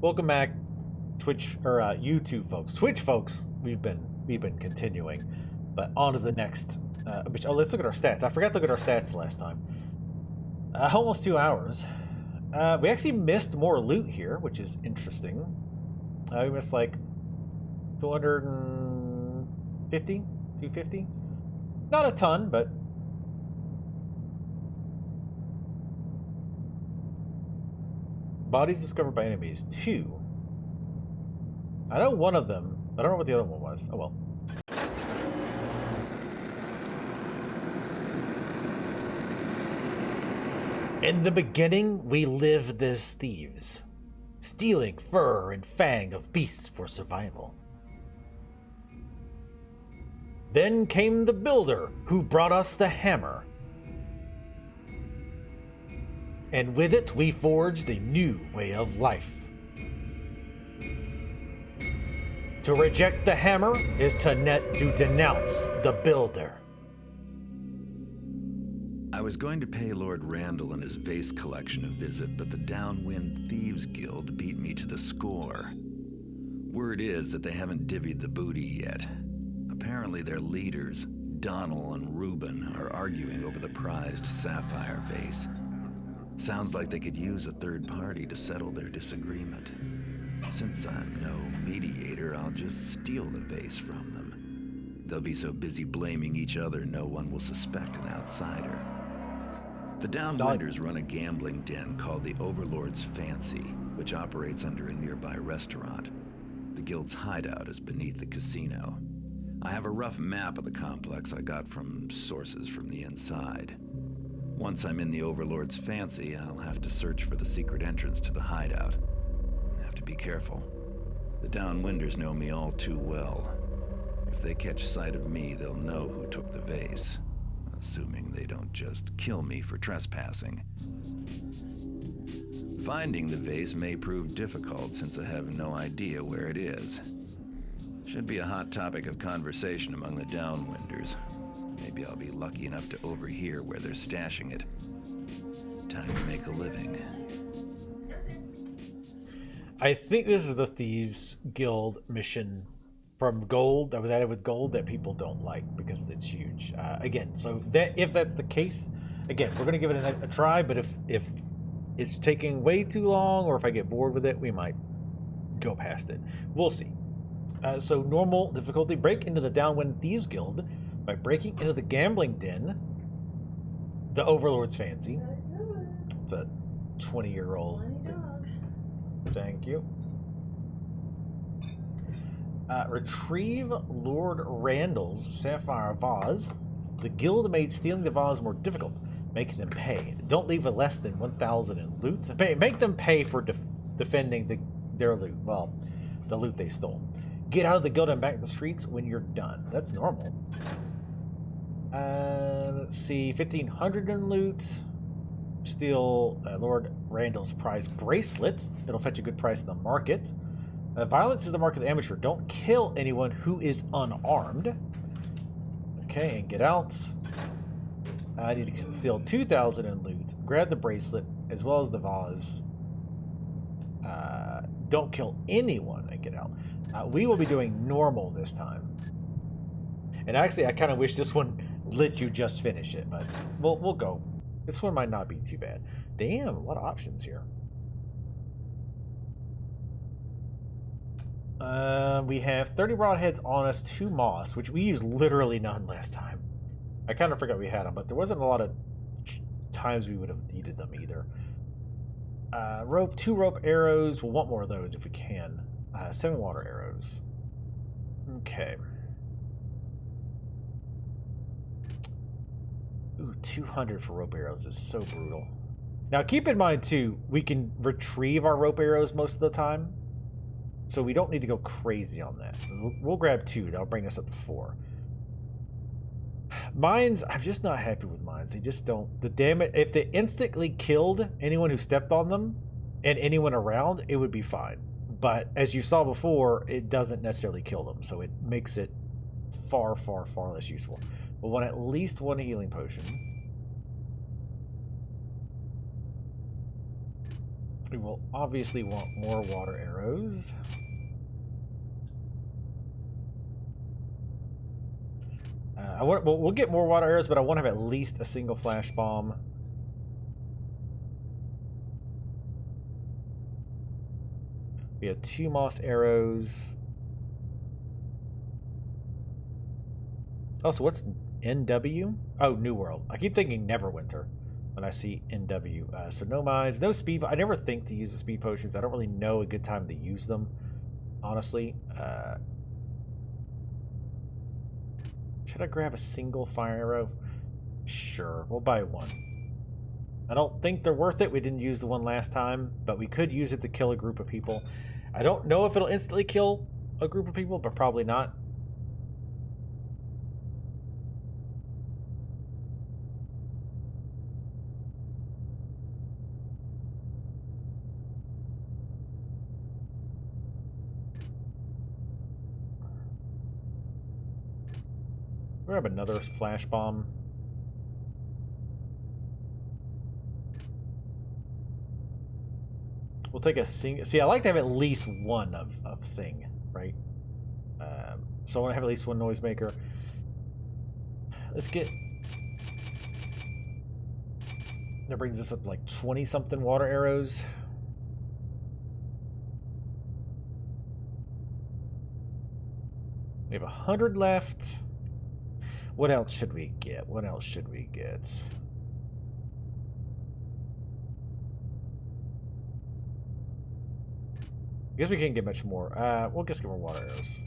Welcome back, Twitch or YouTube folks. Twitch folks, we've been continuing, but on to the next. Let's look at our stats. I forgot to look at our stats last time. Almost 2 hours. We actually missed more loot here, which is interesting. We missed like 250. Not a ton, but bodies discovered by enemies, 2. I know one of them. I don't know what the other one was. Oh well. In the beginning, we lived as thieves, stealing fur and fang of beasts for survival. Then came the builder, who brought us the hammer. And with it, we forged a new way of life. To reject the hammer is to denounce the builder. I was going to pay Lord Randall and his vase collection a visit, but the Downwind Thieves Guild beat me to the score. Word is that they haven't divvied the booty yet. Apparently their leaders, Donald and Reuben, are arguing over the prized sapphire vase. Sounds like they could use a third party to settle their disagreement. Since I'm no mediator, I'll just steal the vase from them. They'll be so busy blaming each other, no one will suspect an outsider. The Downwinders run a gambling den called the Overlord's Fancy, which operates under a nearby restaurant. The guild's hideout is beneath the casino. I have a rough map of the complex I got from sources from the inside. Once I'm in the Overlord's Fancy, I'll have to search for the secret entrance to the hideout. I have to be careful. The Downwinders know me all too well. If they catch sight of me, they'll know who took the vase. Assuming they don't just kill me for trespassing. Finding the vase may prove difficult since I have no idea where it is. Should be a hot topic of conversation among the Downwinders. Maybe I'll be lucky enough to overhear where they're stashing it. Time to make a living. I think this is the Thieves Guild mission from gold that was added with gold that people don't like because it's huge. Again, so that if that's the case, again, we're gonna give it a try. But if it's taking way too long, or if I get bored with it, we might go past it. We'll see. So normal difficulty: break into the Downwind Thieves Guild by breaking into the gambling den, the Overlord's Fancy. It's a 20-year-old. Thank you. Retrieve Lord Randall's sapphire vase. The guild made stealing the vase more difficult. Make them pay. Don't leave with less than 1,000 in loot. Make them pay for defending their loot. Well, the loot they stole. Get out of the guild and back to the streets when you're done. That's normal. Let's see. 1,500 in loot. Steal Lord Randall's prize bracelet. It'll fetch a good price in the market. Violence is the mark of the amateur. Don't kill anyone who is unarmed. Okay, and get out. I need to steal 2,000 in loot. Grab the bracelet as well as the vase. Don't kill anyone and get out. We will be doing normal this time. And actually, I kind of wish this one let you just finish it, but we'll go. This one might not be too bad. Damn, a lot of options here. We have 30 broadheads on us, 2 moss, which we used literally none last time. I kind of forgot we had them, but there wasn't a lot of times we would have needed them either. 2 rope arrows. We'll want more of those if we can. 7 water arrows. Okay. Ooh, 200 for rope arrows is so brutal. Now keep in mind too, we can retrieve our rope arrows most of the time. So we don't need to go crazy on that. We'll grab 2. That'll bring us up to 4. Mines, I'm just not happy with mines. They just don't. The damage, if they instantly killed anyone who stepped on them and anyone around, it would be fine. But as you saw before, it doesn't necessarily kill them. So it makes it far, far, far less useful. We'll want at least 1 healing potion. We will obviously want more water arrows. We'll get more water arrows, but I want to have at least a single flash bomb. We have 2 moss arrows. Oh, so what's NW? Oh, New World. I keep thinking Neverwinter when I see NW. So no mines, no speed. I never think to use the speed potions. I don't really know a good time to use them, honestly. Should I grab a single fire arrow? Sure, we'll buy one. I don't think they're worth it. We didn't use the one last time, but we could use it to kill a group of people. I don't know if it'll instantly kill a group of people, but probably not. Grab another flash bomb. We'll take a single. See, I like to have at least one of thing, right? So I want to have at least one noisemaker. Let's get. That brings us up to like 20-something water arrows. We have 100 left. What else should we get? What else should we get? I guess we can't get much more. We'll just get more water arrows.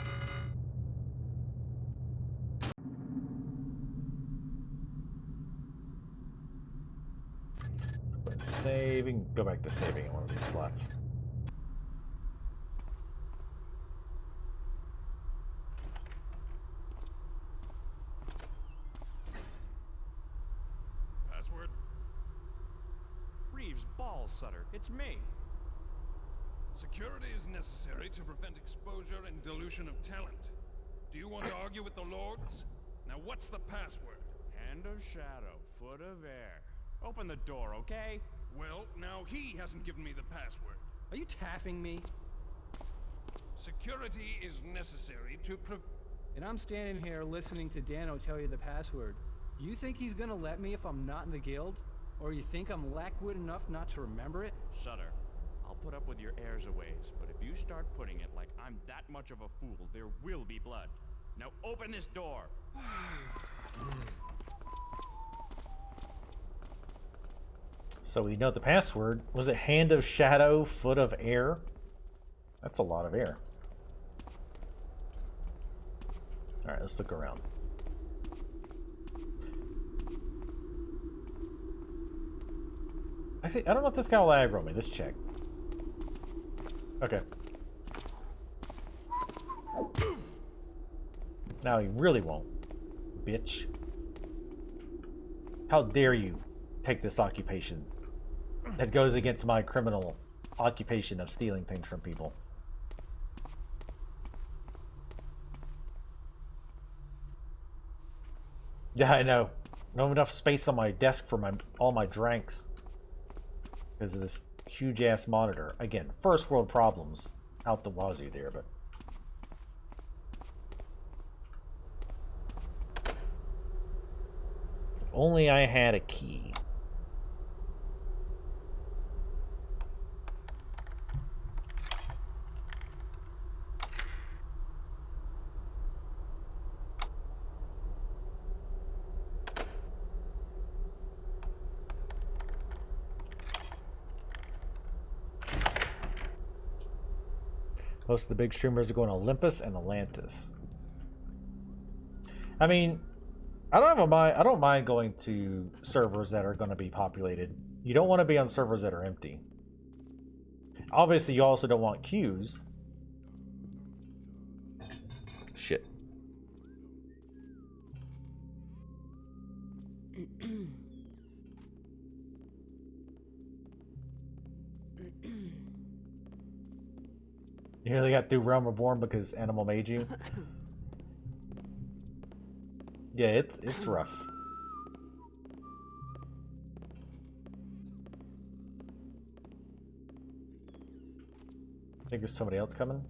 Let's go ahead and save. We can go back to saving in one of these slots. Password? Reeves Ballsutter. It's me. Security is necessary to prevent exposure and dilution of talent. Do you want to argue with the lords? Now what's the password? Hand of shadow, foot of air. Open the door, okay? Well, now he hasn't given me the password. Are you taffing me? Security is necessary to And I'm standing here listening to Dano tell you the password. You think he's gonna let me if I'm not in the guild? Or you think I'm lackwit enough not to remember it? Sutter, I'll put up with your airs a ways, but if you start putting it like I'm that much of a fool, there will be blood. Now open this door! So we know the password. Was it hand of shadow, foot of air? That's a lot of air. Alright, let's look around. Actually, I don't know if this guy will aggro me. Let's check. Okay. Now he really won't, bitch. How dare you take this occupation that goes against my criminal occupation of stealing things from people. Yeah, I know. I don't have enough space on my desk for all my drinks because of this huge ass monitor. Again, first world problems out the wazoo there, but if only I had a key. Most of the big streamers are going to Olympus and Atlantis. I mean, I don't mind going to servers that are going to be populated. You don't want to be on servers that are empty. Obviously, you also don't want queues. Shit. You nearly got through Realm Reborn because Animal made you? Yeah, it's rough. think there's somebody else coming.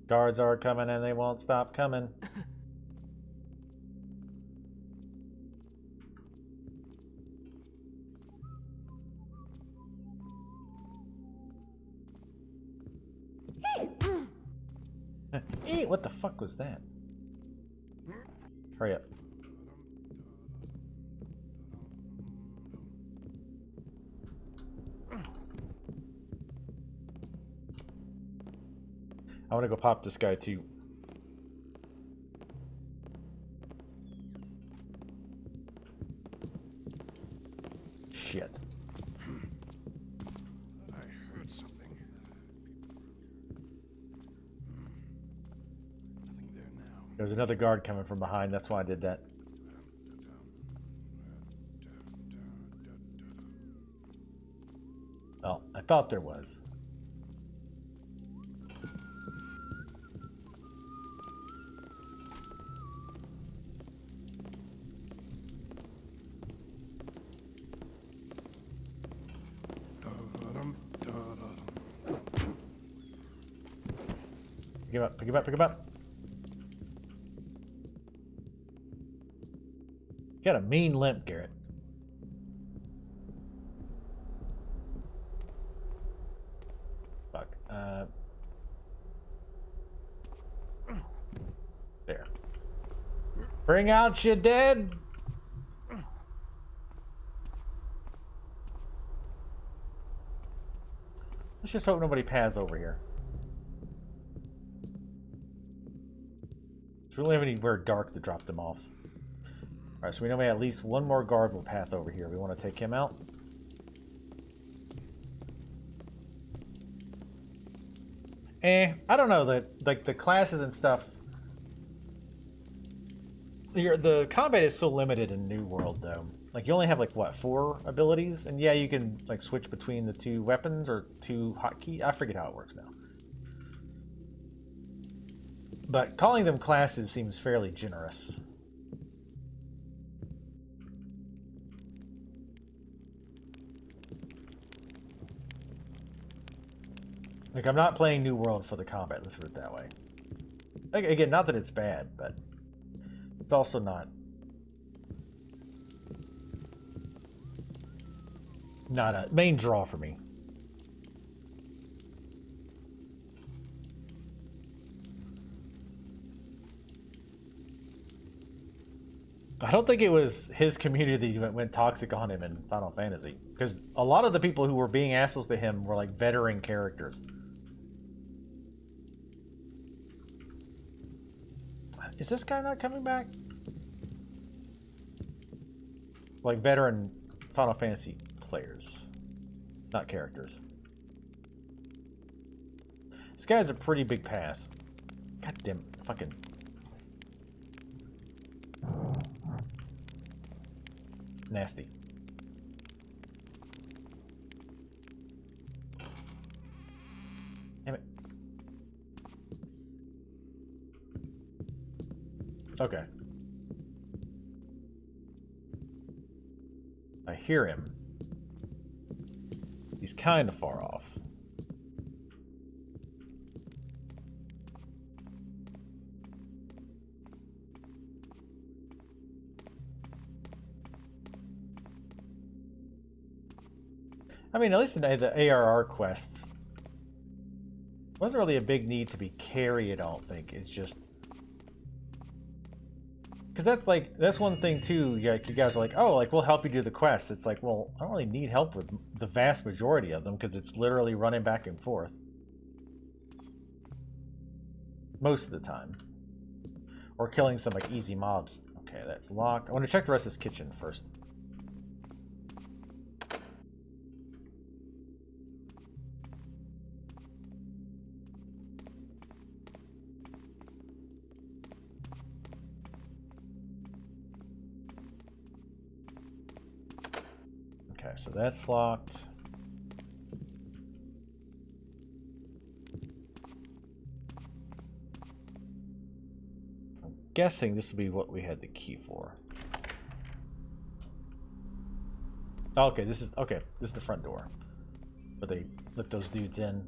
Guards are coming and they won't stop coming. What the fuck was that? Hurry up. I want to go pop this guy too. Shit. I heard something. Nothing there now. There's another guard coming from behind. That's why I did that. Oh, I thought there was. Pick him up, pick him up, pick him up. You got a mean limp, Garrett. Fuck. There. Bring out your dead. Let's just hope nobody paths over here. We don't have anywhere dark to drop them off. Alright, so we know we have at least one more guard will path over here. We want to take him out. I don't know, like the classes and stuff. The combat is so limited in New World though. Like you only have like what, 4 abilities? And yeah, you can like switch between the 2 weapons or 2 hotkeys. I forget how it works now. But calling them classes seems fairly generous. Like, I'm not playing New World for the combat, let's put it that way. Again, not that it's bad, but it's also not a main draw for me. I don't think it was his community that went toxic on him in Final Fantasy, because a lot of the people who were being assholes to him were like veteran characters. Is this guy not coming back? Like veteran Final Fantasy players, not characters. This guy has a pretty big path. God damn, fucking. Nasty. Damn it. Okay. I hear him. He's kind of far off. I mean, at least in the ARR quests, wasn't really a big need to be carried, I don't think. It's just... Because that's one thing, too. Like, you guys are like, oh, like, we'll help you do the quest. It's like, well, I don't really need help with the vast majority of them, because it's literally running back and forth. Most of the time. Or killing some, like, easy mobs. Okay, that's locked. I want to check the rest of this kitchen first. So that's locked. I'm guessing this will be what we had the key for. Okay, this is the front door. but they let those dudes in.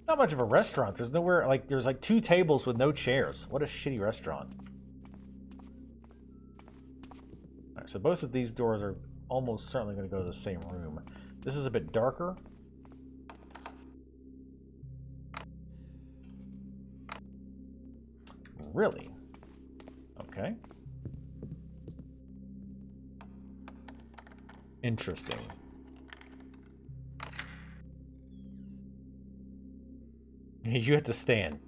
Not much of a restaurant. There's nowhere, like, there's like 2 tables with no chairs. What a shitty restaurant. Alright, so both of these doors are almost certainly going to go to the same room. This is a bit darker. Really? Okay. Interesting. You have to stand.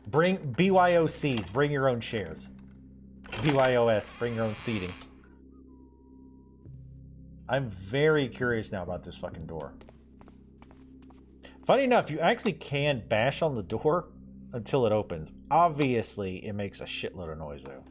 Bring BYOCs, bring your own chairs. BYOS, bring your own seating. I'm very curious now about this fucking door. Funny enough, you actually can bash on the door until it opens. Obviously, it makes a shitload of noise though.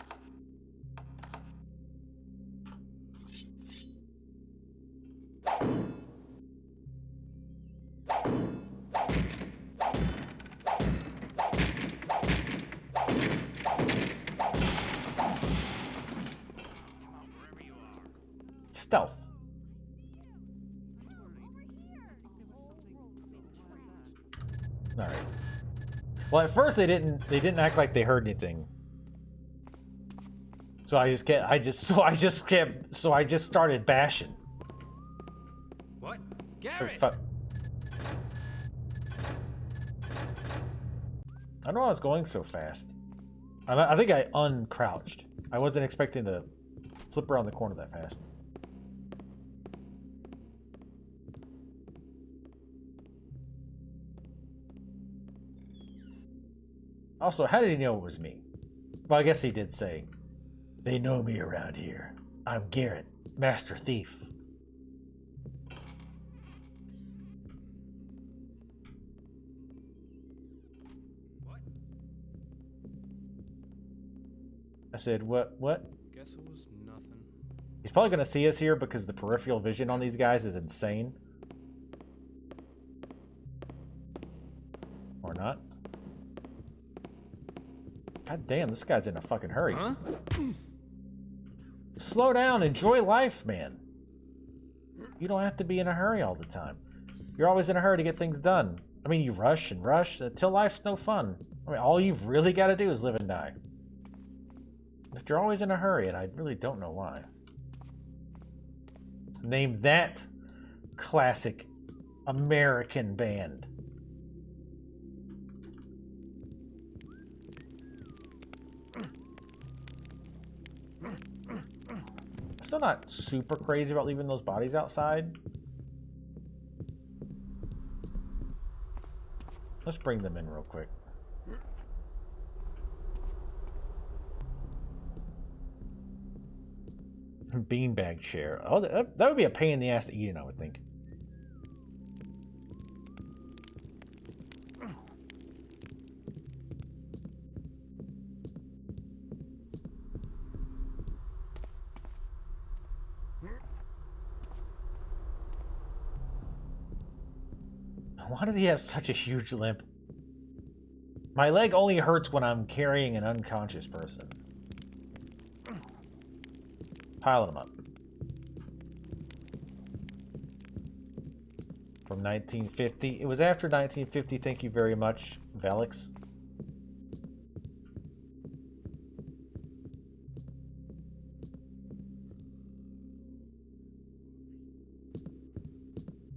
Stealth. All right. Well, at first they didn't act like they heard anything. So I just started bashing. What? Garrett! I don't know why I was going so fast. I think I uncrouched. I wasn't expecting to flip around the corner that fast. Also, how did he know it was me? Well, I guess he did say, "They know me around here. I'm Garrett, Master Thief." What? I said, what? Guess it was nothing. He's probably going to see us here because the peripheral vision on these guys is insane. Or not. God damn, this guy's in a fucking hurry. Huh? Slow down, enjoy life, man. You don't have to be in a hurry all the time. You're always in a hurry to get things done. I mean, you rush and rush until life's no fun. I mean, all you've really got to do is live and die. But you're always in a hurry, and I really don't know why. Name that classic American band. Still not super crazy about leaving those bodies outside. Let's bring them in real quick. Beanbag chair. Oh, that would be a pain in the ass to eat in, I would think. Why does he have such a huge limp? My leg only hurts when I'm carrying an unconscious person. Piling them up. From 1950. It was after 1950. Thank you very much, Velix.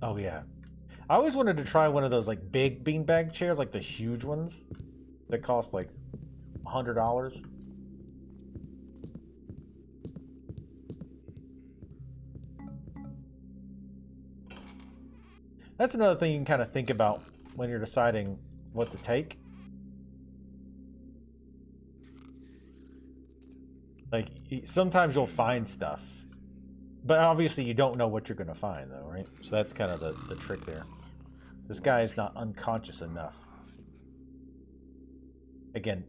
Oh, yeah. I always wanted to try one of those like big beanbag chairs, like the huge ones that cost like $100. That's another thing you can kind of think about when you're deciding what to take. Like, sometimes you'll find stuff, but obviously you don't know what you're going to find, though, right? So that's kind of the trick there. This guy is not unconscious enough. Again.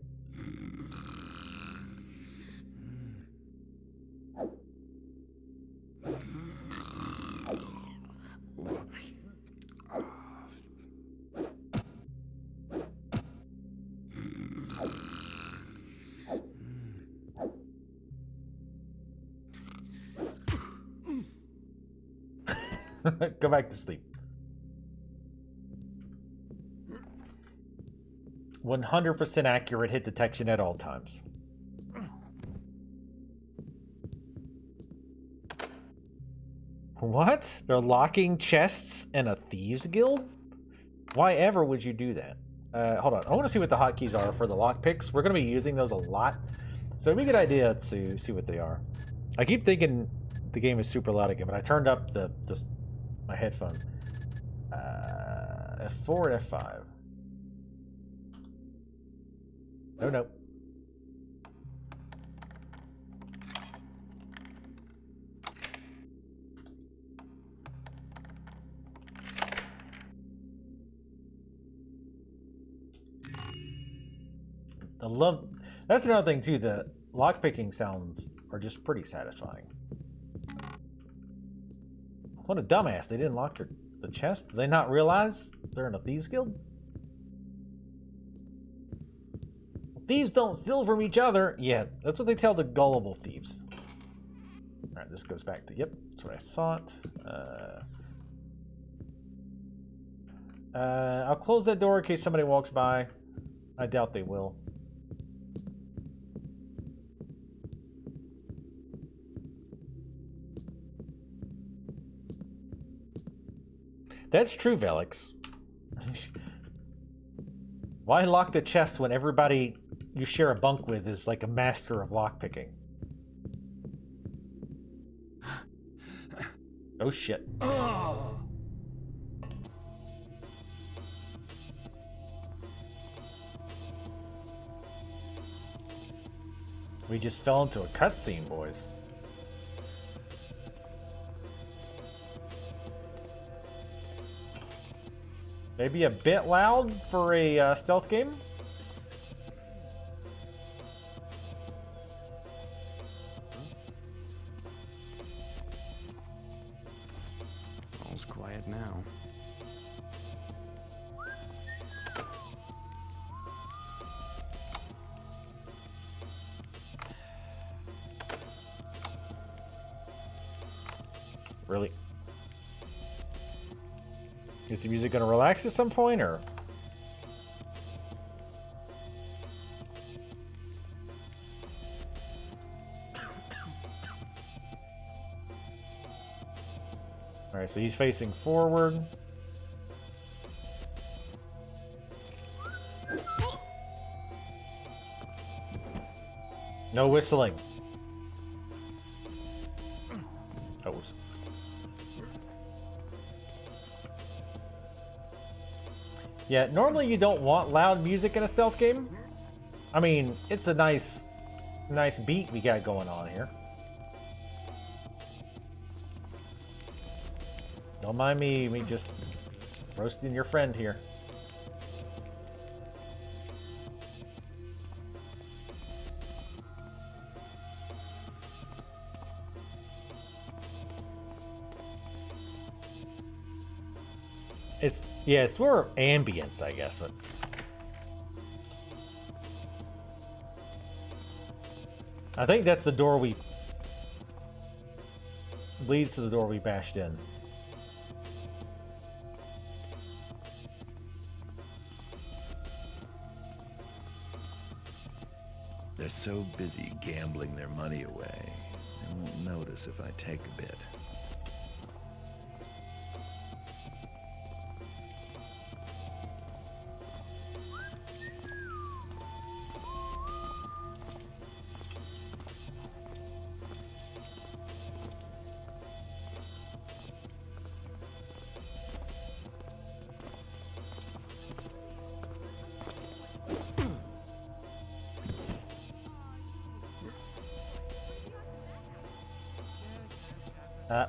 Go back to sleep. 100% accurate hit detection at all times. What? They're locking chests in a thieves guild? Why ever would you do that? Hold on. I want to see what the hotkeys are for the lockpicks. We're going to be using those a lot. So it'd be a good idea to see what they are. I keep thinking the game is super loud again, but I turned up my headphone. F4 and F5. Oh, no. I love... That's another thing, too. The lockpicking sounds are just pretty satisfying. What a dumbass. They didn't lock the chest. Did they not realize they're in a thieves guild? Thieves don't steal from each other. Yeah, that's what they tell the gullible thieves. Alright, this goes back to... Yep, that's what I thought. I'll close that door in case somebody walks by. I doubt they will. That's true, Velix. Why lock the chest when everybody you share a bunk with is like a master of lockpicking? Oh shit. Oh. We just fell into a cutscene, boys. Maybe a bit loud for a stealth game? All's quiet now. Really? Is the music gonna relax at some point, or? Alright, so he's facing forward. No whistling. Oh. Yeah, normally you don't want loud music in a stealth game. I mean, it's a nice beat we got going on here. Don't mind me just roasting your friend here. It's more ambience, I guess. But I think that's the door leads to the door we bashed in. They're so busy gambling their money away, they won't notice if I take a bit.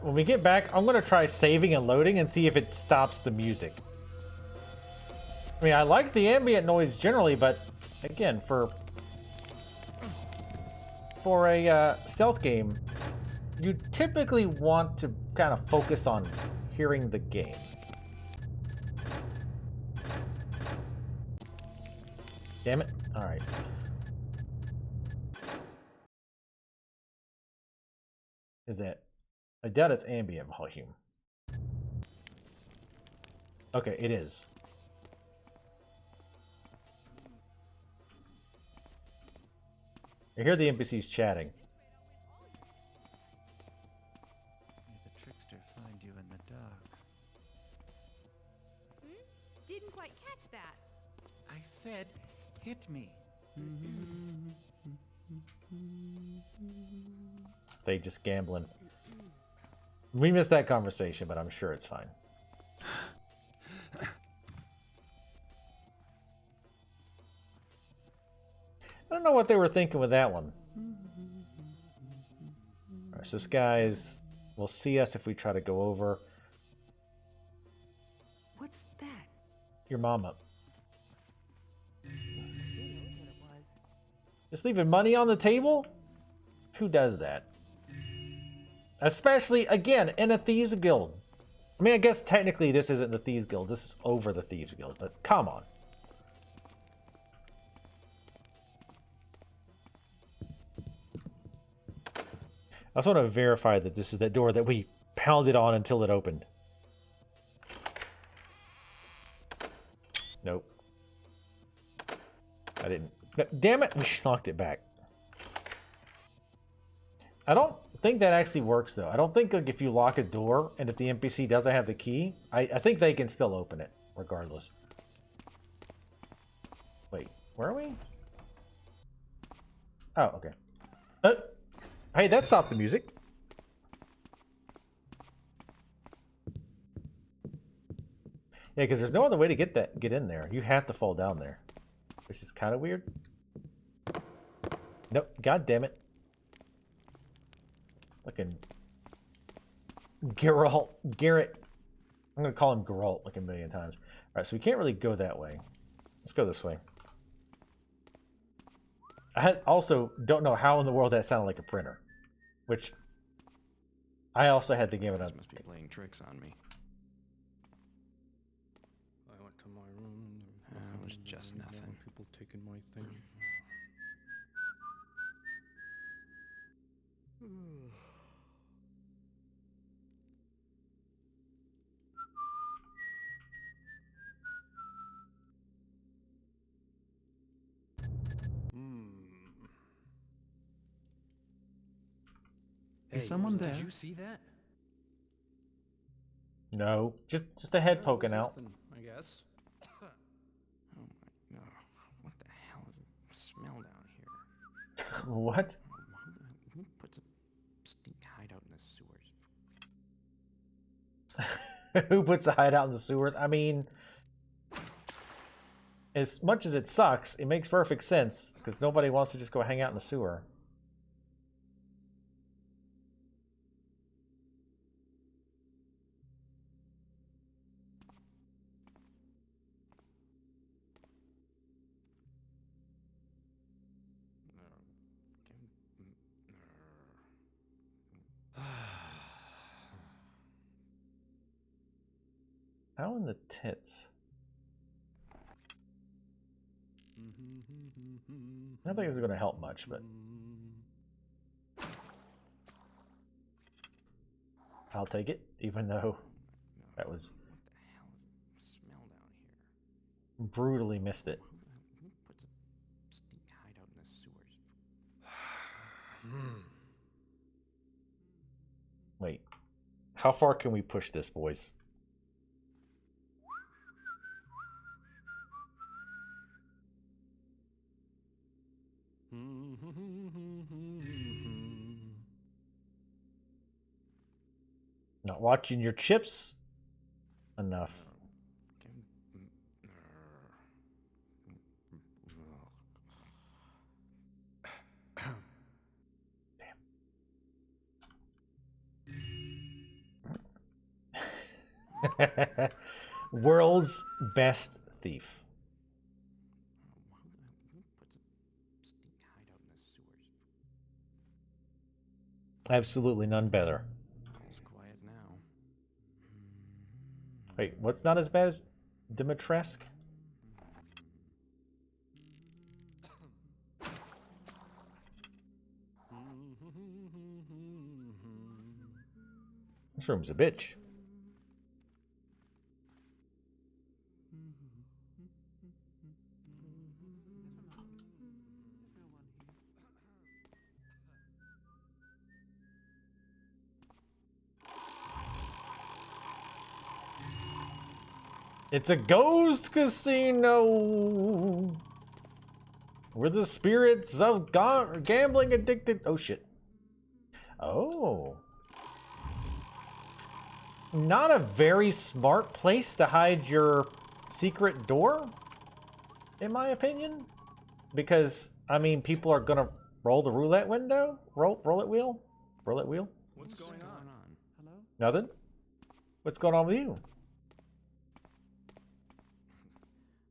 When we get back, I'm going to try saving and loading and see if it stops the music. I mean, I like the ambient noise generally, but again, for a stealth game, you typically want to kind of focus on hearing the game. Damn it. All right. Is it? I doubt it's ambient volume. Okay, it is. I hear the NPCs chatting. May the trickster find you in the dark. Didn't quite catch that. I said, hit me. They just gambling. We missed that conversation, but I'm sure it's fine. I don't know what they were thinking with that one. Alright, so this guy's will see us if we try to go over. What's that? Your mama. Who knows what it was? Just leaving money on the table? Who does that? Especially, again, in a Thieves Guild. I mean, I guess technically this isn't the Thieves Guild. This is over the Thieves Guild, but come on. I just want to verify that this is the door that we pounded on until it opened. Nope. I didn't. Damn it, we just locked it back. I don't think that actually works, though. I don't think like if you lock a door and if the NPC doesn't have the key, I think they can still open it, regardless. Wait, where are we? Oh, okay. Hey, that stopped the music. Yeah, because there's no other way to get in there. You have to fall down there, which is kind of weird. Nope. God damn it. Fucking Garrett. I'm gonna call him Geralt like a million times. All right, so we can't really go that way. Let's go this way. I also don't know how in the world that sounded like a printer, which I also had to give it a. Must be playing tricks on me. I went to my room. It was just nothing. People taking my thing. Is someone there? Did you see that? No, just a head poking out. Nothing, I guess. Oh my god. What the hell is the smell down here? What? Who puts a stink hideout in the sewers? Who puts a hideout in the sewers? I mean, as much as it sucks, it makes perfect sense because nobody wants to just go hang out in the sewer. How in the tits? I don't think this is going to help much, but I'll take it, even though that was What the hell is the smell down here? brutally missed it. Who puts a stink hideout in the sewers? Wait, how far can we push this, boys? Not watching your chips enough. Damn. World's best thief. Who puts a stink hideout in the sewers? Absolutely none better. All's quiet now. Wait, what's not as bad as Dimitrescu? This room's a bitch. It's a ghost casino. We're the spirits of gambling addicted. Oh shit. Oh. Not a very smart place to hide your secret door, in my opinion. Because, I mean, people are gonna roll the roulette window? Roulette wheel? Roulette wheel? What's going on? Hello? Nothing? What's going on with you?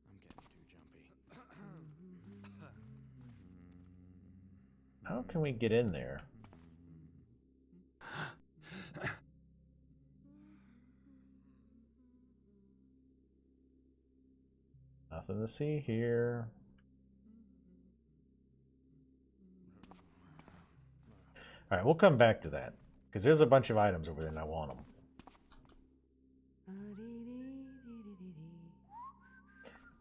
I'm getting too jumpy. How can we get in there? Nothing to see here. Alright, we'll come back to that. Because there's a bunch of items over there and I want them.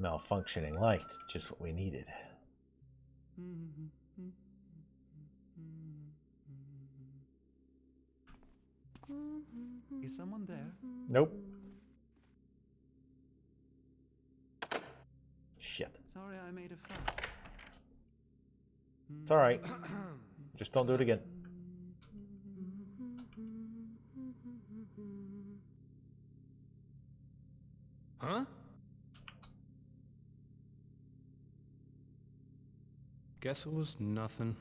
Malfunctioning light, just what we needed. Is someone there? Nope. Shit. Sorry I made a fuss. It's alright. Just don't do it again. Huh? Guess it was nothing.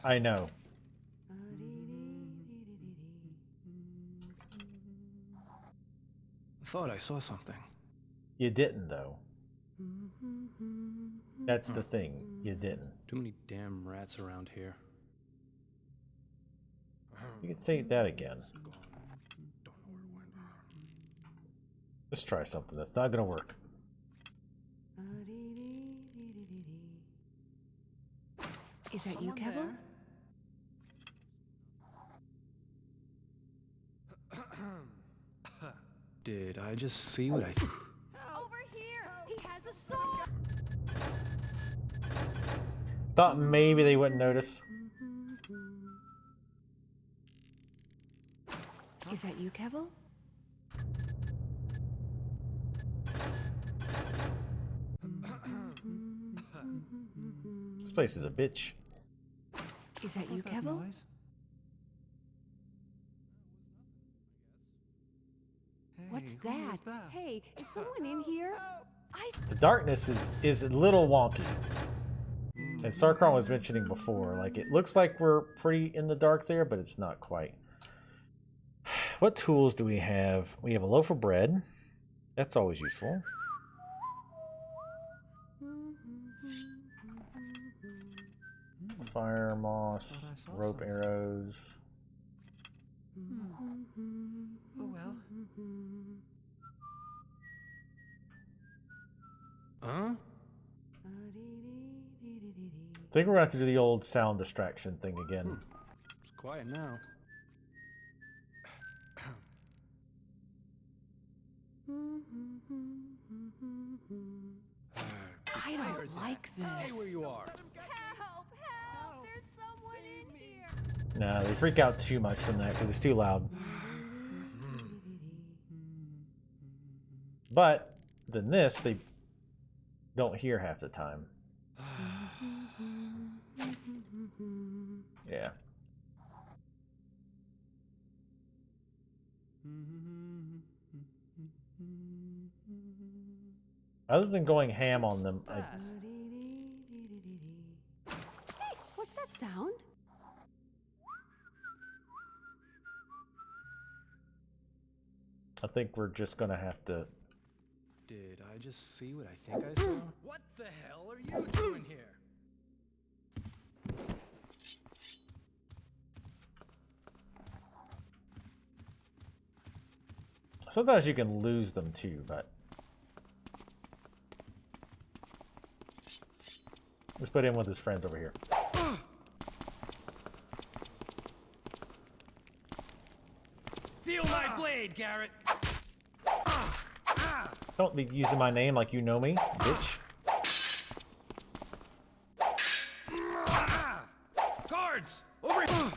I know. I thought I saw something. You didn't, though. That's the thing. You didn't. Too many damn rats around here. You could say that again. Gone. Don't know where it went. Let's try something that's not gonna work. Is that you, Kevin? Did I just see what I... Over here! He has a sword! Thought maybe they wouldn't notice. Is that you, Kevin? This place is a bitch. Is that you, What's that Kevin? noise? What's Hey, who was that? Hey, is someone in here? The darkness is a little wonky. As Sarkron was mentioning before, like it looks like we're pretty in the dark there, but it's not quite. What tools do we have? We have a loaf of bread. That's always useful. Fire moss, Thought I saw rope something. arrows. Oh well. Huh? I think we're gonna have to do the old sound distraction thing again. It's quiet now. I don't like this. Stay where you are. Help! Help! There's someone in here! Nah, they freak out too much from that because it's too loud. But than this, they don't hear half the time. Yeah. Other than going ham on them, Hey, what's that sound? I think we're just gonna have to. Did I just see what I think I saw? What the hell are you doing here? Sometimes you can lose them too, but let's put him with his friends over here. Feel my blade, Garrett. Don't be using my name like you know me, bitch. Guards, over here.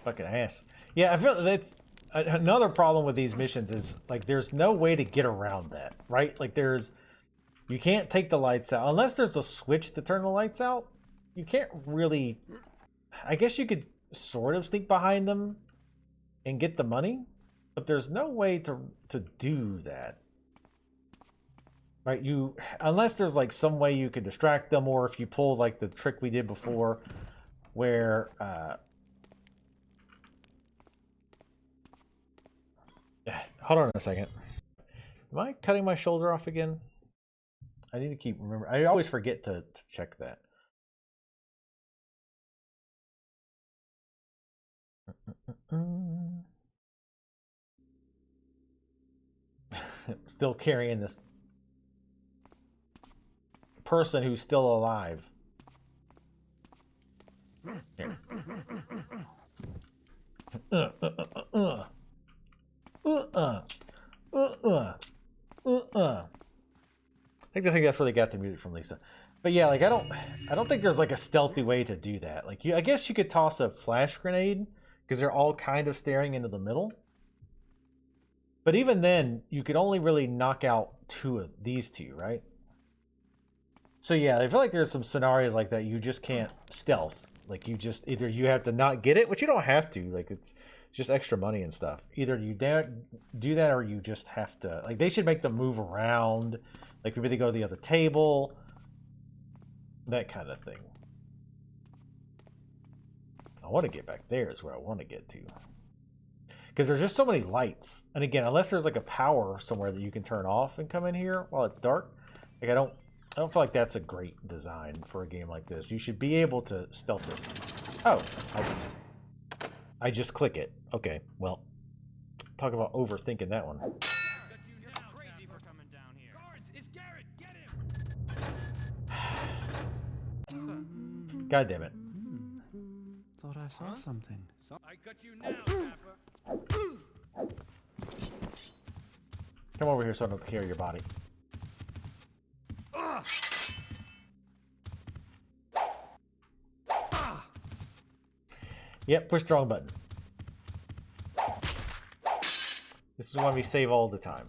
Fucking ass. Yeah, I feel that's another problem with these missions is like there's no way to get around that, right? Like you can't take the lights out unless there's a switch to turn the lights out. You can't really. I guess you could sort of sneak behind them and get the money, but there's no way to do that. Right? Unless there's like some way you could distract them, or if you pull like the trick we did before where hold on a second. Am I cutting my shoulder off again? I need to keep remembering. I always forget to check that. Still carrying this person who's still alive. Here. I think that's where they got the music from, Lisa. But yeah, like I don't think there's like a stealthy way to do that. Like I guess you could toss a flash grenade because they're all kind of staring into the middle. But even then, you could only really knock out these two, right? So yeah, I feel like there's some scenarios like that you just can't stealth. Like you just either you have to not get it, which you don't have to. Like it's just extra money and stuff. Either you do that or you just have to. Like they should make them move around. Like maybe they go to the other table. That kind of thing. I want to get back there is where I want to get to. Because there's just so many lights. And again, unless there's like a power somewhere that you can turn off and come in here while it's dark. Like I don't feel like that's a great design for a game like this. You should be able to stealth it. Oh, I just click it. Okay, well, talk about overthinking that one. Crazy for coming down here. Guards, it's Garrett. Get him. God damn it. Thought I saw something. I got you now, Tapper. Come over here so I don't carry your body. Yep, push the wrong button. This is why we save all the time.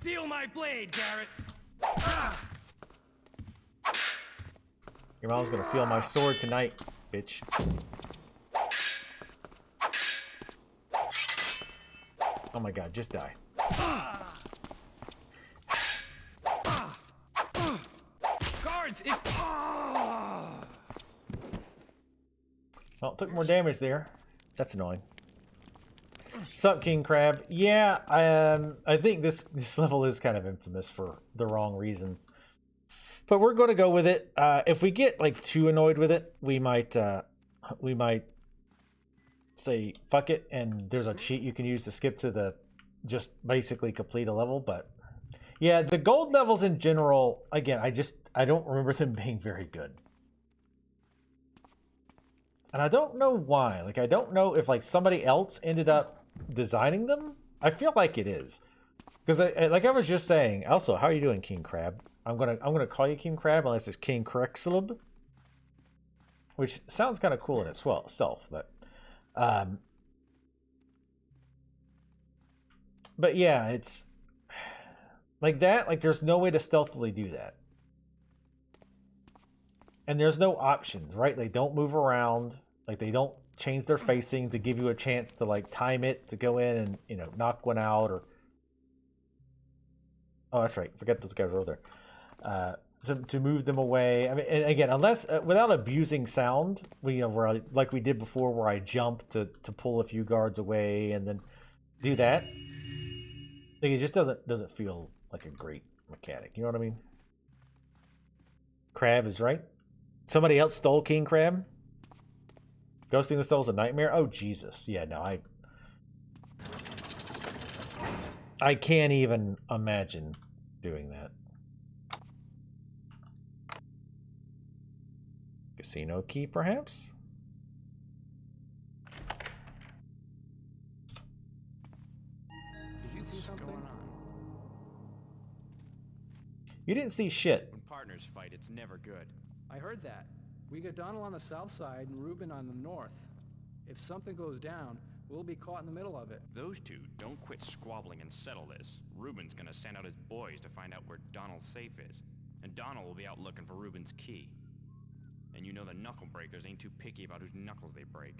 Feel my blade, Garrett. Your mom's gonna feel my sword tonight, bitch. Oh my god, just die. Guards, it's... Well, took more damage there. That's annoying. Sup, King Crab? Yeah, I think this level is kind of infamous for the wrong reasons. But we're going to go with it. If we get like too annoyed with it, we might say fuck it, and there's a cheat you can use to skip to the just basically complete a level. But yeah, the gold levels in general, again, I don't remember them being very good. And I don't know why. Like I don't know if like somebody else ended up designing them. I feel like it is. Because like I was just saying, also, how are you doing, King Crab? I'm gonna call you King Crab unless it's King Crexlib. Which sounds kind of cool in itself, but yeah, it's like that, like there's no way to stealthily do that. And there's no options, right? They don't move around. Like they don't change their facing to give you a chance to like time it to go in and, you know, knock one out or... Oh, that's right. Forget those guys over there. To move them away. I mean, and again, unless without abusing sound, where like we did before, where I jump to pull a few guards away and then do that. Like it just doesn't feel like a great mechanic. You know what I mean? Crab is right. Somebody else stole King Crab? Ghosting the Soul is a nightmare? Oh, Jesus. Yeah, no, I can't even imagine doing that. Casino key, perhaps? You didn't see shit. When partners fight, it's never good. I heard that. We got Donald on the south side and Reuben on the north. If something goes down, we'll be caught in the middle of it. Those two don't quit squabbling and settle this. Reuben's gonna send out his boys to find out where Donald's safe is. And Donald will be out looking for Reuben's key. And you know the knuckle breakers ain't too picky about whose knuckles they break.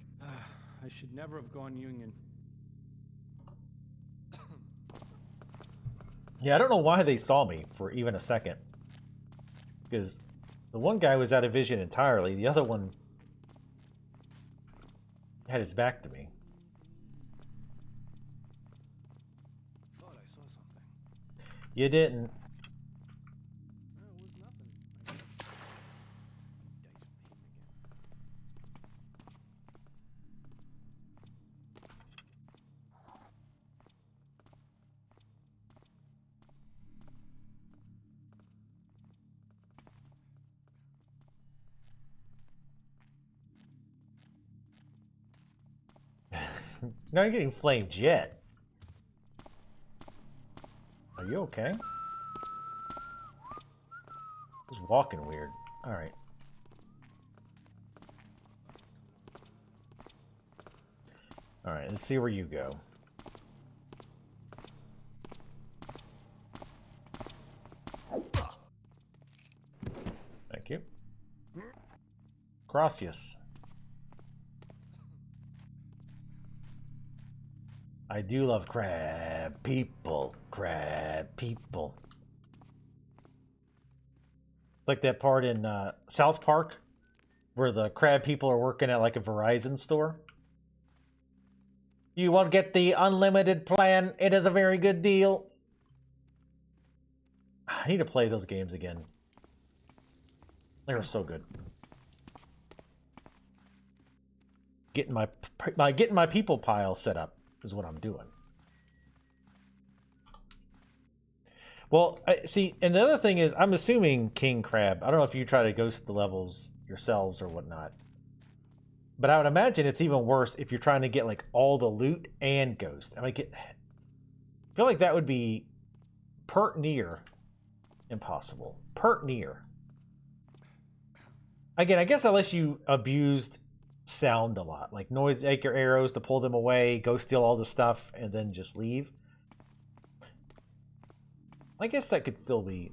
I should never have gone Union. Yeah, I don't know why they saw me for even a second. Because the one guy was out of vision entirely. The other one had his back to me. Thought I saw something. You didn't. No, it was nothing. Dice with him again. Now you're getting flamed yet. Are you okay? Just walking weird. Alright. Alright, let's see where you go. Thank you. Gracias. I do love crab people. Crab people. It's like that part in South Park where the crab people are working at like a Verizon store. You want to get the unlimited plan. It is a very good deal. I need to play those games again. They were so good. Getting my people pile set up is what I'm doing. Well, see, and the other thing is, I'm assuming King Crab, I don't know if you try to ghost the levels yourselves or whatnot, but I would imagine it's even worse if you're trying to get like all the loot and ghost. I feel like that would be pert near impossible. Pert near. Again, I guess unless you abused sound a lot, like noise make your arrows to pull them away, go steal all the stuff, and then just leave. I guess that'd still be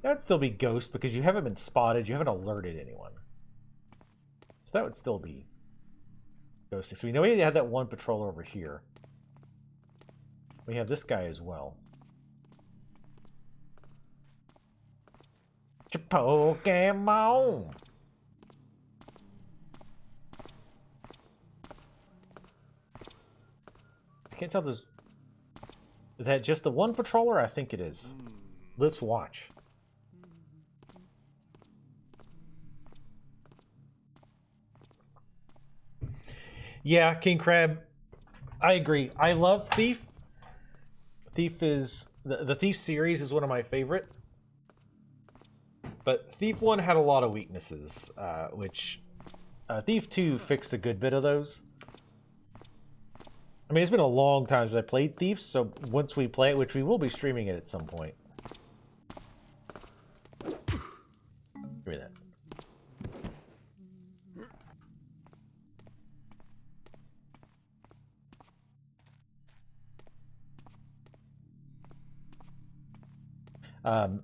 ghost because you haven't been spotted, you haven't alerted anyone. So that would still be ghosting. So we know we have that one patroller over here. We have this guy as well. Pokemon. I can't tell if there's... Is that just the one patroller? I think it is. Let's watch. Yeah, King Crab. I agree. I love Thief. Thief is... The Thief series is one of my favorite. But Thief 1 had a lot of weaknesses, which... Thief 2 fixed a good bit of those. I mean, it's been a long time since I played Thieves, so once we play it, which we will be streaming it at some point. Give me that.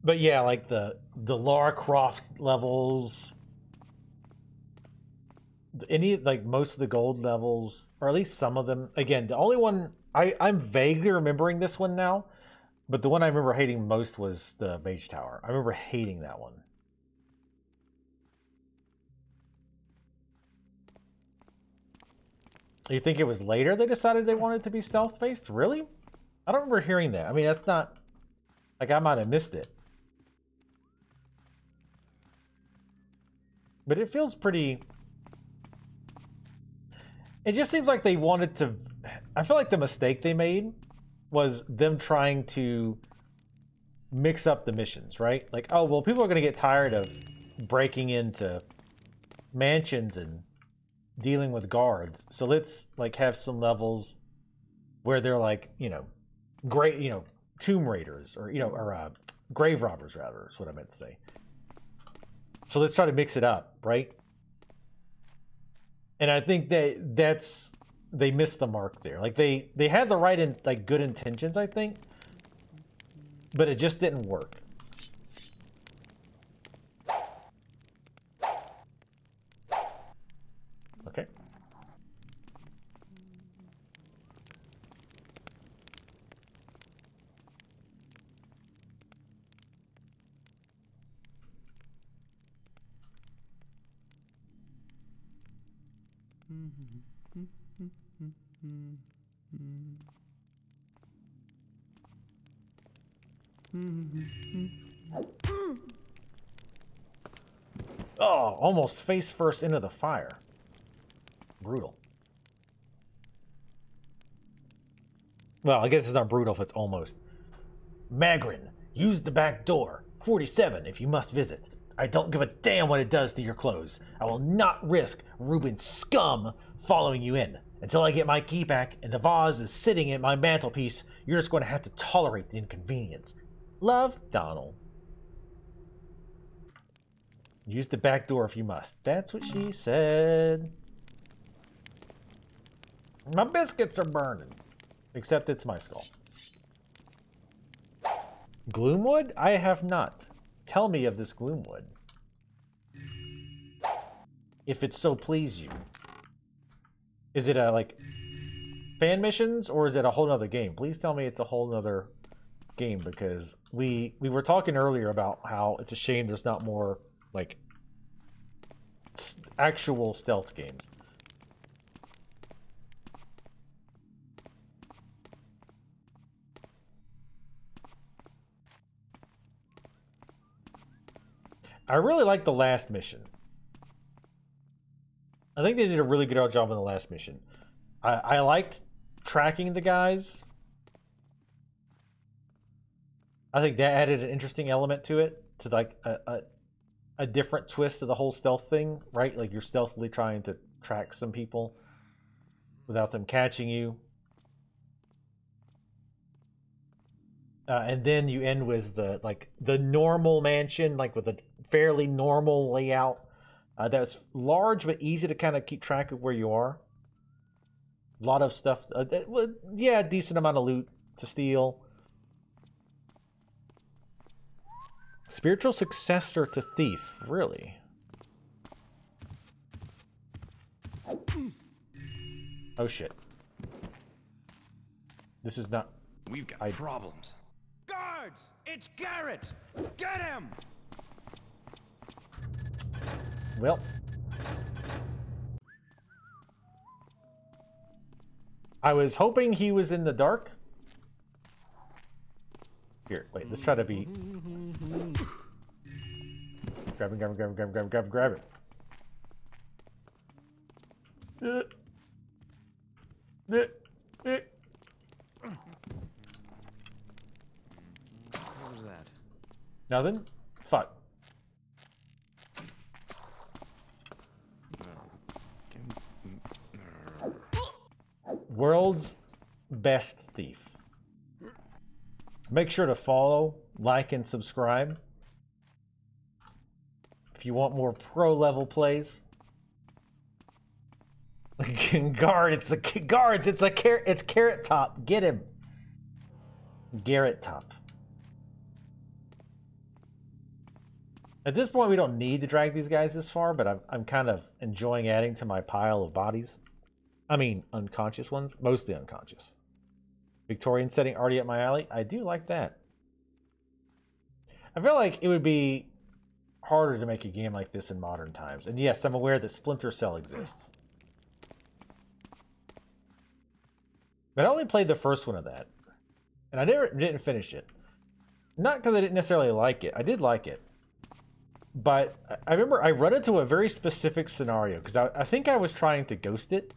But yeah, like the Lara Croft levels... most of the gold levels, or at least some of them. Again, the only one I'm vaguely remembering this one now, but the one I remember hating most was the Mage Tower. I remember hating that one. You think it was later they decided they wanted it to be stealth based? Really? I don't remember hearing that. I mean, that's not like I might have missed it, but it feels pretty. It just seems like they wanted to... I feel like the mistake they made was them trying to mix up the missions, right? Like, oh, well, people are going to get tired of breaking into mansions and dealing with guards. So let's, like, have some levels where they're, like, you know, great, you know, Tomb Raiders or, you know, or grave robbers, rather, is what I meant to say. So let's try to mix it up, right? And I think they missed the mark there. Like they had the right like good intentions, I think, but it just didn't work. Okay. Oh, almost face first into the fire. Brutal. Well, I guess it's not brutal if it's almost. Magrin, use the back door. 47 if you must visit. I don't give a damn what it does to your clothes. I will not risk Reuben's scum following you in. Until I get my key back and the vase is sitting at my mantelpiece, you're just going to have to tolerate the inconvenience. Love, Donald. Use the back door if you must. That's what she said. My biscuits are burning. Except it's my skull. Gloomwood? I have not. Tell me of this Gloomwood. If it so please you. Is it a, like, fan missions, or is it a whole nother game? Please tell me it's a whole nother game, because we were talking earlier about how it's a shame there's not more, like, actual stealth games. I really like the last mission. I think they did a really good job on the last mission. I liked tracking the guys. I think that added an interesting element to it, to like a different twist to the whole stealth thing, right? Like you're stealthily trying to track some people without them catching you. And then you end with the normal mansion, like with a fairly normal layout. That's large but easy to kind of keep track of where you are. A lot of stuff. Yeah, a decent amount of loot to steal. Spiritual successor to Thief, really? Oh shit. This is not... We've got problems. Guards! It's Garrett! Get him! Well. I was hoping he was in the dark. Here, wait, let's try to be... Grab it, grab it, grab it, grab it, grab it, grab it, grab it. What was that? Nothing? Fuck. World's best thief. Make sure to follow, like, and subscribe if you want more pro level plays. Guards, it's Carrot Top. Get him. Garrett Top. At this point, we don't need to drag these guys this far, but I'm kind of enjoying adding to my pile of bodies. I mean, unconscious ones. Mostly unconscious. Victorian setting already up my alley. I do like that. I feel like it would be harder to make a game like this in modern times. And yes, I'm aware that Splinter Cell exists. But I only played the first one of that. And I didn't finish it. Not because I didn't necessarily like it. I did like it. But I remember I run into a very specific scenario. Because I think I was trying to ghost it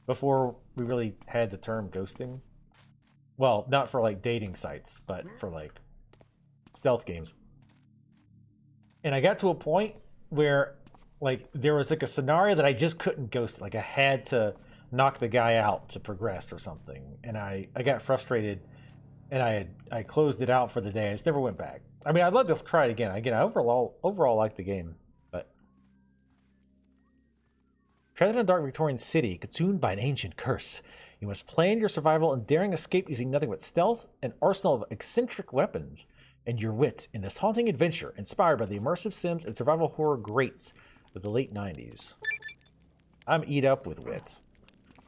before we really had the term ghosting. Well, not for like dating sites, but for like stealth games. And I got to a point where like there was like a scenario that I just couldn't ghost. Like I had to knock the guy out to progress or something. And I got frustrated and I closed it out for the day. I just never went back. I mean, I'd love to try it again. Again, I overall like the game, but trapped in a dark Victorian city, consumed by an ancient curse. You must plan your survival and daring escape using nothing but stealth, an arsenal of eccentric weapons, and your wit in this haunting adventure, inspired by the immersive Sims and survival horror greats of the late 90s. I'm eat up with wit.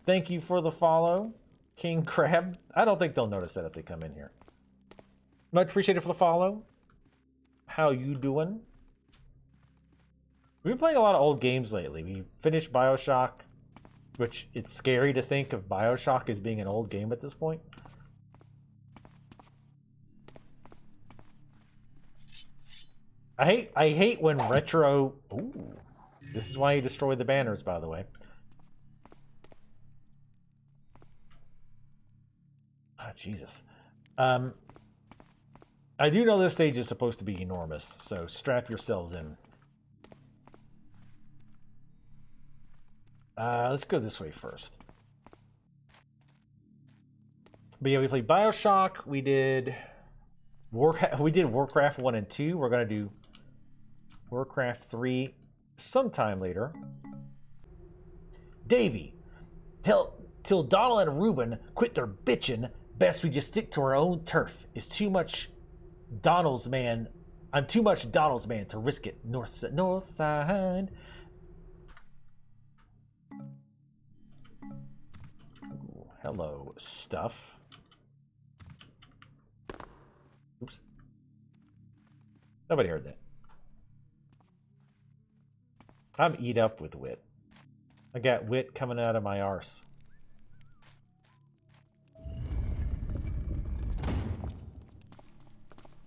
Thank you for the follow, King Crab. I don't think they'll notice that if they come in here. Much appreciated for the follow. How you doing? We've been playing a lot of old games lately. We finished BioShock, which it's scary to think of BioShock as being an old game at this point. I hate when retro... Ooh. This is why you destroy the banners, by the way. Ah, Jesus. I do know this stage is supposed to be enormous, so strap yourselves in. Let's go this way first. But yeah, we played BioShock. We did Warcraft 1 and 2. We're gonna do Warcraft 3 sometime later. Davey, till Donald and Ruben quit their bitchin', best we just stick to our own turf. It's too much Donald's man. I'm too much Donald's man to risk it. North side. Ooh, hello, stuff. Oops. Nobody heard that. I'm eat up with wit. I got wit coming out of my arse.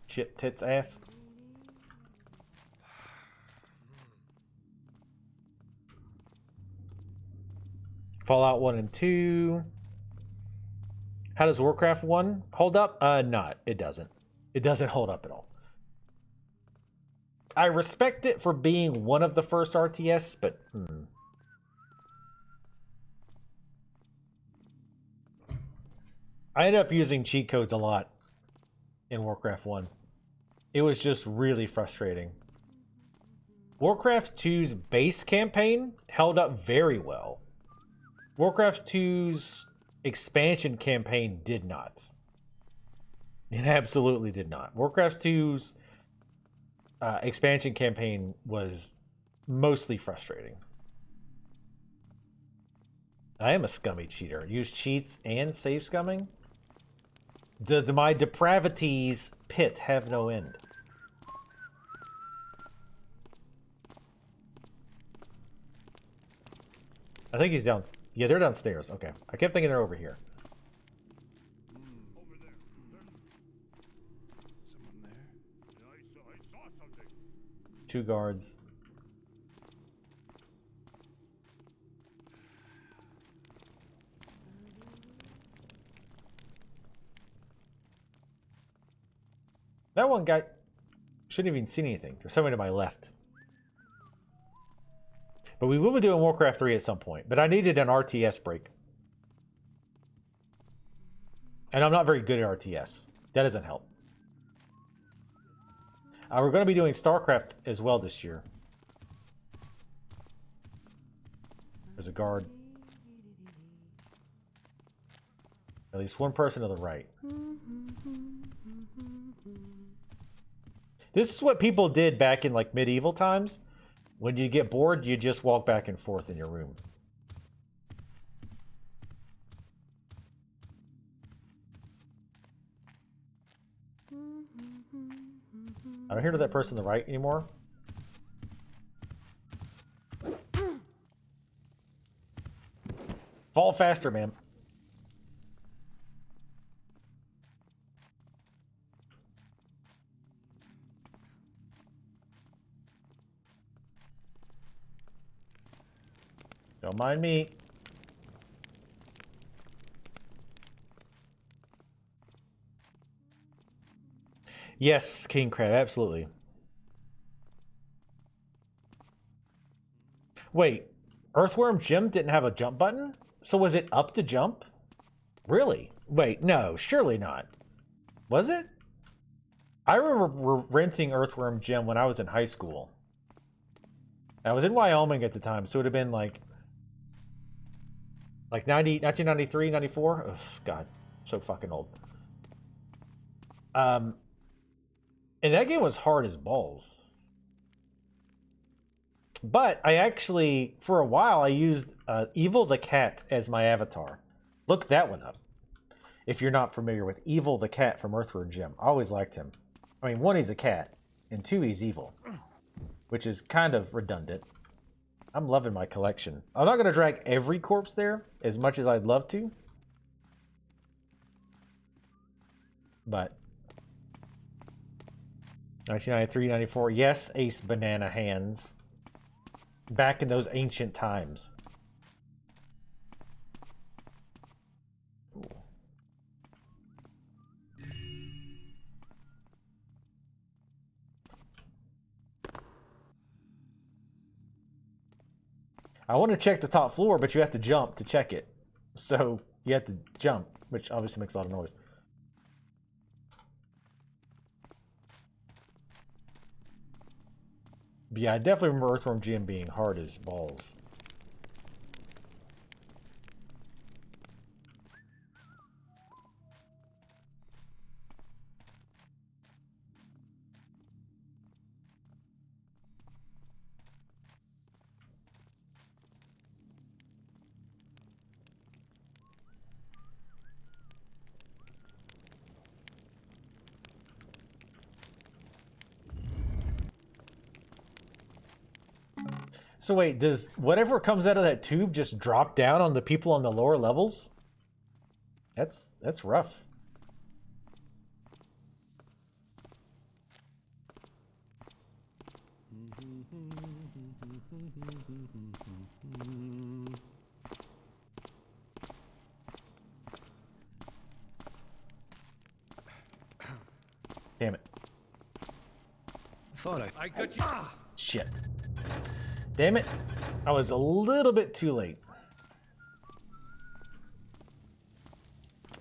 Shit, tits, ass. Fallout 1 and 2. How does Warcraft 1 hold up? Not. It doesn't. It doesn't hold up at all. I respect it for being one of the first RTS, but... I ended up using cheat codes a lot in Warcraft 1. It was just really frustrating. Warcraft 2's base campaign held up very well. Warcraft 2's expansion campaign did not. It absolutely did not. Warcraft 2's expansion campaign was mostly frustrating. I am a scummy cheater. Use cheats and save scumming? Does my depravities pit have no end? I think he's down. Yeah, they're downstairs. Okay. I kept thinking they're over here. Over there. Someone there? I saw something. 2 guards. That one guy shouldn't even seen anything. There's someone to my left. But we will be doing Warcraft 3 at some point. But I needed an RTS break. And I'm not very good at RTS. That doesn't help. We're going to be doing StarCraft as well this year. There's a guard. At least one person to the right. This is what people did back in like medieval times. When you get bored, you just walk back and forth in your room. I don't hear that person to the right anymore. Fall faster, man. Don't mind me. Yes, King Crab, absolutely. Wait, Earthworm Jim didn't have a jump button? So was it up to jump? Really? Wait, no, surely not. Was it? I remember renting Earthworm Jim when I was in high school. I was in Wyoming at the time, so it would have been like 1993, 94. Ugh, God, so fucking old. And that game was hard as balls. But I actually, for a while, I used Evil the Cat as my avatar. Look that one up. If you're not familiar with Evil the Cat from Earthworm Jim. I always liked him. I mean, 1, he's a cat, and 2, he's evil. Which is kind of redundant. I'm loving my collection. I'm not going to drag every corpse there, as much as I'd love to. But 1993, 94, yes, Ace Banana Hands. Back in those ancient times. Ooh. I want to check the top floor, but you have to jump to check it. So you have to jump, which obviously makes a lot of noise. But yeah, I definitely remember Earthworm Jim being hard as balls. So wait, does whatever comes out of that tube just drop down on the people on the lower levels? That's rough. Damn it. Thought I got you. Shit. Damn it. I was a little bit too late.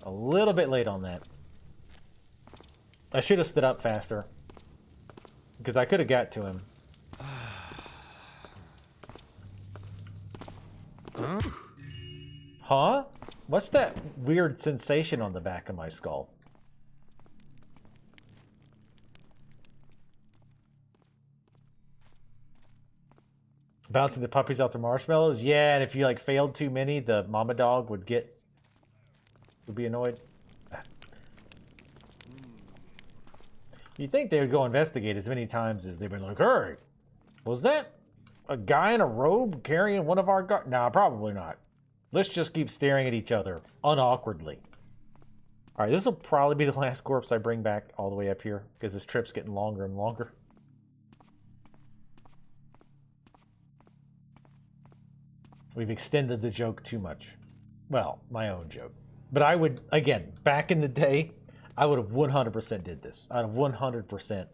A little bit late on that. I should have stood up faster. Because I could have got to him. Huh? What's that weird sensation on the back of my skull? Bouncing the puppies off the marshmallows? Yeah, and if you like failed too many, the mama dog would be annoyed. You'd think they would go investigate as many times as they've been like, hey, was that a guy in a robe carrying one of our guards? Nah, probably not. Let's just keep staring at each other unawkwardly. Alright, this will probably be the last corpse I bring back all the way up here, because this trip's getting longer and longer. We've extended the joke too much. Well, my own joke. But I would, again, back in the day, I would have 100% did this. I'd have 100%,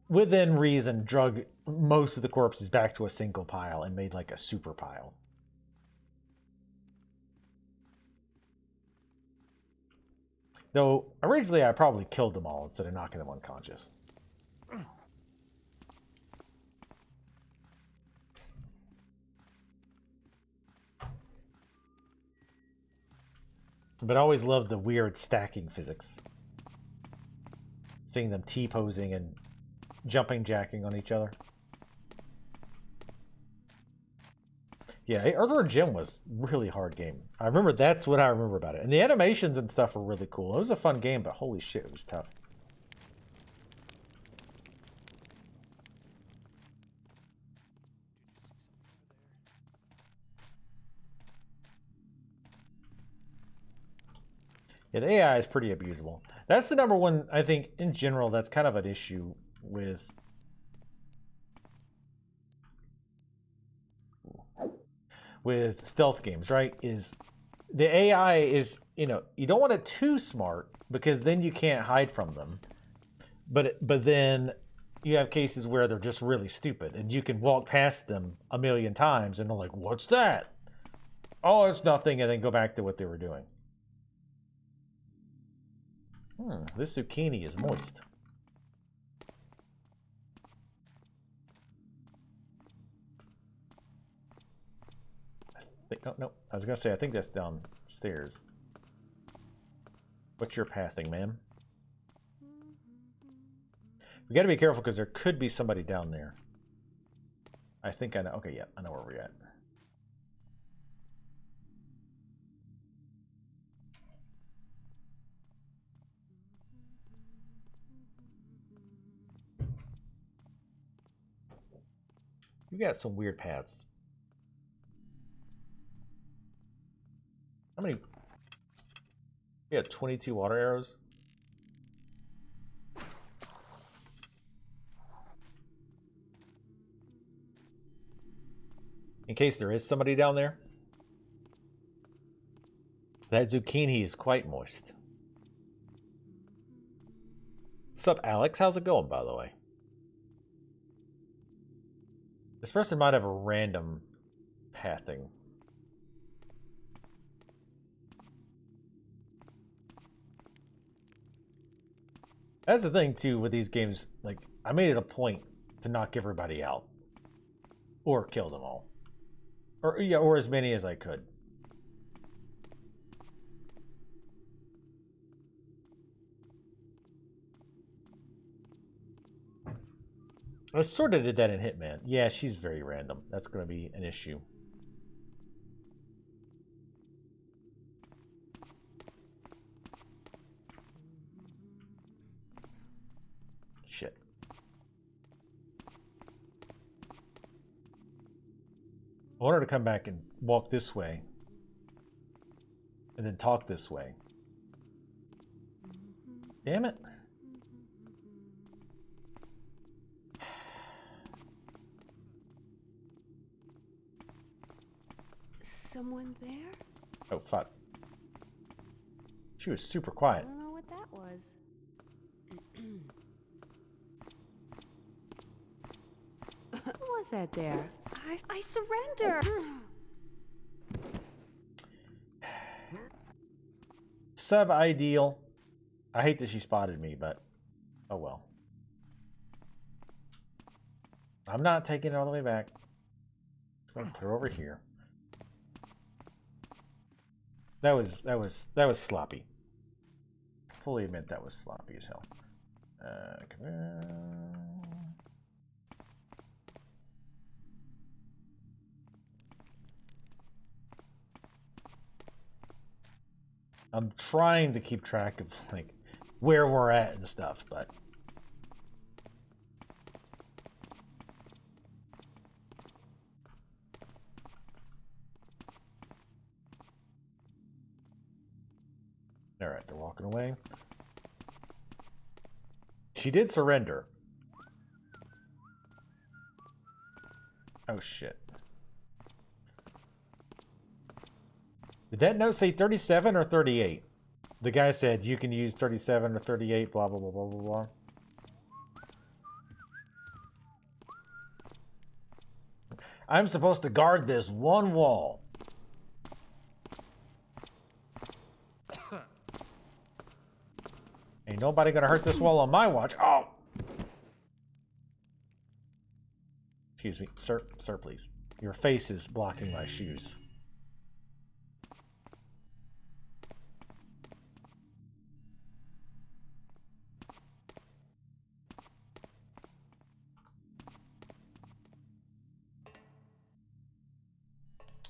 within reason, drug most of the corpses back to a single pile and made like a super pile. Though, originally I probably killed them all instead of knocking them unconscious. But I always loved the weird stacking physics. Seeing them T-posing and jumping jacking on each other. Yeah, Earthworm Jim was a really hard game. I remember, that's what I remember about it. And the animations and stuff were really cool. It was a fun game, but holy shit, it was tough. Yeah, the AI is pretty abusable. That's the number one, I think, in general, that's kind of an issue with stealth games, right? Is the AI is, you know, you don't want it too smart because then you can't hide from them. But then you have cases where they're just really stupid and you can walk past them a million times and they're like, what's that? Oh, it's nothing, and then go back to what they were doing. This zucchini is moist. No, no. I was gonna say I think that's downstairs. What's your pathing, ma'am? We gotta be careful because there could be somebody down there. I think I know. Okay, yeah, I know where we're at. You got some weird paths. How many? We had 22 water arrows. In case there is somebody down there. That zucchini is quite moist. Sup, Alex? How's it going, by the way? This person might have a random pathing. That's the thing, too, with these games. Like, I made it a point to knock everybody out. Or kill them all. Or, yeah, or as many as I could. I sort of did that in Hitman. Yeah, she's very random. That's going to be an issue. Shit. I want her to come back and walk this way. And then talk this way. Damn it. Someone there? Oh, fuck. She was super I quiet. don't know what that was. What was that there? I surrender! Sub-ideal. I hate that she spotted me, but oh well. I'm not taking it all the way back. I'm gonna put her over here. That was sloppy. Fully admit that was sloppy as hell. Come here. I'm trying to keep track of like where we're at and stuff, but all right, they're walking away. She did surrender. Oh shit. Did that note say 37 or 38? The guy said you can use 37 or 38, blah, blah, blah, blah, blah, blah. I'm supposed to guard this one wall. Ain't nobody gonna hurt this wall on my watch. Oh! Excuse me. Sir, please. Your face is blocking my shoes.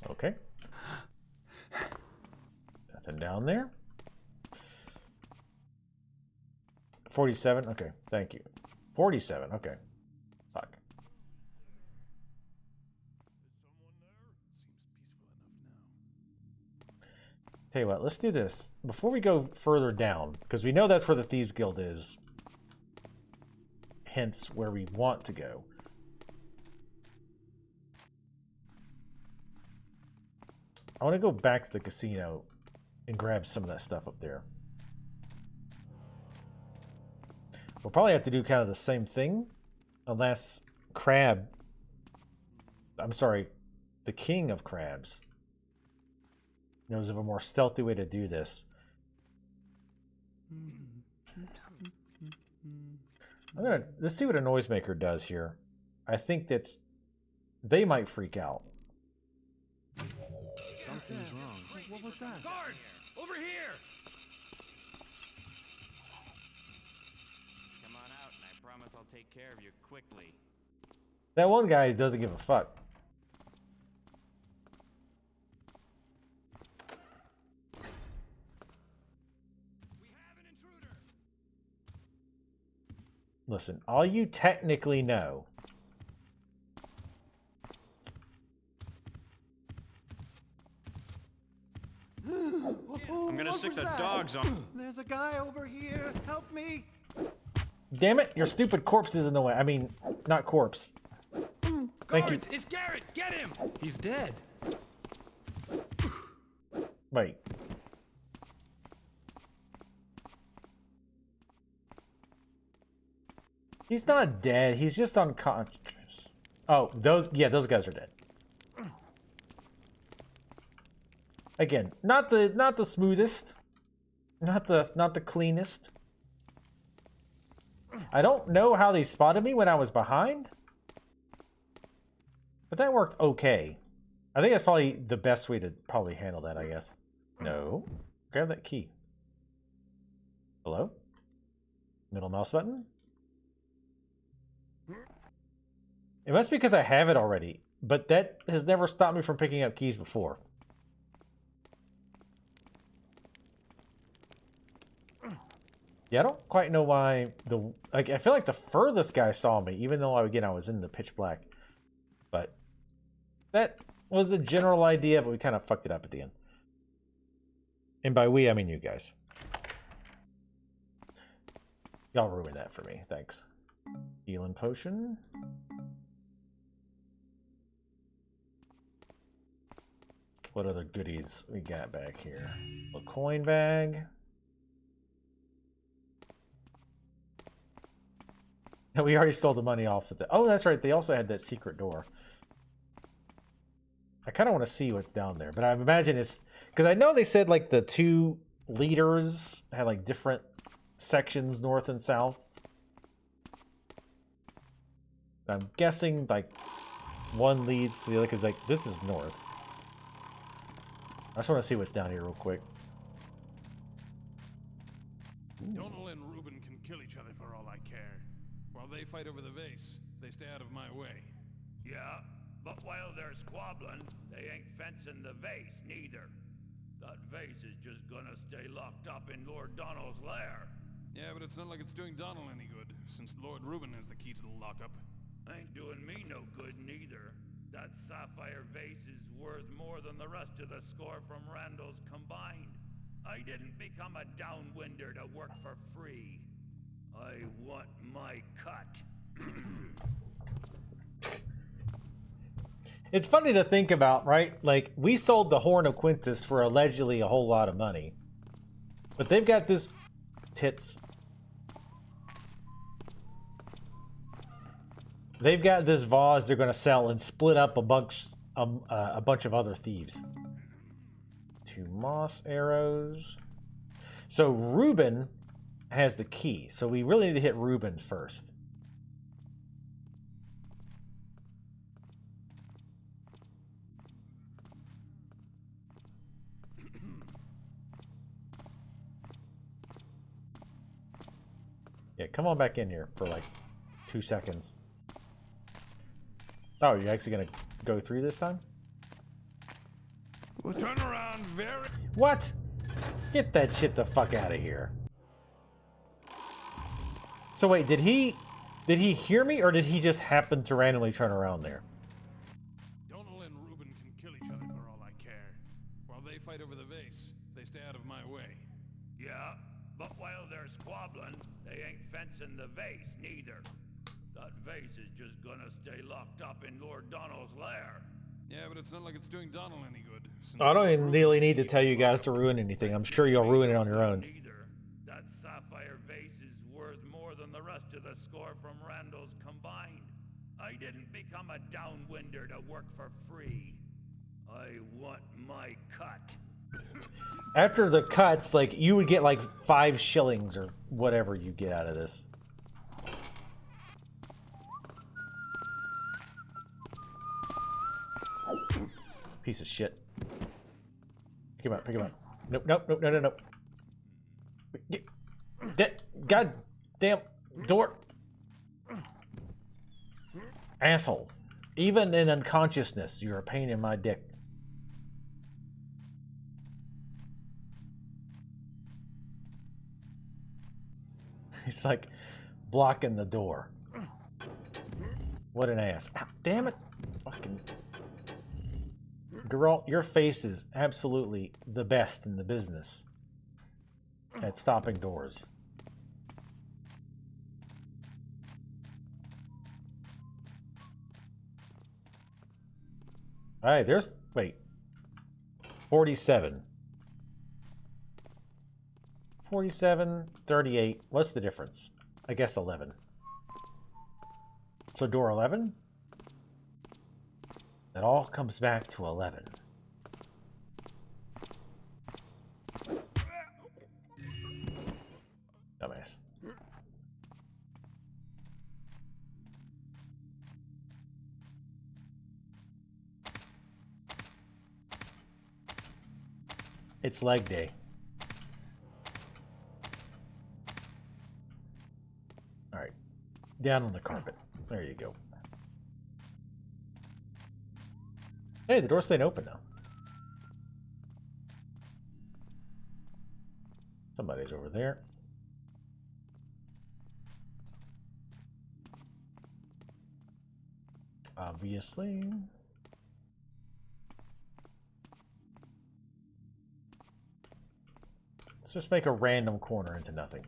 Okay. Nothing down there. 47. Okay. Thank you. 47. Okay. Fuck. Tell you what, let's do this. Before we go further down, because we know that's where the Thieves Guild is. Hence, where we want to go. I want to go back to the casino and grab some of that stuff up there. We'll probably have to do kind of the same thing, unless Crab, I'm sorry, the King of Crabs knows of a more stealthy way to do this. Let's see what a noisemaker does here. I think they might freak out. Something's wrong. What was that? Guards! Over here! Come on out, and I promise I'll take care of you quickly. That one guy doesn't give a fuck. We have an intruder! Listen, all you technically know. I'm gonna sick the dogs on. There's a guy over here. Help me. Damn it, your stupid corpse is in the way. I mean, not corpse. Thank you. Guards, it's Garrett! Get him! He's dead. Wait. He's not dead. He's just unconscious. Oh, those guys are dead. Again, not the smoothest, not the cleanest. I don't know how they spotted me when I was behind, but that worked okay. I think that's probably the best way to probably handle that, I guess. No. Grab that key. Hello? Middle mouse button? It must be because I have it already, but that has never stopped me from picking up keys before. Yeah, I don't quite know why I feel like the furthest guy saw me, even though again I was in the pitch black. But that was a general idea, but we kind of fucked it up at the end. And by we, I mean you guys. Y'all ruined that for me. Thanks. Healing potion. What other goodies we got back here? A coin bag. We already stole the money off of the... Oh, that's right. They also had that secret door. I kind of want to see what's down there, but I imagine it's... Because I know they said, like, the two leaders had, like, different sections, north and south. I'm guessing, like, one leads to the other, because, like, this is north. I just want to see what's down here real quick. Donal and Reuben can kill each other for all I care. While they fight over the vase, they stay out of my way. Yeah, but while they're squabbling, they ain't fencing the vase, neither. That vase is just gonna stay locked up in Lord Donal's lair. Yeah, but it's not like it's doing Donal any good, since Lord Reuben has the key to the lockup. Ain't doing me no good, neither. That sapphire vase is worth more than the rest of the score from Randall's combined. I didn't become a downwinder to work for free. I want my cut. It's funny to think about, right? Like, we sold the Horn of Quintus for allegedly a whole lot of money. But they've got this... Tits. They've got this vase they're going to sell and split up a bunch of other thieves. 2 moss arrows. So Reuben has the key. So we really need to hit Reuben first. Yeah, come on back in here for like 2 seconds. Oh, you're actually gonna go through this time? We'll turn around very... What? Get that shit the fuck out of here. So wait, did he hear me, or did he just happen to randomly turn around there? Donal and Reuben can kill each other for all I care. While they fight over the vase, they stay out of my way. Yeah, but while they're squabbling, they ain't fencing the vase, neither. That vase is just gonna stay locked up in Lord Donal's lair. Yeah, but it's not like it's doing Donal any good. Since I don't Lord even Reuben really has need the to key tell you the guys to lockup. ruin anything. I'm sure you'll ruin it on your own. Neither. That sapphire vase is worth more than the rest of the score from Randall's combined. I didn't become a downwinder to work for free. I want my cut. After the cuts, like, you would get like 5 shillings or whatever you get out of this. Piece of shit. Pick him up, pick him up. Nope, nope, nope, no, no, no. God damn door. Asshole. Even in unconsciousness, you're a pain in my dick. He's like blocking the door. What an ass. Ow, damn it. Fucking. Girl, your face is absolutely the best in the business at stopping doors. Alright, there's... Wait. 47. 47, 38. What's the difference? I guess 11. So door 11? It all comes back to 11. Dumbass. It's leg day. Alright. Down on the carpet. There you go. Hey, the door's staying open now. Somebody's over there. Obviously. Let's just make a random corner into nothing.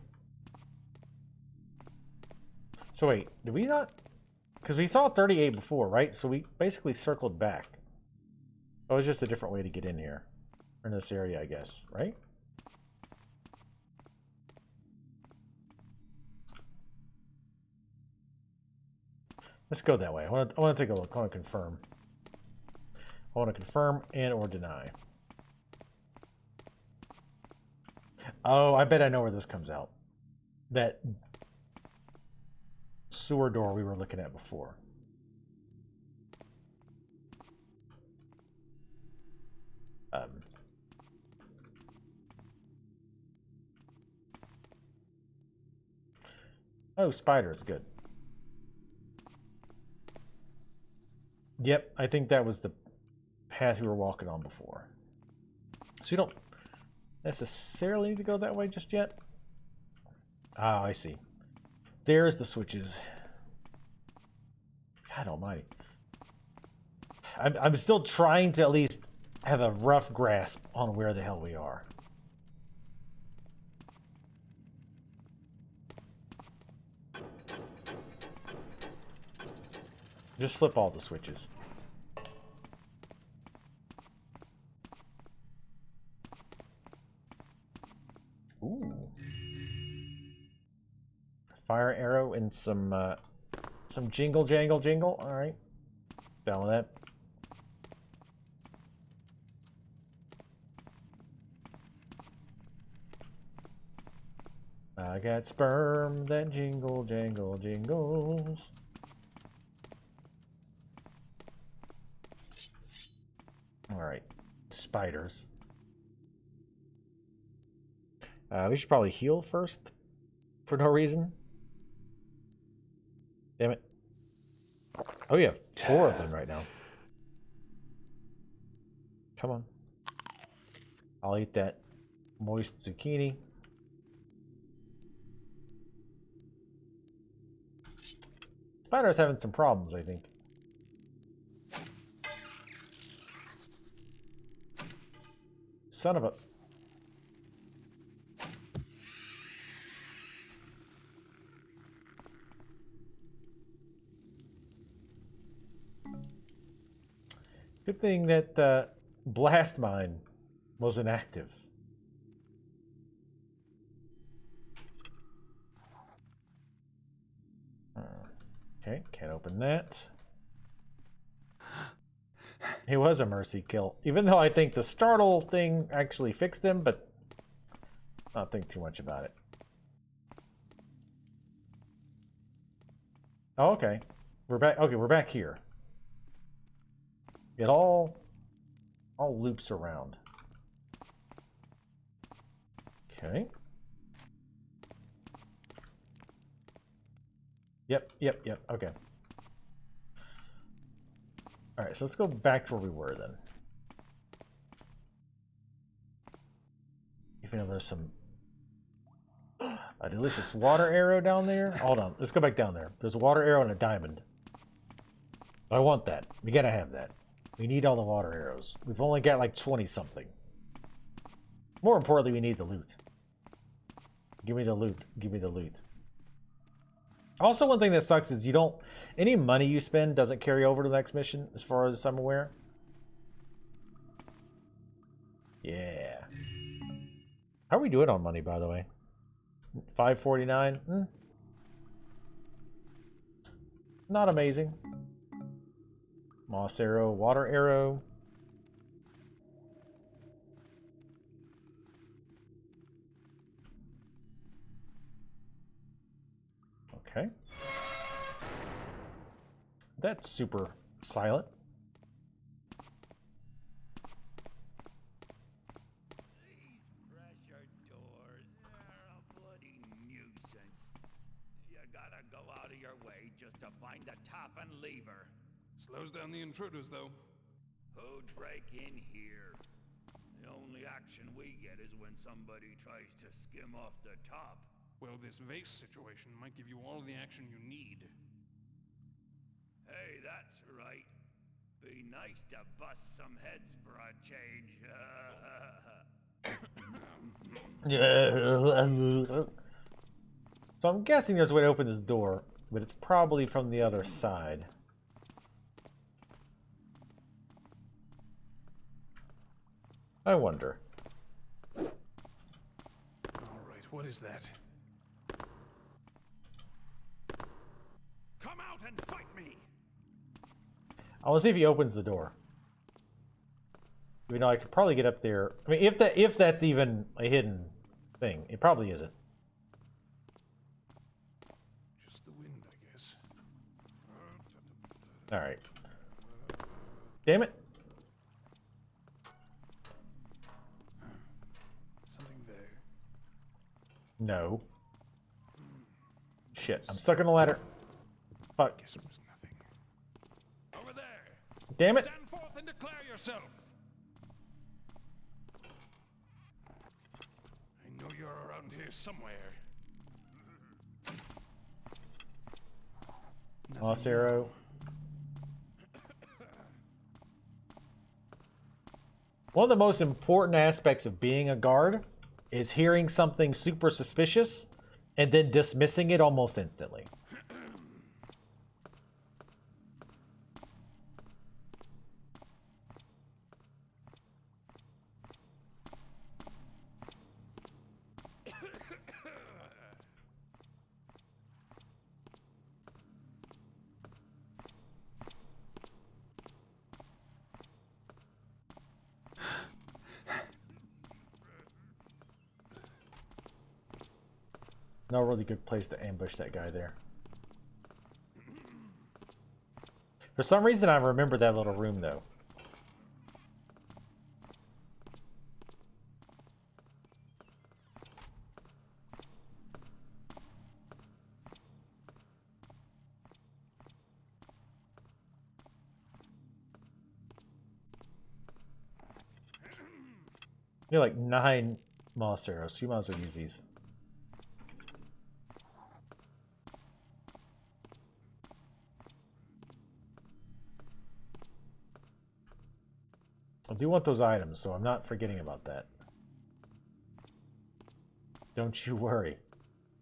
So wait, did we not? Because we saw 38 before, right? So we basically circled back. Oh, it was just a different way to get in here. Or in this area, I guess, right? Let's go that way. I want to take a look. I want to confirm. I want to confirm and or deny. Oh, I bet I know where this comes out. That sewer door we were looking at before. Oh, spider is good. Yep, I think that was the path we were walking on before. So you don't necessarily need to go that way just yet. Ah, I see. There's the switches. God almighty. I'm still trying to at least have a rough grasp on where the hell we are. Just flip all the switches. Ooh. Fire arrow and some jingle jangle jingle. All right. Down with that. I got sperm that jingle jangle jingles. All right, spiders. We should probably heal first, for no reason. Damn it. Oh yeah, 4 of them right now. Come on. I'll eat that moist zucchini. Spider's having some problems, I think. Son of a... Good thing that blast mine wasn't active. Okay, can't open that. He was a mercy kill. Even though I think the startle thing actually fixed him, but not think too much about it. Oh, okay. We're back. Okay, we're back here. It all loops around. Okay. Yep. Okay. Alright, so let's go back to where we were then. Even though there's some... a delicious water arrow down there. Hold on, let's go back down there. There's a water arrow and a diamond. I want that. We gotta have that. We need all the water arrows. We've only got like 20 something. More importantly, we need the loot. Give me the loot. Give me the loot. Also, one thing that sucks is you don't... any money you spend doesn't carry over to the next mission, as far as I'm aware. Yeah. How are we doing on money, by the way? 549? Not amazing. Moss arrow, water arrow. Okay. That's super silent. These pressure doors, they're a bloody nuisance. You gotta go out of your way just to find the top and lever. Slows down the intruders, though. Who'd break in here? The only action we get is when somebody tries to skim off the top. Well, this vase situation might give you all the action you need. Hey, that's right. Be nice to bust some heads for a change. So I'm guessing there's a way to open this door, but it's probably from the other side. I wonder. All right, what is that? Come out and fight me! I want to see if he opens the door. You know, I could probably get up there. I mean, if that's even a hidden thing, it probably isn't. Just the wind, I guess. All right. Damn it. Something there. No. Shit, I'm stuck on the ladder. Fuck. Guess it was nothing. Over there. Damn it. Stand forth and declare yourself. I know you're around here somewhere. Moss arrow. One of the most important aspects of being a guard is hearing something super suspicious and then dismissing it almost instantly. No really good place to ambush that guy there. For some reason, I remember that little room, though. You're like 9 moss arrows. You might as well use these. I do want those items, so I'm not forgetting about that. Don't you worry.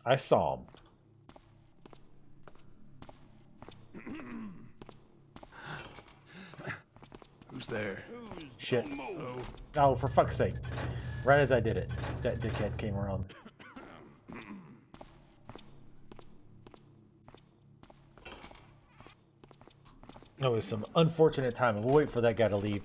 I saw them. Who's there? Shit. Oh, for fuck's sake. Right as I did it, that dickhead came around. That was some unfortunate timing. We'll wait for that guy to leave.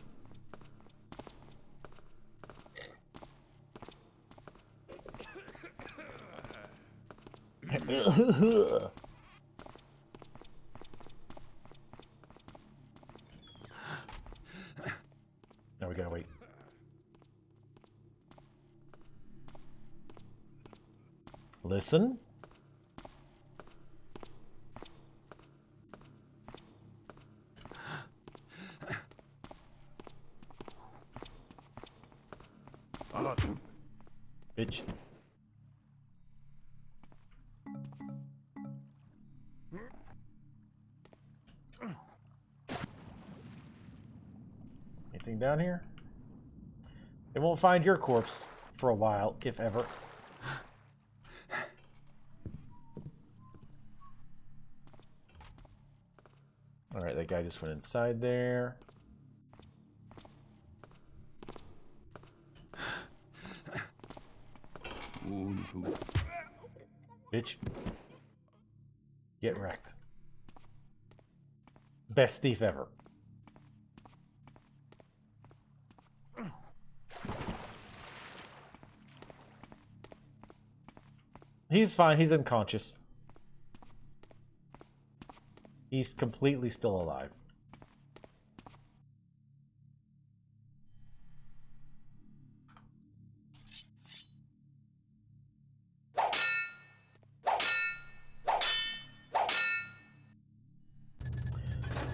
Now we gotta wait. Listen. Bitch. Anything down here? They won't find your corpse for a while, if ever. Alright, that guy just went inside there. Bitch. Get wrecked. Best thief ever. He's fine. He's unconscious. He's completely still alive.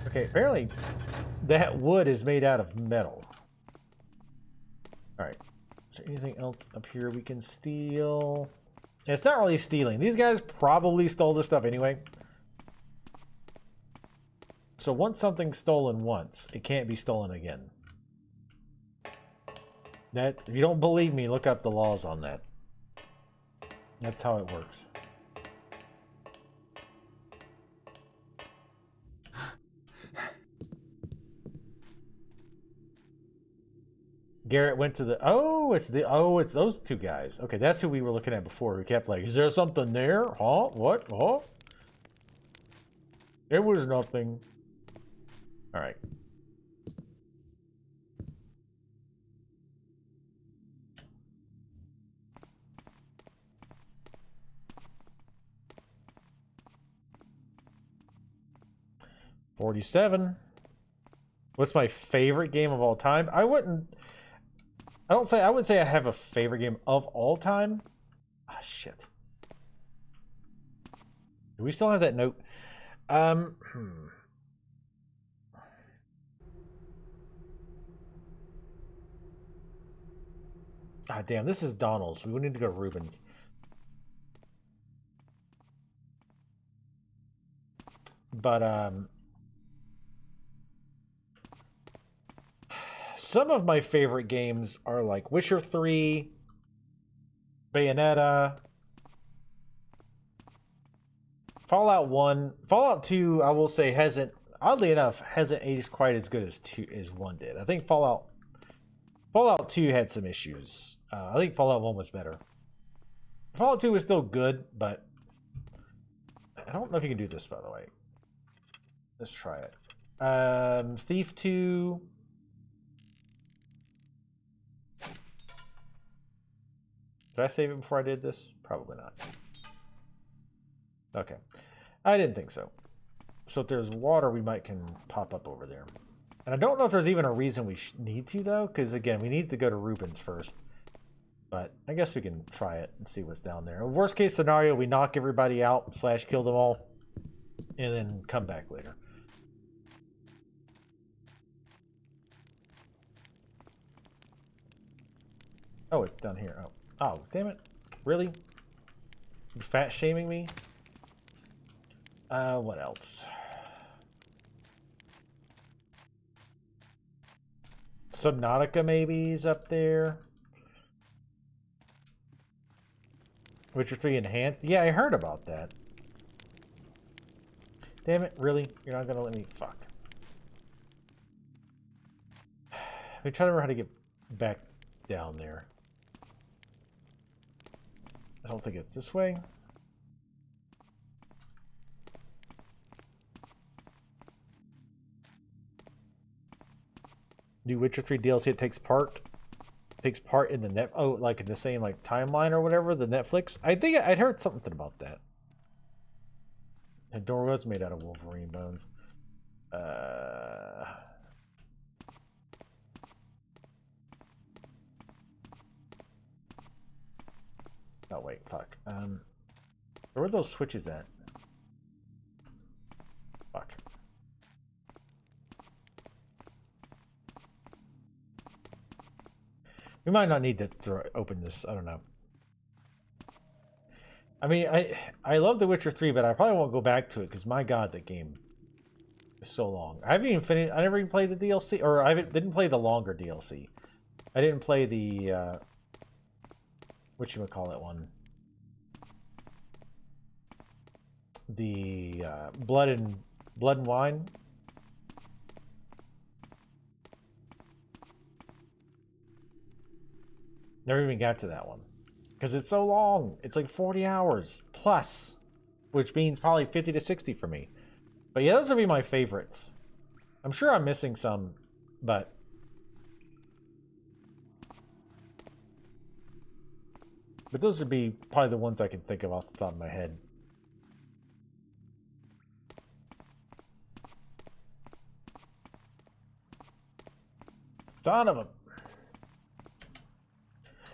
Okay, apparently that wood is made out of metal. Alright. Is there anything else up here we can steal? It's not really stealing. These guys probably stole this stuff anyway. So once something's stolen once, it can't be stolen again. That, if you don't believe me, look up the laws on that. That's how it works. Garrett went to the it's those two guys. Okay, that's who we were looking at before. We kept like, is there something there? Huh? What? Huh? There was nothing. All right. $47. What's my favorite game of all time? I wouldn't say I have a favorite game of all time. Ah, shit. Do we still have that note? Ah, damn, this is Donald's. We would need to go to Rubens. But, some of my favorite games are like Witcher 3, Bayonetta, Fallout 1. Fallout 2, I will say, oddly enough, hasn't aged quite as good as 1 did. I think Fallout 2 had some issues. I think Fallout 1 was better. Fallout 2 was still good, but I don't know if you can do this, by the way. Let's try it. Thief 2. Did I save it before I did this? Probably not. Okay. I didn't think so. So if there's water, we can pop up over there. And I don't know if there's even a reason we need to, though, because, again, we need to go to Rubens first. But I guess we can try it and see what's down there. Worst case scenario, we knock everybody out / kill them all, and then come back later. Oh, it's down here. Oh, damn it. Really? You fat shaming me? What else? Subnautica maybe is up there. Witcher 3 Enhanced? Yeah, I heard about that. Damn it, really? You're not gonna let me... Fuck. Let me try to remember how to get back down there. I don't think it's this way. New Witcher 3 DLC, it takes part in the like in the same like timeline or whatever, the Netflix. I think I'd heard something about that. And door was made out of Wolverine bones. Oh wait, fuck. Where are those switches at? Fuck. We might not need to open this. I don't know. I mean, I love The Witcher 3, but I probably won't go back to it because my god, that game is so long. I haven't even finished. I never even played the DLC, or didn't play the longer DLC. I didn't play the whatchamacallit one. The Blood and Wine. Never even got to that one because it's so long. It's like 40 hours plus, which means probably 50 to 60 for me. But yeah, those would be my favorites. I'm sure I'm missing some, but those would be probably the ones I can think of off the top of my head. Son of a...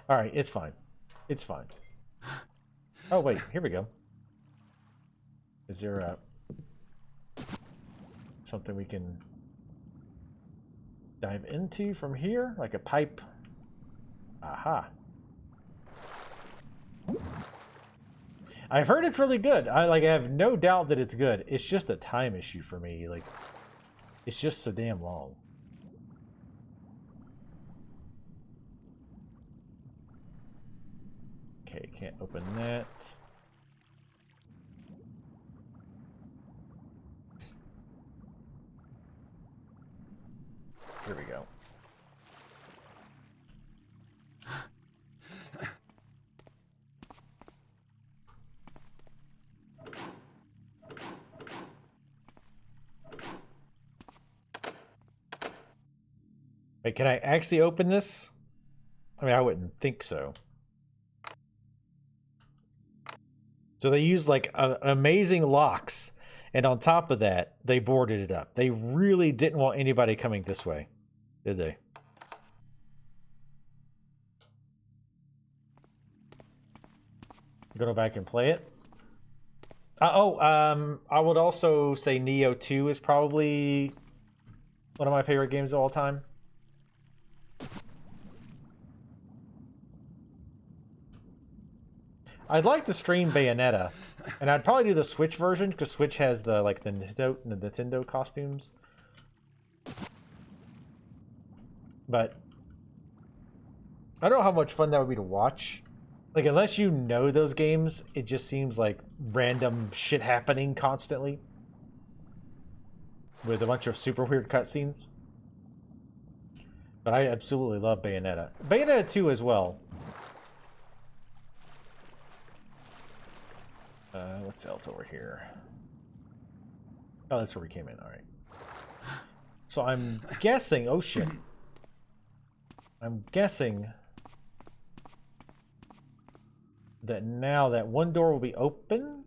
Alright, it's fine. It's fine. Oh, wait, here we go. Is there something we can dive into from here? Like a pipe? Aha. I've heard it's really good. I have no doubt that it's good. It's just a time issue for me. Like, it's just so damn long. Okay, can't open that. Here we go. Wait, can I actually open this? I mean, I wouldn't think so. So they used like amazing locks, and on top of that, they boarded it up. They really didn't want anybody coming this way, did they? Go back and play it. I would also say Neo 2 is probably one of my favorite games of all time. I'd like to stream Bayonetta, and I'd probably do the Switch version because Switch has the Nintendo costumes. But I don't know how much fun that would be to watch. Like, unless you know those games, it just seems like random shit happening constantly with a bunch of super weird cutscenes. But I absolutely love Bayonetta. Bayonetta 2 as well. What's else over here? Oh, that's where we came in. All right. So I'm guessing... Oh, shit. I'm guessing that now that one door will be open.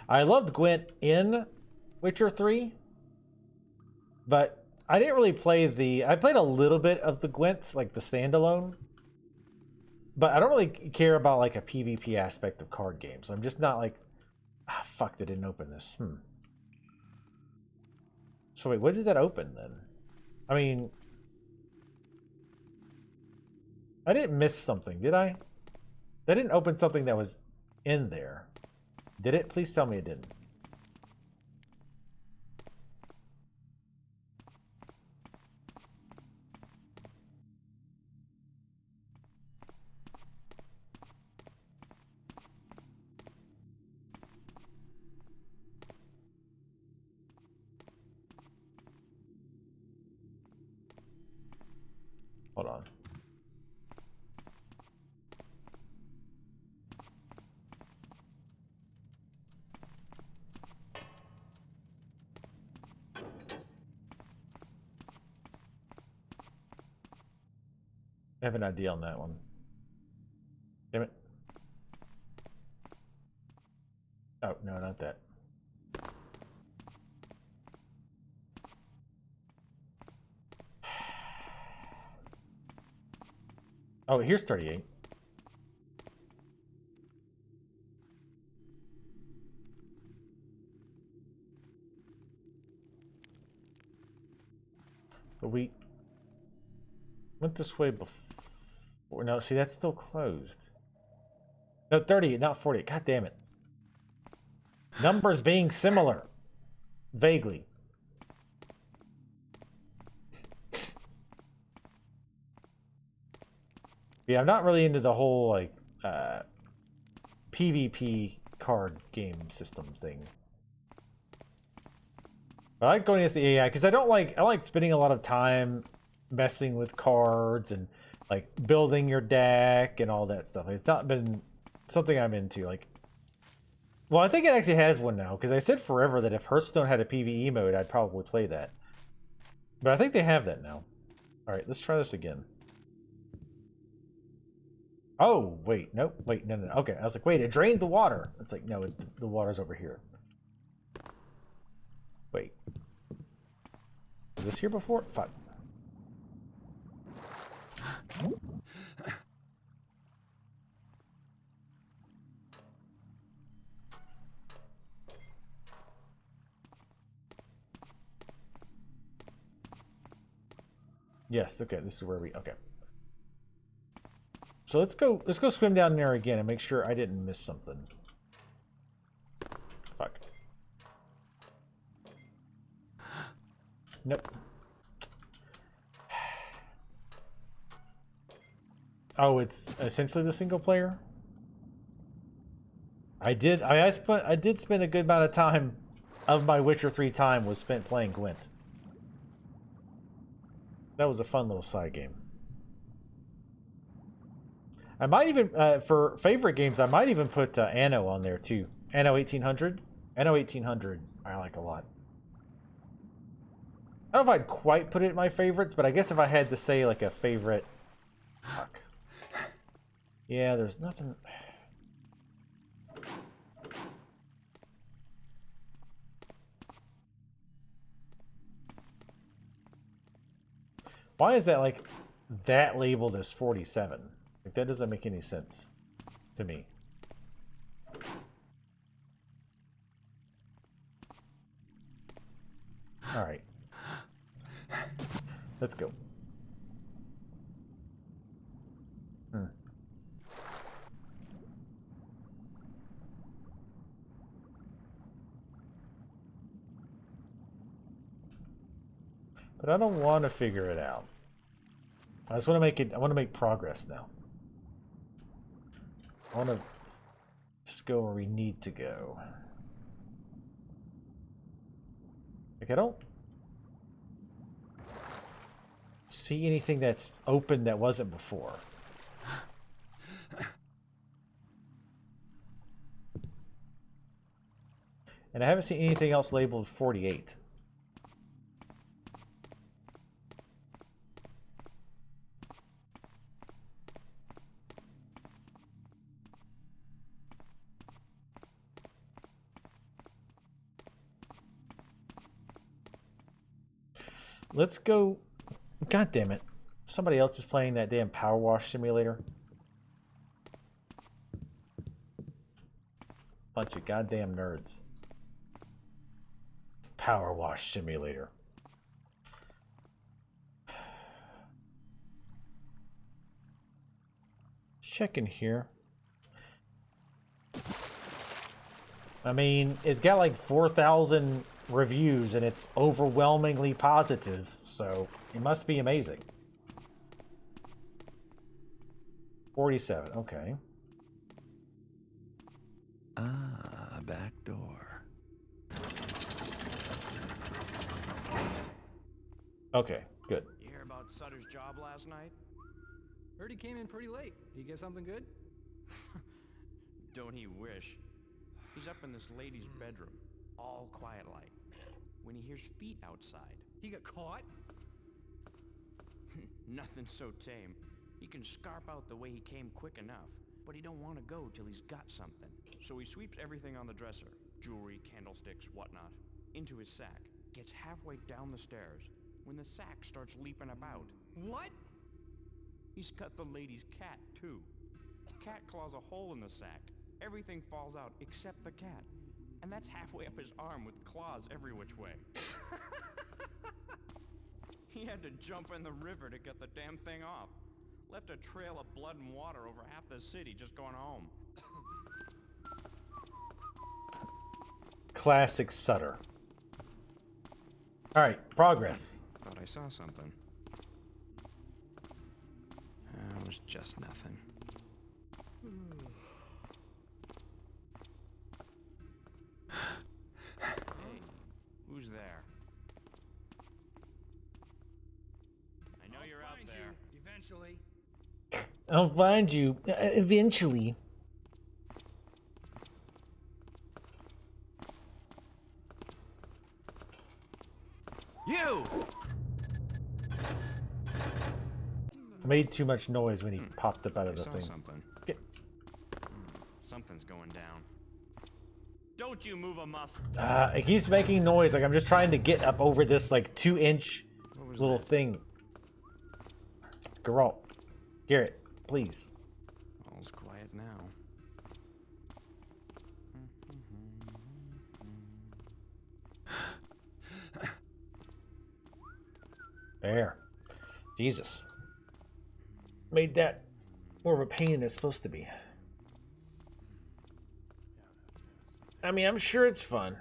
I loved Gwent in Witcher 3, but I didn't really play the... I played a little bit of the Gwent, like the standalone. But I don't really care about like a PvP aspect of card games. I'm just not like... Ah, fuck, they didn't open this. So wait, what did that open then? I mean... I didn't miss something, did I? That didn't open something that was in there. Did it? Please tell me it didn't. Hold on. I have an idea on that one. Damn it. Oh, no, not that. Oh, here's 38. But we went this way before. No, see, that's still closed. No, 30, not 40. God damn it. Numbers being similar. Vaguely. Yeah, I'm not really into the whole, like, PvP card game system thing. I like going against the AI because I like spending a lot of time messing with cards and like building your deck and all that stuff. It's not been something I'm into. Like, well, I think it actually has one now because I said forever that if Hearthstone had a PvE mode, I'd probably play that. But I think they have that now. All right, let's try this again. Oh, wait, nope, wait, no. Okay, I was like, wait, it drained the water. It's like, no, the water's over here. Wait. Was this here before? Fuck. Yes, okay, this is where we, okay. So let's go swim down there again and make sure I didn't miss something. Fuck. Nope. Oh, it's essentially the single player? I did spend a good amount of time of my Witcher 3 time was spent playing Gwent. That was a fun little side game. I might even, for favorite games, I might even put Anno on there too. Anno 1800? Anno 1800 I like a lot. I don't know if I'd quite put it in my favorites, but I guess if I had to say like a favorite... Fuck. Yeah, there's nothing... Why is that like that labeled as 47? Like that doesn't make any sense to me. All right. Let's go. But I don't want to figure it out. I just want to make it, I want to make progress now. I want to just go where we need to go. Like, I don't see anything that's open that wasn't before. And I haven't seen anything else labeled 48. Let's go. God damn it. Somebody else is playing that damn Power Wash Simulator. Bunch of goddamn nerds. Power Wash Simulator. Check in here. I mean, it's got like 4,000 reviews and it's overwhelmingly positive, so it must be amazing. 47, okay. Ah, a back door. Okay, good. You hear about Sutter's job last night? Heard he came in pretty late. Did he get something good? Don't he wish? He's up in this lady's bedroom, all quiet like, when he hears feet outside. He got caught? Nothing so tame. He can scarp out the way he came quick enough, but he don't want to go till he's got something. So he sweeps everything on the dresser, jewelry, candlesticks, whatnot, into his sack, gets halfway down the stairs, when the sack starts leaping about. What? He's cut the lady's cat, too. Cat claws a hole in the sack. Everything falls out except the cat. And that's halfway up his arm with claws every which way. He had to jump in the river to get the damn thing off. Left a trail of blood and water over half the city just going home. Classic Sutter. Alright, progress. Thought I saw something. It was just nothing. Hey, who's there? I know you're out there. Eventually. I'll find you eventually. You! Made too much noise when he popped up out of the saw thing. Something. Get- Something's going down. Don't you move a muscle. It keeps making noise. Like I'm just trying to get up over this like 2-inch What was little that? thing. Geralt, Garrett, please. All's quiet now. There. Jesus. Made that more of a pain than it's supposed to be. I mean, I'm sure it's fun.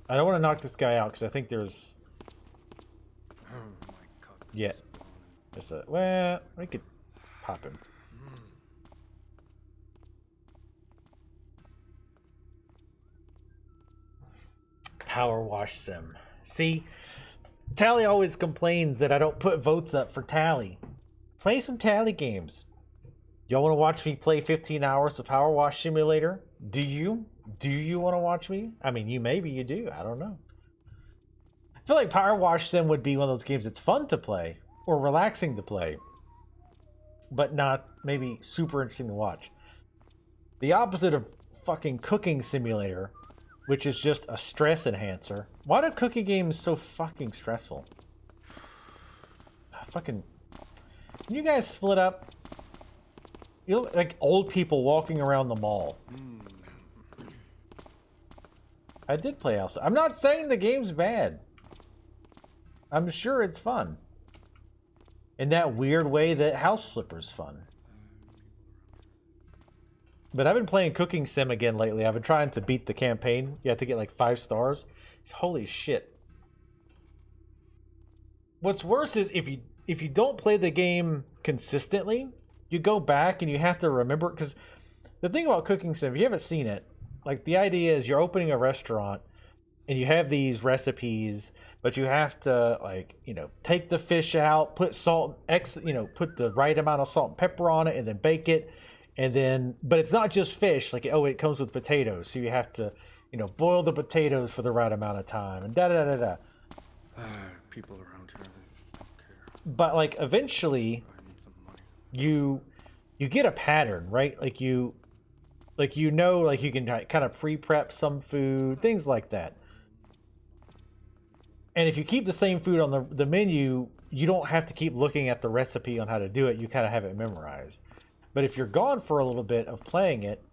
I don't want to knock this guy out because I think there's... Yeah. There's a... Well, we could pop him. Power Wash Sim. See, Tally always complains that I don't put votes up for Tally. Play some Tally games. Y'all want to watch me play 15 hours of Power Wash Simulator? Do you? Do you want to watch me? I mean, maybe you do. I don't know. I feel like Power Wash Sim would be one of those games that's fun to play or relaxing to play, but not maybe super interesting to watch. The opposite of fucking Cooking Simulator, which is just a stress enhancer. Why do cooking games so fucking stressful? Fucking... Can you guys split up? You look like old people walking around the mall. I did play Elsa. I'm not saying the game's bad. I'm sure it's fun. In that weird way that House Flipper's fun. But I've been playing Cooking Sim again lately. I've been trying to beat the campaign. You have to get like 5 stars. Holy shit. What's worse is if you don't play the game consistently, you go back and you have to remember, because the thing about Cooking Sim, if you haven't seen it, like the idea is you're opening a restaurant and you have these recipes, but you have to, like, you know, take the fish out, put put the right amount of salt and pepper on it, and then bake it. And then, but it's not just fish, like, oh, it comes with potatoes, so you have to, you know, boil the potatoes for the right amount of time, and da-da-da-da-da. People around here, they don't care. But, like, eventually, I need some money. you get a pattern, right? Like, you know, like, you can kind of pre-prep some food, things like that. And if you keep the same food on the menu, you don't have to keep looking at the recipe on how to do it. You kind of have it memorized. But if you're gone for a little bit of playing it,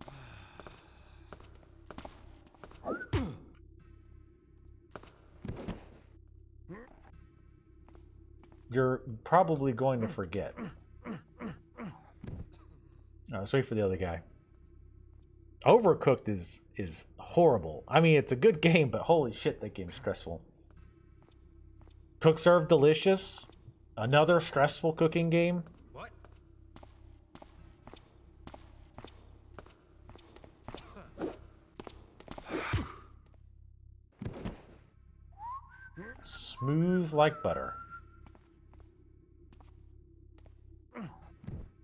you're probably going to forget. Let's wait for the other guy. Overcooked is horrible. I mean, it's a good game, but holy shit, that game's stressful. Cook Serve Delicious, another stressful cooking game. What? Smooth like butter.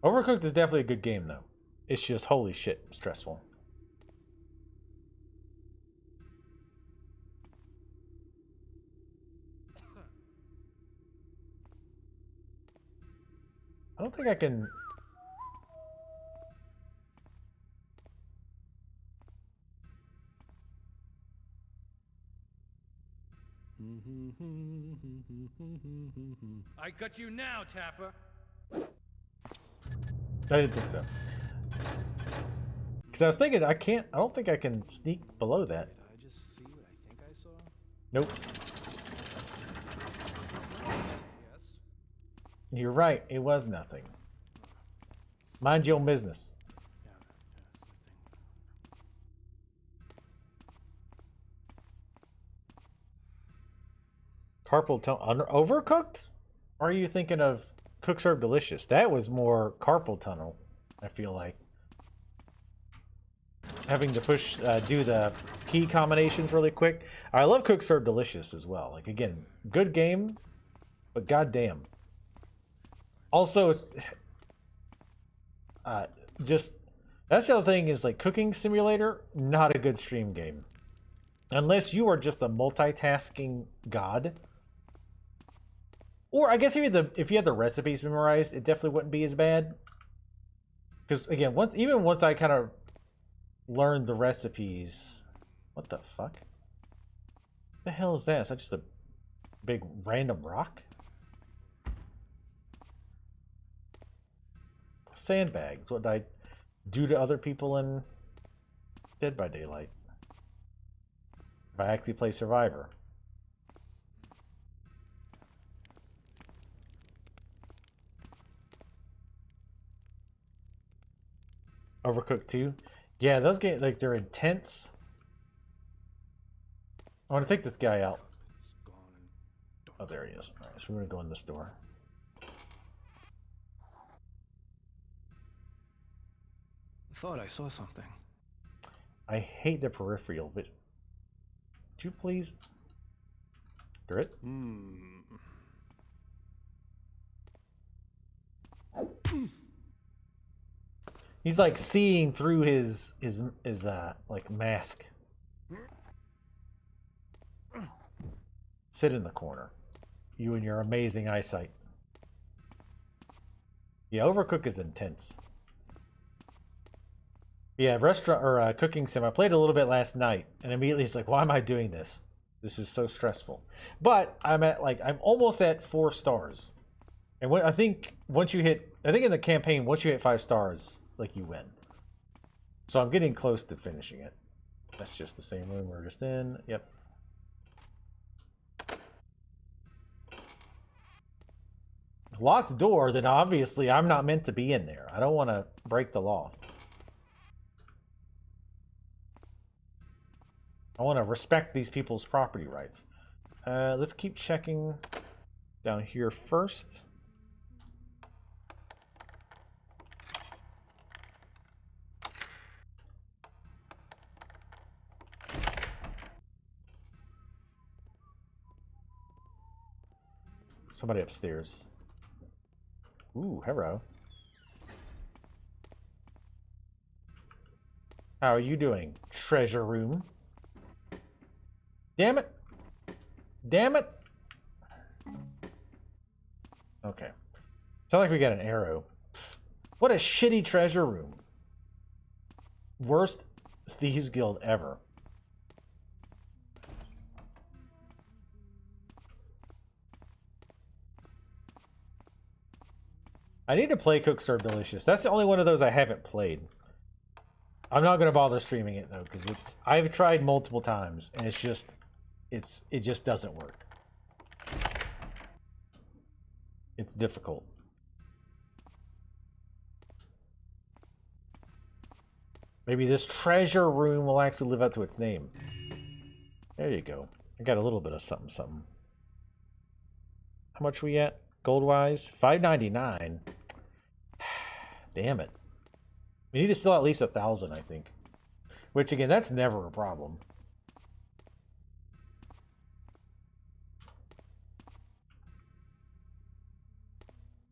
Overcooked is definitely a good game, though. It's just, holy shit, stressful. I don't think I can... I got you now, Tapper. I didn't think so. Because I was thinking, I don't think I can sneak below that. Did I just see what I think I saw? Nope. Yes. You're right, it was nothing. Mind your own business. Carpal tunnel. Overcooked? Or are you thinking of Cook Serve Delicious? That was more carpal tunnel, I feel like. Having to push, do the key combinations really quick. I love Cook Serve Delicious as well. Like, again, good game, but goddamn. Also, it's, just, that's the other thing is, like, Cooking Simulator, not a good stream game. Unless you are just a multitasking god. Or I guess if you had the recipes memorized, it definitely wouldn't be as bad. Because again, even once I kind of learned the recipes, what the fuck? The hell is that? Is that just a big random rock? Sandbags. What did I do to other people in Dead by Daylight? If I actually play Survivor. Overcooked 2? Yeah, those games, like, they're intense. I want to take this guy out. Oh, there he is. Alright, so we're going to go in this door. I thought I saw something. I hate the peripheral, but... Would you please... Grit? He's like seeing through his like mask. Sit in the corner. You and your amazing eyesight. Yeah, Overcook is intense. Yeah, restaurant or cooking sim. I played a little bit last night, and immediately it's like, why am I doing this? This is so stressful. But I'm almost at 4 stars. And I think in the campaign, once you hit 5 stars, like, you win. So I'm getting close to finishing it. That's just the same room we're just in. Yep. Locked door, then obviously I'm not meant to be in there. I don't want to break the law. I want to respect these people's property rights. Let's keep checking down here first. Somebody upstairs. Ooh, hello. How are you doing, treasure room? Damn it! Damn it! Okay. Sounds like we got an arrow. What a shitty treasure room. Worst Thieves Guild ever. I need to play Cook Serve Delicious. That's the only one of those I haven't played. I'm not going to bother streaming it though, because I've tried multiple times and it just doesn't work. It's difficult. Maybe this treasure room will actually live up to its name. There you go. I got a little bit of something, something. How much we at? Gold-wise? $5.99. Damn it. We need to steal at least 1,000, I think. Which, again, that's never a problem.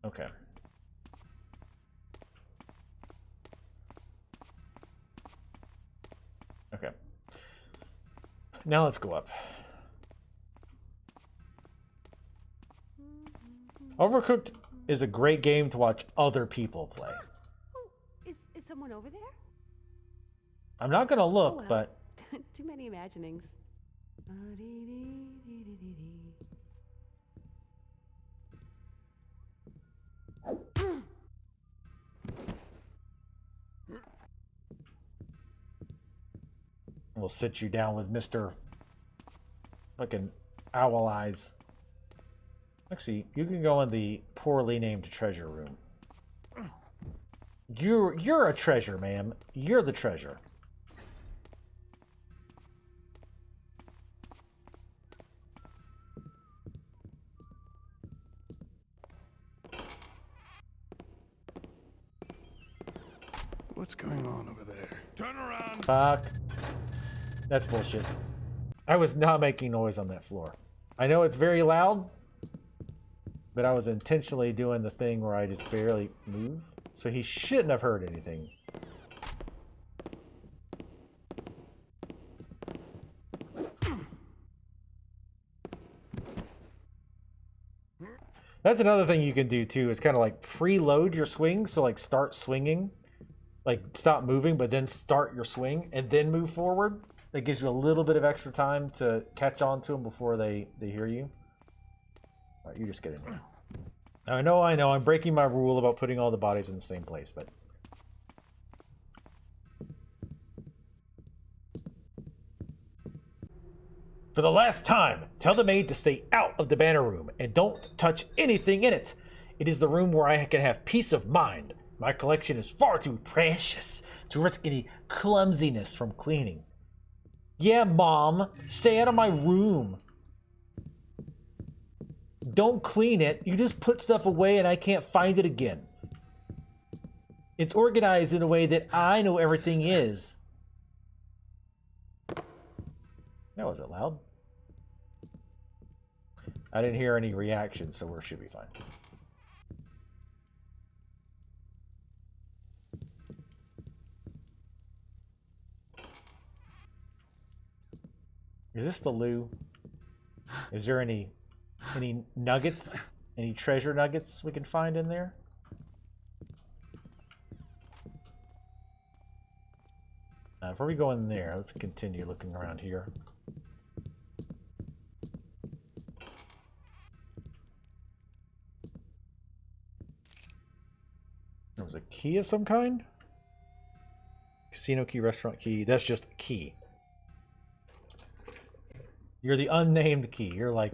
Okay. Okay. Now let's go up. Overcooked is a great game to watch other people play. Oh, is someone over there? I'm not gonna look, Oh, well. but... Too many imaginings. We'll sit you down with Mr. fucking Owl Eyes. Actually, you can go in the poorly named treasure room. You're a treasure, ma'am. You're the treasure. What's going on over there? Turn around. Fuck. That's bullshit. I was not making noise on that floor. I know it's very loud, but I was intentionally doing the thing where I just barely move. So he shouldn't have heard anything. That's another thing you can do too, is kind of like preload your swing. So like start swinging, like stop moving, but then start your swing and then move forward. That gives you a little bit of extra time to catch on to them before they hear you. All right, you just get in there. I know, I'm breaking my rule about putting all the bodies in the same place, but... For the last time, tell the maid to stay out of the banner room and don't touch anything in it. It is the room where I can have peace of mind. My collection is far too precious to risk any clumsiness from cleaning. Yeah, Mom, stay out of my room. Don't clean it. You just put stuff away and I can't find it again. It's organized in a way that I know everything is. That wasn't loud. I didn't hear any reactions, so we should be fine. Is this the loo? Is there any nuggets? Any treasure nuggets we can find in there? Before we go in there, let's continue looking around here. There was a key of some kind? Casino key, restaurant key. That's just a key. You're the unnamed key. You're like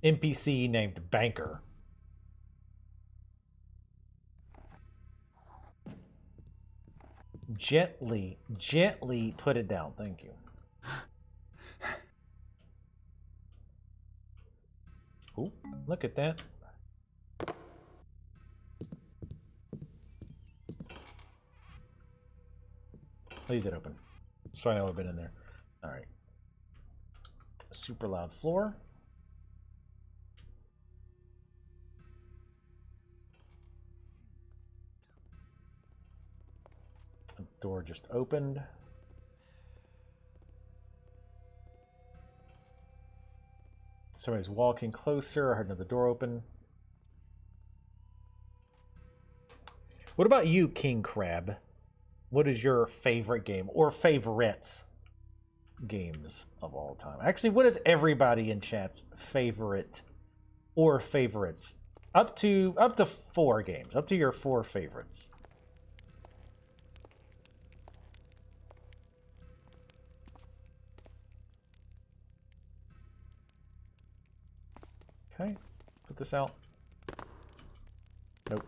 NPC named Banker. Gently put it down. Thank you. Ooh, look at that. Leave that open. So I know I've been in there. All right. Super loud floor. The door just opened. Somebody's walking closer. I heard another door open. What about you, King Crab? What is your favorite game or favorites games of all time? Actually, what is everybody in chat's favorite or favorites? Up to 4 games. Up to your 4 favorites. Okay, put this out. Nope.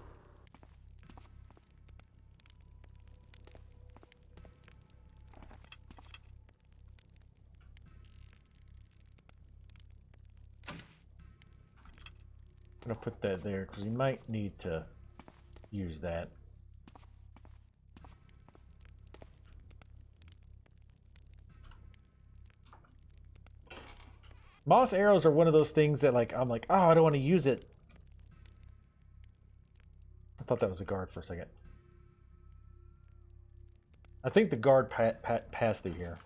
I'm gonna put that there because you might need to use that. Moss arrows are one of those things that I'm like, oh, I don't want to use it. I thought that was a guard for a second. I think the guard passed through here.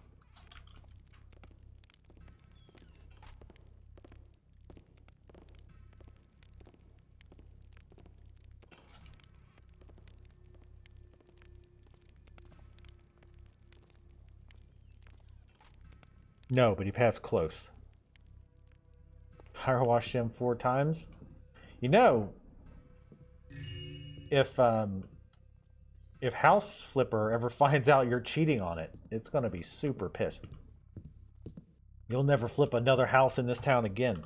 No, but he passed close. Power washed him 4 times. You know, if House Flipper ever finds out you're cheating on it, it's gonna be super pissed. You'll never flip another house in this town again.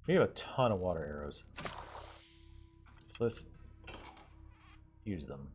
We have a ton of water arrows. So let's use them.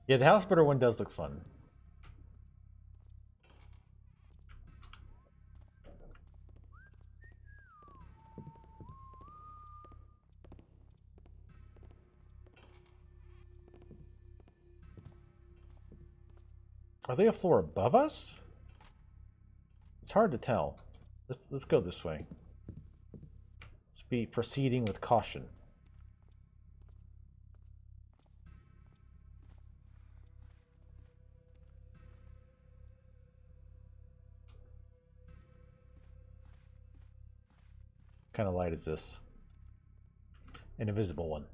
Yeah, the house splitter one does look fun. Are they a floor above us? It's hard to tell. Let's go this way. Let's be proceeding with caution. What kind of light is this? An invisible one.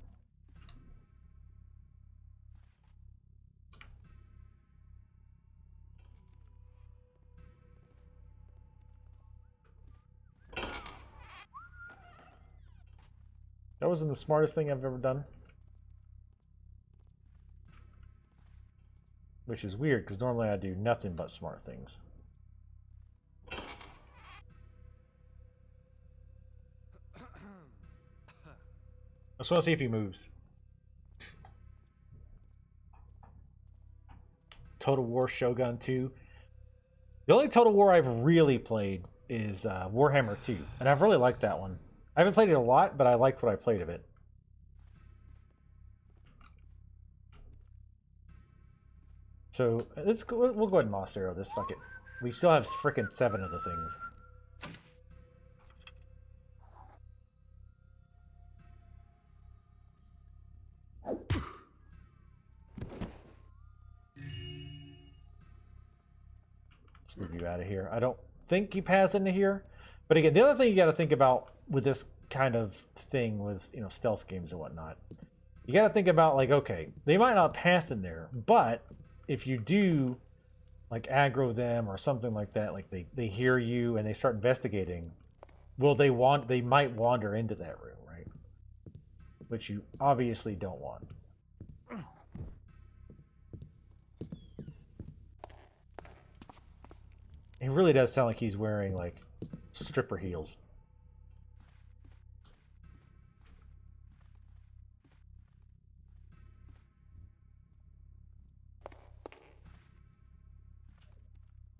That wasn't the smartest thing I've ever done. Which is weird, because normally I do nothing but smart things. I just want to see if he moves. Total War Shogun 2. The only Total War I've really played is Warhammer 2. And I've really liked that one. I haven't played it a lot, but I liked what I played of it. So let's go, we'll go ahead and Moss Arrow this. Fuck it. We still have frickin' 7 of the things. Let's move you out of here. I don't think you pass into here. But again, the other thing you got to think about with this kind of thing with, you know, stealth games and whatnot, you got to think about, like, okay, they might not pass in there, but if you do, like, aggro them or something like that, like they hear you and they start investigating, well, they might wander into that room, right? Which you obviously don't want. It really does sound like he's wearing, like, stripper heels.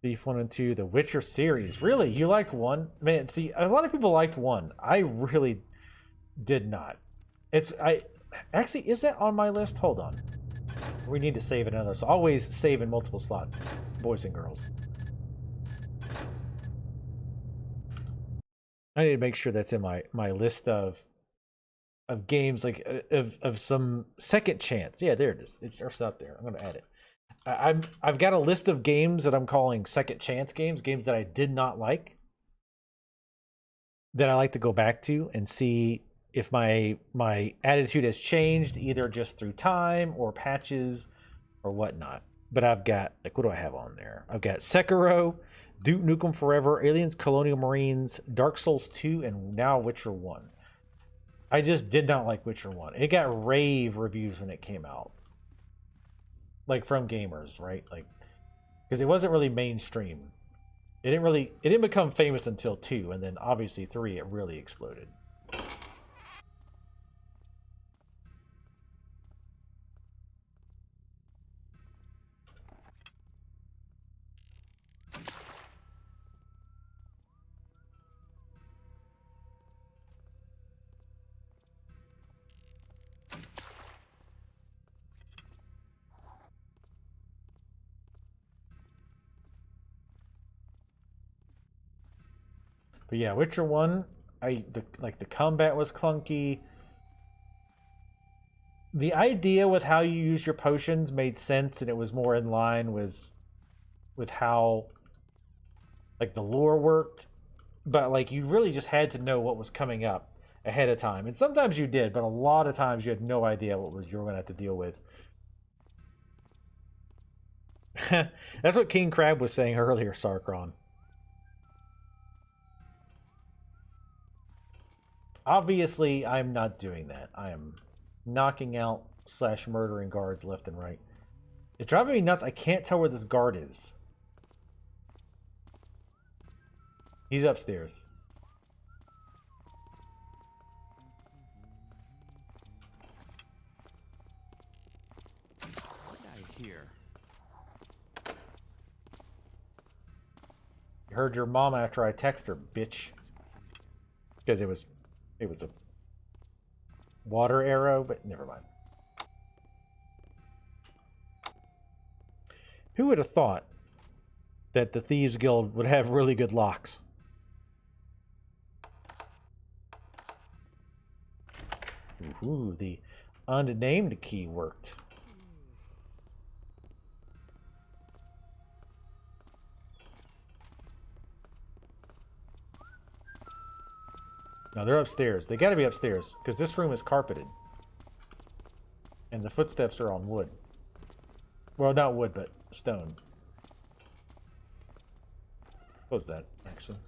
Thief 1 and 2, the Witcher series. Really? You liked 1? Man, see, a lot of people liked 1. I really did not. Actually, is that on my list? Hold on. We need to save another. So always save in multiple slots, boys and girls. I need to make sure that's in my list of games, like of some second chance. Yeah, there it is. It's out there. I'm gonna add it. I've got a list of games that I'm calling second chance games that I did not like, that I like to go back to and see if my attitude has changed, either just through time or patches or whatnot. But I've got, like, what do I have on there? I've got Sekiro, Duke Nukem Forever, Aliens, Colonial Marines, Dark Souls 2, and now Witcher 1. I just did not like Witcher 1. It got rave reviews when it came out. Like, from gamers, right? Like, because it wasn't really mainstream. It didn't become famous until 2, and then obviously 3 it really exploded. But yeah, Witcher 1, the combat was clunky. The idea with how you use your potions made sense, and it was more in line with how like the lore worked. But like you really just had to know what was coming up ahead of time. And sometimes you did, but a lot of times you had no idea what you were going to have to deal with. That's what King Crab was saying earlier, Sarkron. Obviously, I'm not doing that. I am knocking out / murdering guards left and right. It's driving me nuts. I can't tell where this guard is. He's upstairs. What did I hear? You heard your mom after I text her, bitch. Because it was a water arrow, but never mind. Who would have thought that the Thieves Guild would have really good locks? Ooh, the Unnamed Key worked. No, they're upstairs. They gotta be upstairs, because this room is carpeted. And the footsteps are on wood. Well, not wood, but stone. Close that, actually.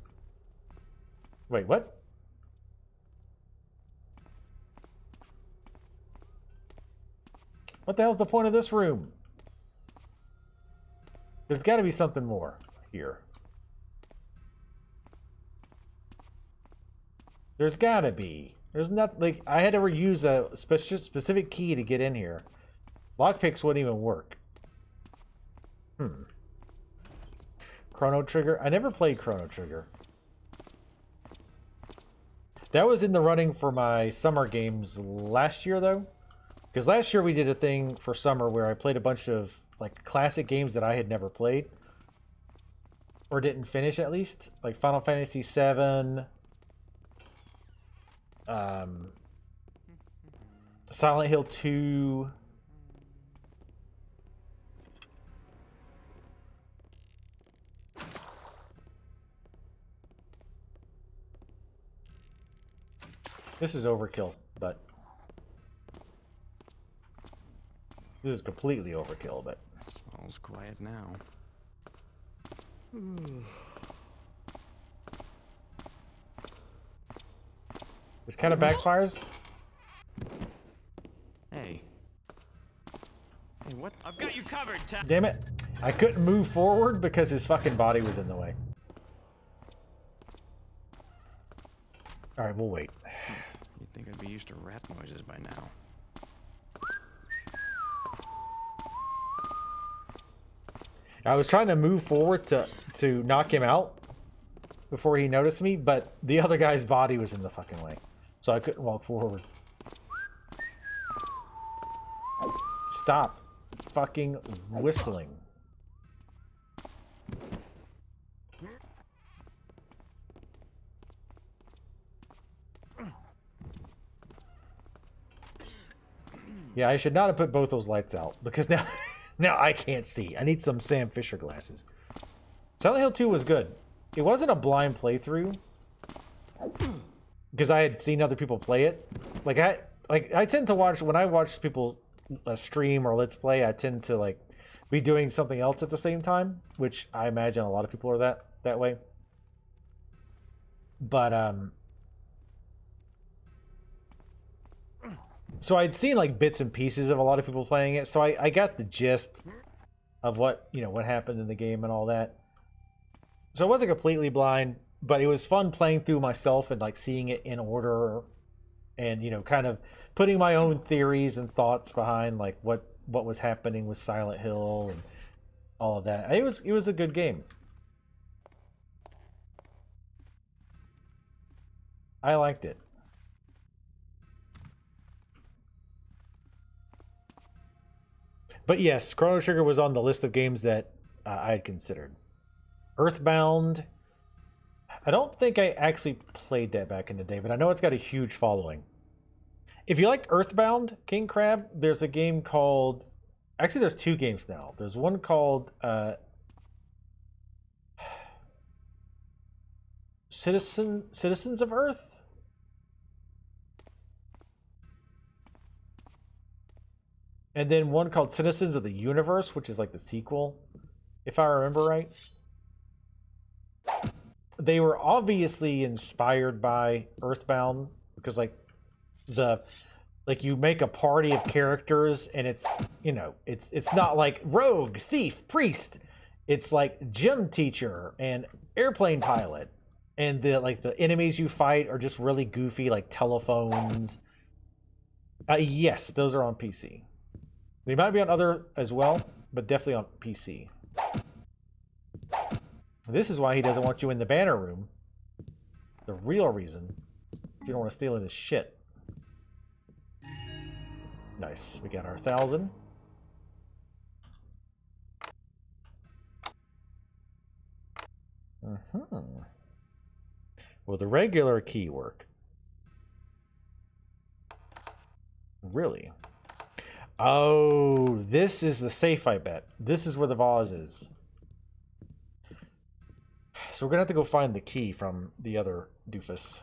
Wait, what? What the hell's the point of this room? There's gotta be something more here. There's gotta be. There's not, like, I had to use a specific key to get in here. Lockpicks wouldn't even work. Chrono Trigger? I never played Chrono Trigger. That was in the running for my summer games last year, though. Because last year we did a thing for summer where I played a bunch of, like, classic games that I had never played. Or didn't finish, at least. Like Final Fantasy VII... Silent Hill 2. This is overkill, but this is completely overkill, but All's quiet now. this kind of backfires. Hey. Hey, what? I've got you covered, Damn it. I couldn't move forward because his fucking body was in the way. Alright, we'll wait. You'd think I'd be used to rat noises by now. I was trying to move forward to knock him out before he noticed me, but the other guy's body was in the fucking way. So I couldn't walk forward. Stop fucking whistling. Yeah, I should not have put both those lights out because now now I can't see. I need some Sam Fisher glasses. Silent Hill 2 was good. It wasn't a blind playthrough because I had seen other people play it. I tend to watch when I watch people stream or let's play. I tend to like be doing something else at the same time, which I imagine a lot of people are that way. But so I'd seen like bits and pieces of a lot of people playing it, so I got the gist of what what happened in the game and all that. So I wasn't completely blind, but it was fun playing through myself and like seeing it in order, and kind of putting my own theories and thoughts behind like what was happening with Silent Hill and all of that. It was a good game. I liked it. But yes, Chrono Trigger was on the list of games that I had considered. Earthbound, I don't think I actually played that back in the day, but I know it's got a huge following. If you liked Earthbound, King Crab, there's a game called... Actually, there's two games now. There's one called Citizens of Earth? And then one called Citizens of the Universe, which is like the sequel, if I remember right. They were obviously inspired by Earthbound because you make a party of characters and it's, you know, it's not like rogue, thief, priest. It's like gym teacher and airplane pilot. And the enemies you fight are just really goofy, like telephones. Yes, those are on PC. They might be on other as well, but definitely on PC. This is why he doesn't want you in the banner room. The real reason. You don't want to steal his shit. Nice. We got our 1,000. Will the regular key work? Really? Oh, this is the safe, I bet. This is where the vase is. So we're going to have to go find the key from the other doofus.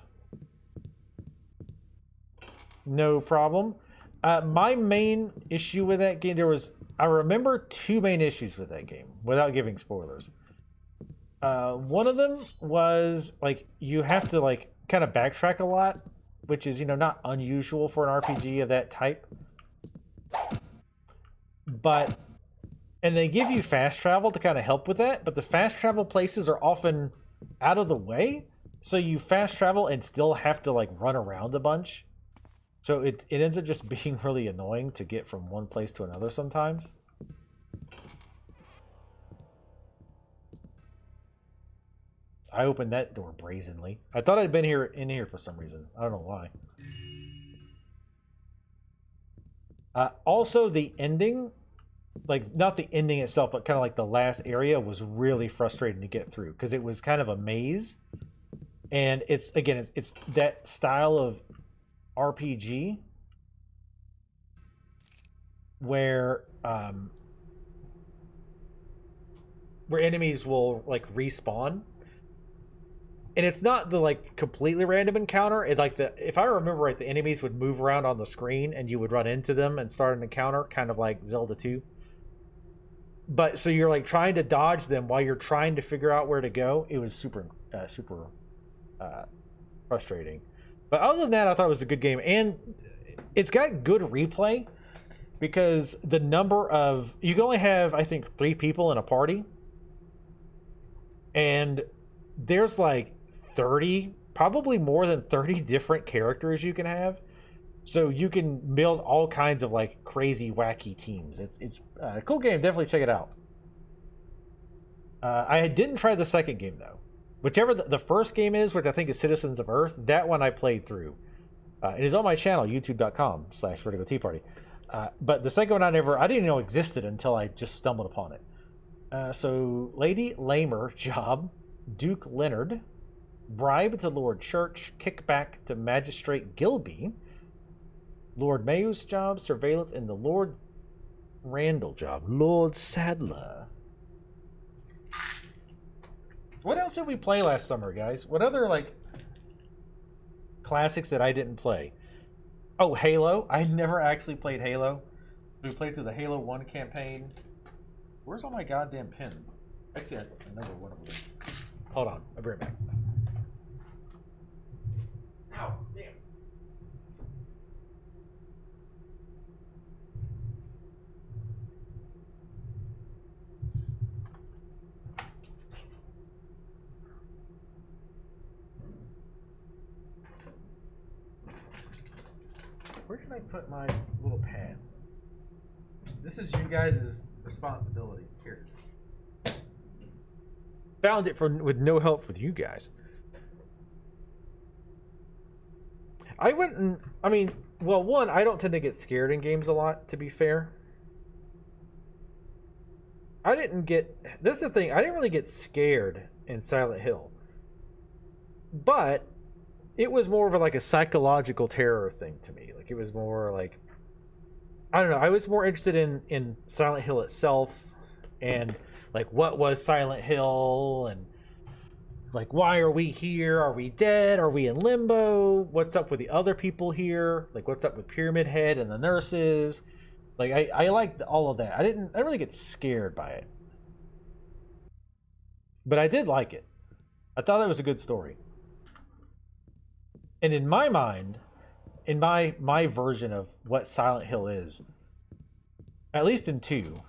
No problem. My main issue with that game, I remember two main issues with that game, without giving spoilers. One of them was, like, you have to, like, kind of backtrack a lot, which is, you know, not unusual for an RPG of that type. And they give you fast travel to kind of help with that, but the fast travel places are often out of the way, so you fast travel and still have to, like, run around a bunch. So it ends up just being really annoying to get from one place to another sometimes. I opened that door brazenly. I thought I'd been in here for some reason. I don't know why. Also, the ending, like, not the ending itself, but kind of like the last area was really frustrating to get through because it was kind of a maze. And it's that style of RPG where enemies will, like, respawn. And it's not the, like, completely random encounter. It's like if I remember right, the enemies would move around on the screen and you would run into them and start an encounter, kind of like Zelda 2. But so you're, like, trying to dodge them while you're trying to figure out where to go. It was super frustrating. But other than that, I thought it was a good game. And it's got good replay because the number of... You can only have, I think, 3 people in a party. And there's, like, 30, probably more than 30 different characters you can have. So you can build all kinds of, like, crazy, wacky teams. It's a cool game. Definitely check it out. I didn't try the second game, though. Whichever the first game is, which I think is Citizens of Earth, that one I played through. It is on my channel, youtube.com/Vertigo Tea Party. But the second one I didn't even know existed until I just stumbled upon it. So, Lady Lamer job, Duke Leonard, bribe to Lord Church, kickback to Magistrate Gilby, Lord Mayhew's job, surveillance, and the Lord Randall job, Lord Sadler. What else did we play last summer, guys? What other, like, classics that I didn't play? Oh, Halo. I never actually played Halo. We played through the Halo 1 campaign. Where's all my goddamn pins? Actually, I remember one of them. Hold on. I'll be right back. Ow, damn. Where can I put my little pad? This is you guys' responsibility. Here. Found it with no help with you guys. I don't tend to get scared in games a lot, to be fair. This is the thing, I didn't really get scared in Silent Hill. but it was more of a, like a psychological terror thing to me. Like it was more like, I don't know. I was more interested in Silent Hill itself, and like what was Silent Hill, and like why are we here? Are we dead? Are we in limbo? What's up with the other people here? Like what's up with Pyramid Head and the nurses? Like I liked all of that. I didn't really get scared by it, but I did like it. I thought it was a good story. And in my mind, in my version of what Silent Hill is, at least in 2,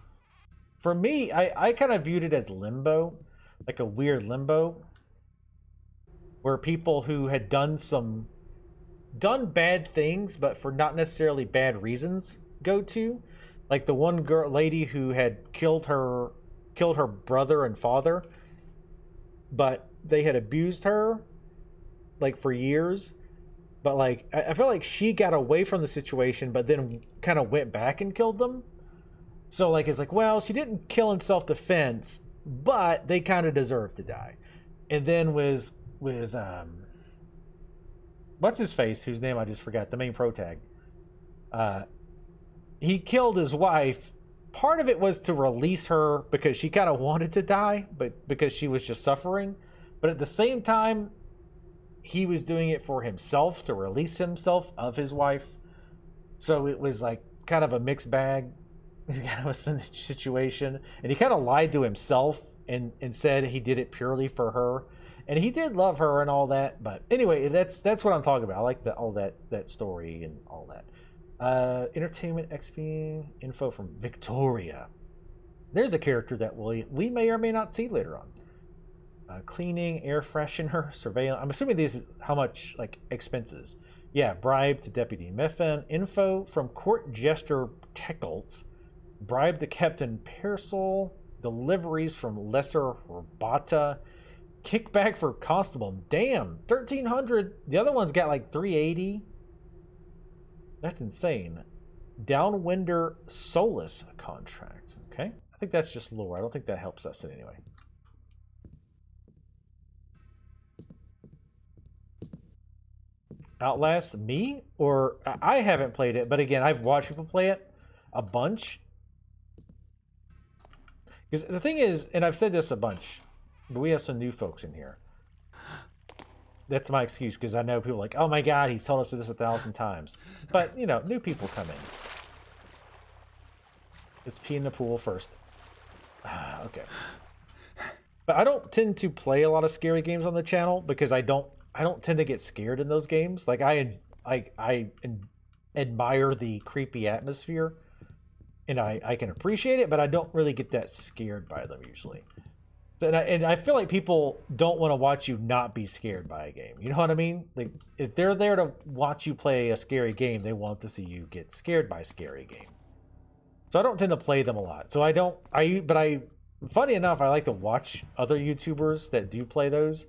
for me, I kind of viewed it as limbo, like a weird limbo, where people who had done bad things, but for not necessarily bad reasons, go to, like the one lady who had killed her brother and father, but they had abused her like for years. But like I feel like she got away from the situation, but then kind of went back and killed them. So like it's like, well, she didn't kill in self-defense, but they kind of deserve to die. And then with what's his face, whose name I just forgot, the main protag, he killed his wife. Part of it was to release her because she kind of wanted to die, but because she was just suffering. But at the same time, he was doing it for himself, to release himself of his wife. So it was like kind of a mixed bag kind of a situation. And he kind of lied to himself and said he did it purely for her. And he did love her and all that. But anyway, that's what I'm talking about. I like all that story and all that. Entertainment XP info from Victoria. There's a character that we may or may not see later on. Cleaning, air freshener, surveillance. I'm assuming these how much like expenses. Yeah, bribe to Deputy Miffin. Info from Court Jester Teckles. Bribe to Captain Pearsall. Deliveries from Lesser Rabata. Kickback for Constable. Damn, 1,300. The other one's got like 380. That's insane. Downwinder Solace contract. Okay, I think that's just lore. I don't think that helps us in any way. Outlast me? Or I haven't played it, but again, I've watched people play it a bunch. Because the thing is, and I've said this a bunch, but we have some new folks in here. That's my excuse, because I know people are like, oh my god, he's told us this 1,000 times. But, you know, new people come in. Let's pee in the pool first. Okay. But I don't tend to play a lot of scary games on the channel, because I don't tend to get scared in those games. Like I admire the creepy atmosphere, and I can appreciate it, but I don't really get that scared by them usually. And I feel like people don't want to watch you not be scared by a game. You know what I mean? Like if they're there to watch you play a scary game, they want to see you get scared by a scary game. So I don't tend to play them a lot. So funny enough, I like to watch other YouTubers that do play those.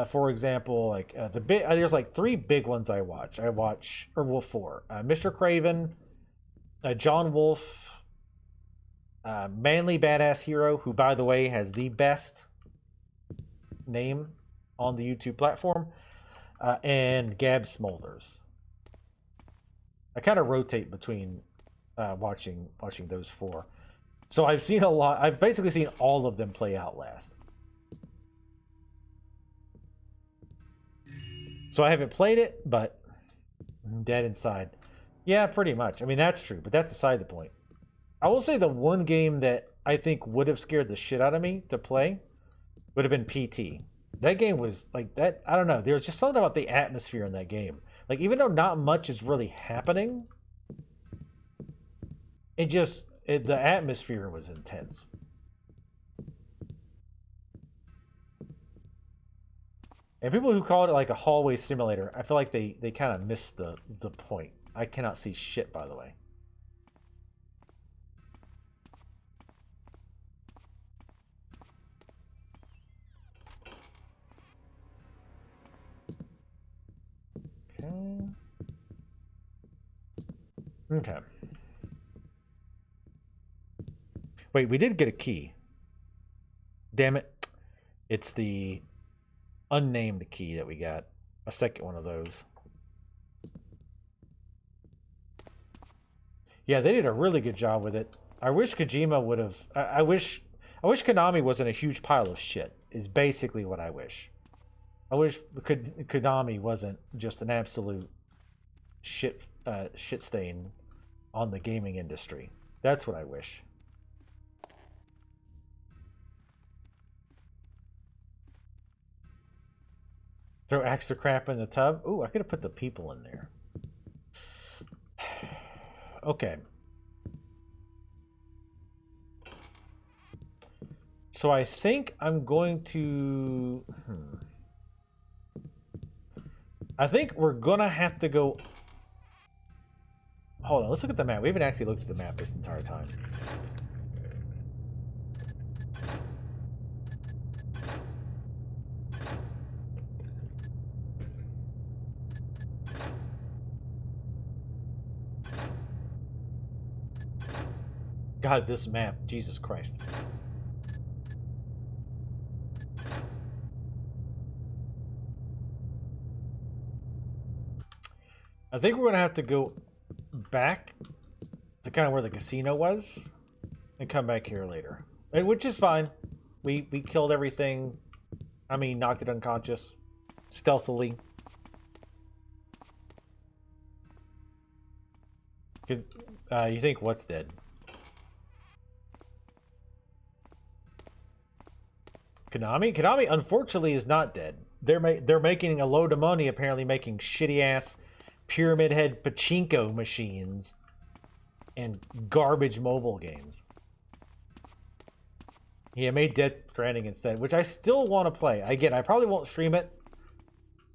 For example, like there's like 3 big ones I watch. Well, 4. Mr. Craven, John Wolf, Manly Badass Hero, who by the way has the best name on the YouTube platform, and Gab Smolders. I kind of rotate between watching those 4. So I've seen a lot. I've basically seen all of them play Outlast. So I haven't played it, but I'm dead inside. Yeah, pretty much. I mean, that's true, but that's aside the point. I will say the one game that I think would have scared the shit out of me to play would have been PT. That game was like that. I don't know. There's just something about the atmosphere in that game. Like, even though not much is really happening, the atmosphere was intense. And people who call it like a hallway simulator, I feel like they kind of missed the point. I cannot see shit, by the way. Okay. Wait, we did get a key. Damn it. It's the Unnamed Key that we got. A second one of those. Yeah, they did a really good job with it. I wish Kojima would have... I wish Konami wasn't a huge pile of shit, is basically what I wish. I wish Konami wasn't just an absolute shit stain on the gaming industry. That's what I wish. Throw extra crap in the tub? Ooh, I could have put the people in there. Okay. So I think I'm going to... I think we're going to have to go... Hold on, let's look at the map. We haven't actually looked at the map this entire time. God, this map. Jesus Christ. I think we're going to have to go back to kind of where the casino was and come back here later. Which is fine. We killed everything. I mean, knocked it unconscious. Stealthily. You think what's dead? Konami? Konami, unfortunately, is not dead. They're making a load of money, apparently making shitty-ass Pyramid Head pachinko machines and garbage mobile games. Yeah, made Death Stranding instead, which I still want to play. Again, I probably won't stream it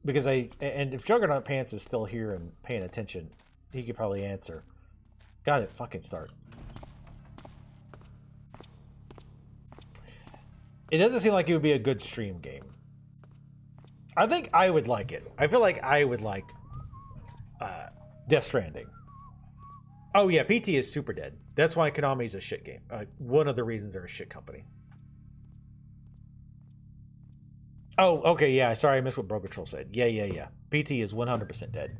because and if Juggernaut Pants is still here and paying attention, he could probably answer. Got it, fucking start. It doesn't seem like it would be a good stream game. I think I would like it. I feel like I would like Death Stranding. Oh yeah, PT is super dead. That's why Konami's a shit game. One of the reasons they're a shit company. Oh, okay, yeah. Sorry, I missed what Bro Control said. Yeah. PT is 100% dead.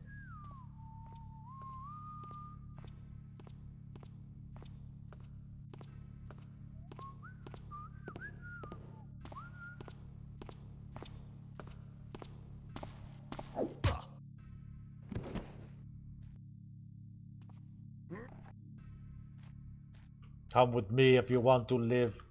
Come with me if you want to live.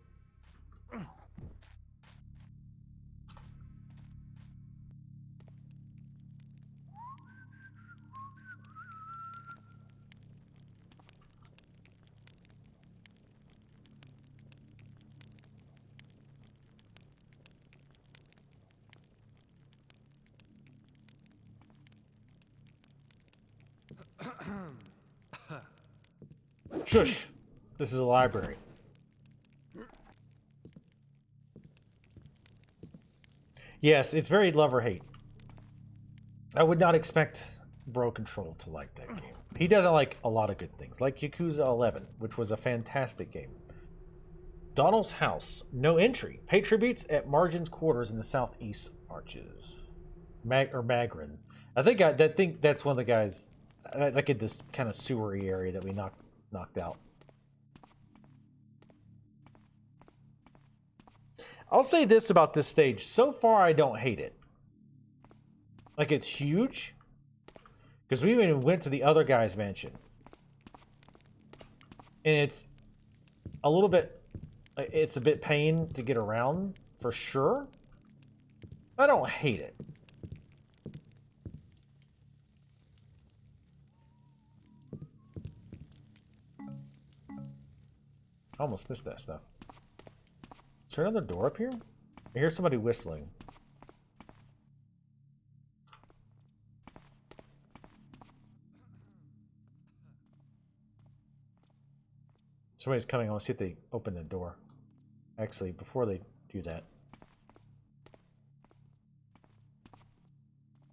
Shush! This is a library. Yes, it's very love or hate. I would not expect Bro Control to like that game. He doesn't like a lot of good things, like Yakuza 11, which was a fantastic game. Donald's House, no entry. Pay tributes at Margin's quarters in the southeast arches. Magrin. I think that's one of the guys, like in this kind of sewery area that we knocked out. I'll say this about this stage. So far, I don't hate it. Like, it's huge. Because we even went to the other guy's mansion. And it's a little bit... It's a bit pain to get around, for sure. I don't hate it. I almost missed that stuff. Is there another door up here? I hear somebody whistling. Somebody's coming. I want to see if they open the door. Actually, before they do that.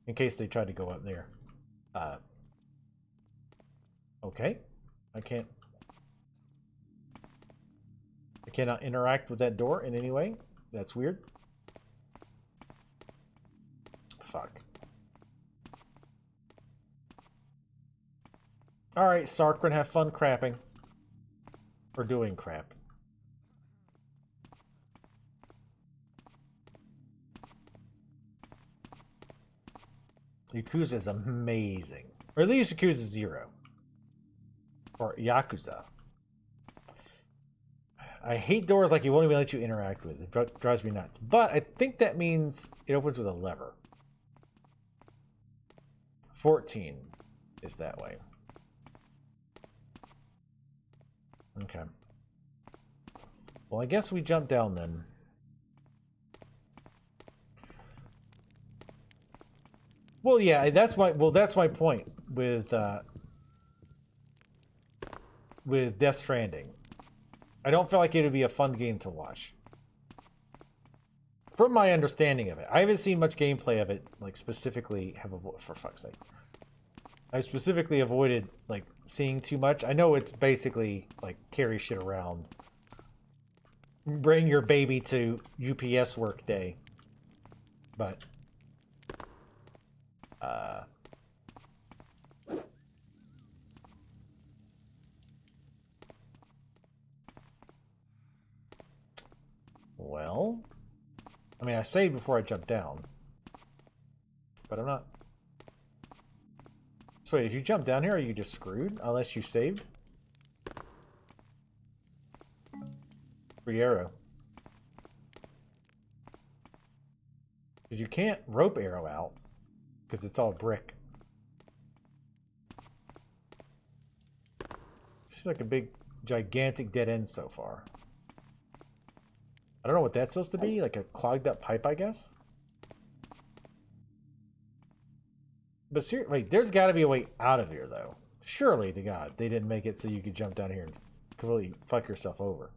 In case they tried to go up there. Okay. I cannot interact with that door in any way. That's weird. Alright, Sarkran, have fun crapping. Or doing crap. Yakuza is amazing. Or at least Yakuza 0. Or Yakuza. I hate doors like it won't even let you interact with. It drives me nuts. But I think that means it opens with a lever. 14 is that way. Okay. Well, I guess we jump down then. Well, yeah, that's my point with Death Stranding. I don't feel like it would be a fun game to watch. From my understanding of it. I haven't seen much gameplay of it, like, specifically for fuck's sake. I specifically avoided, like, seeing too much. I know it's basically, like, carry shit around. Bring your baby to UPS work day. But... well... I mean, I saved before I jumped down. But I'm not... So wait, if you jump down here, are you just screwed? Unless you saved? Free arrow. Because you can't rope arrow out. Because it's all brick. It's like a big, gigantic dead end so far. I don't know what that's supposed to be. Like a clogged up pipe, I guess? But seriously, wait, there's got to be a way out of here, though. Surely to God, they didn't make it so you could jump down here and completely fuck yourself over.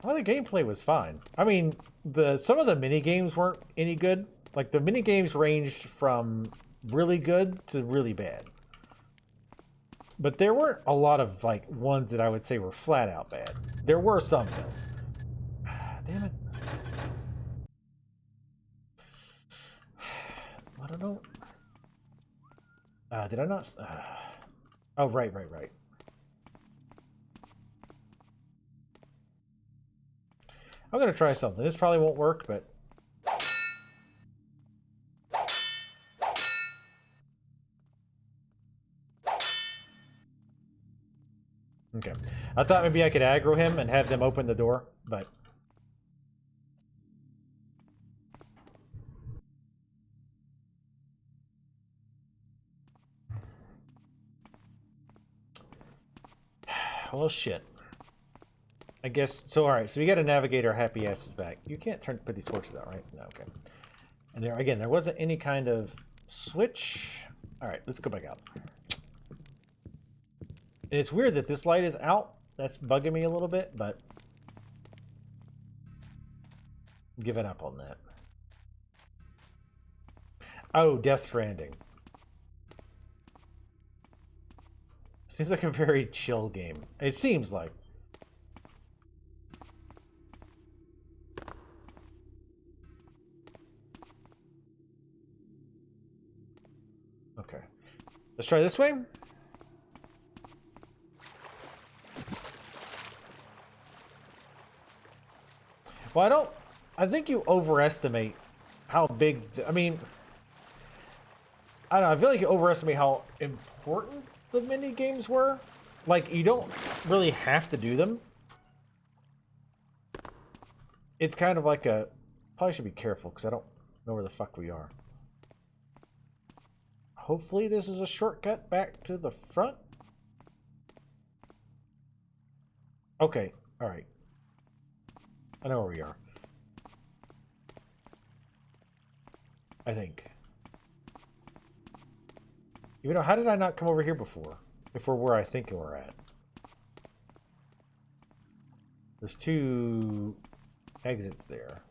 Well, the gameplay was fine. I mean, some of the mini games weren't any good. Like the mini games ranged from really good to really bad. But there weren't a lot of like ones that I would say were flat out bad. There were some though. Damn it. I don't know. Did I not? Oh, right. I'm gonna try something. This probably won't work, but... Okay. I thought maybe I could aggro him and have them open the door, but... Well, shit. I guess, so alright, so we gotta navigate our happy asses back. You can't put these torches out, right? No, okay. And there, again, there wasn't any kind of switch. Alright, let's go back out. And it's weird that this light is out. That's bugging me a little bit, but... I'm giving up on that. Oh, Death Stranding. Seems like a very chill game. It seems like. Okay. Let's try this way. Well, I think you overestimate how big, I mean, I don't know, I feel like you overestimate how important the mini games were. Like, you don't really have to do them. It's kind of like a, probably should be careful because I don't know where the fuck we are. Hopefully this is a shortcut back to the front. Okay, alright. I know where we are. I think. You know, how did I not come over here before? If we're where I think we're at. There's two exits there.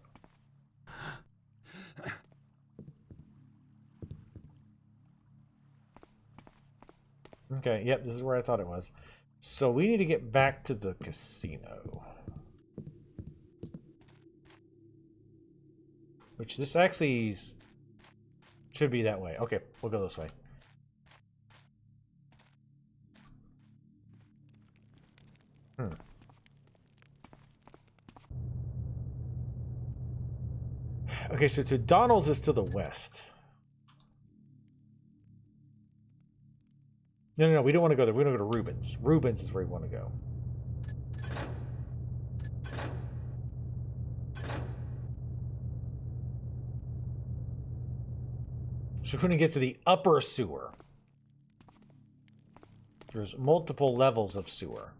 Okay, yep, this is where I thought it was. So we need to get back to the casino. Which this actually is Should be that way. Okay, we'll go this way. Okay, so Donald's is to the west. No, we don't want to go there. We want to go to Rubens. Rubens is where we want to go. So we're going to get to the upper sewer. There's multiple levels of sewer.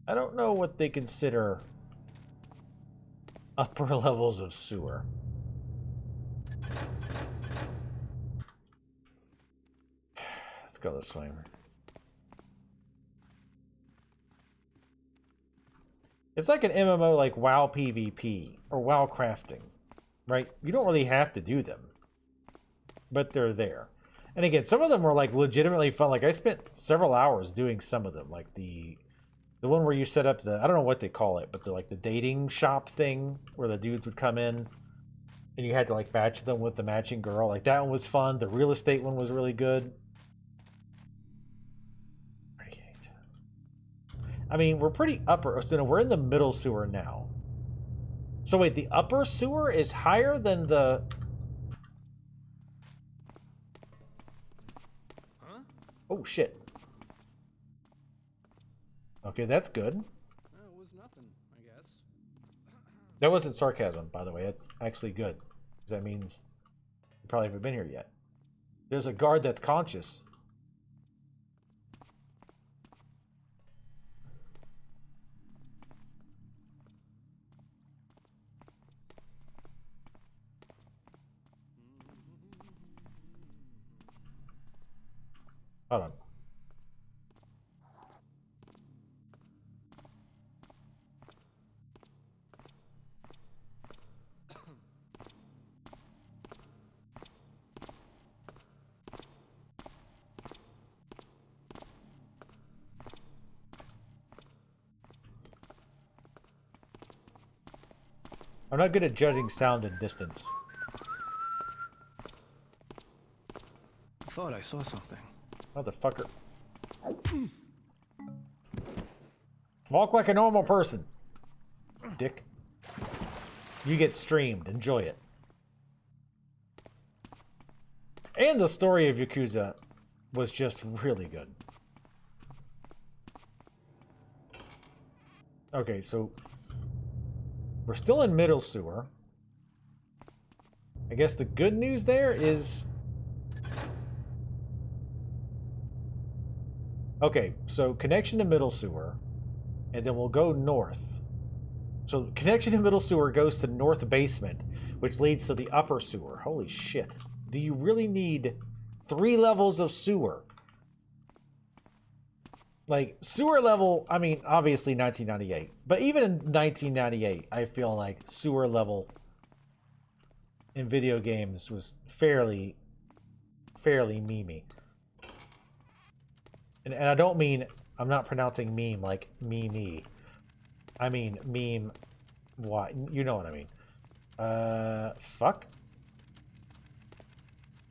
I don't know what they consider upper levels of sewer. Let's go this way. It's like an MMO like WoW PvP or WoW crafting, right? You don't really have to do them, but they're there. And again, some of them were like legitimately fun. Like I spent several hours doing some of them, like the one where you set up the, I don't know what they call it, but the like the dating shop thing where the dudes would come in and you had to like match them with the matching girl. Like that one was fun. The real estate one was really good. I mean, we're pretty upper, so no, we're in the middle sewer now. So wait, the upper sewer is higher than the... Huh? Oh, shit. Okay, that's good. It was nothing, I guess. That wasn't sarcasm, by the way. That's actually good. Because that means you probably haven't been here yet. There's a guard that's conscious. Hold on. I'm not good at judging sound and distance. I thought I saw something. Motherfucker. Walk like a normal person. Dick. You get streamed. Enjoy it. And the story of Yakuza was just really good. Okay, so we're still in middle sewer. I guess the good news there is... Okay, so connection to middle sewer, and then we'll go north. So connection to middle sewer goes to north basement, which leads to the upper sewer. Holy shit. Do you really need 3 levels of sewer? Like, sewer level, I mean, obviously 1998. But even in 1998, I feel like sewer level in video games was fairly memey. And I don't mean, I'm not pronouncing meme like me. I mean meme, why? You know what I mean. Fuck.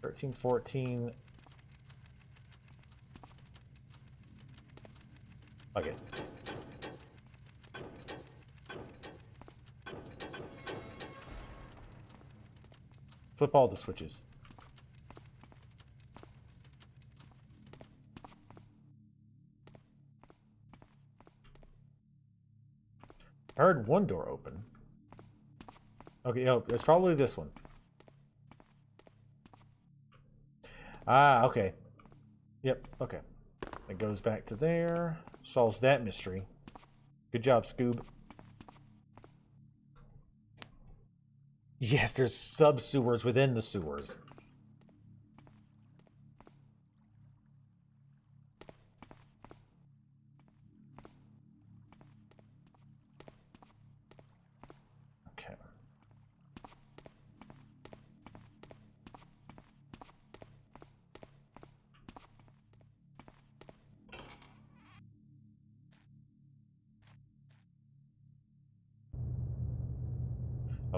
13, 14. Okay. Flip all the switches. I heard one door open. Okay, oh, it's probably this one. Ah, okay. Yep, okay. It goes back to there. Solves that mystery. Good job, Scoob. Yes, there's sub-sewers within the sewers. Okay.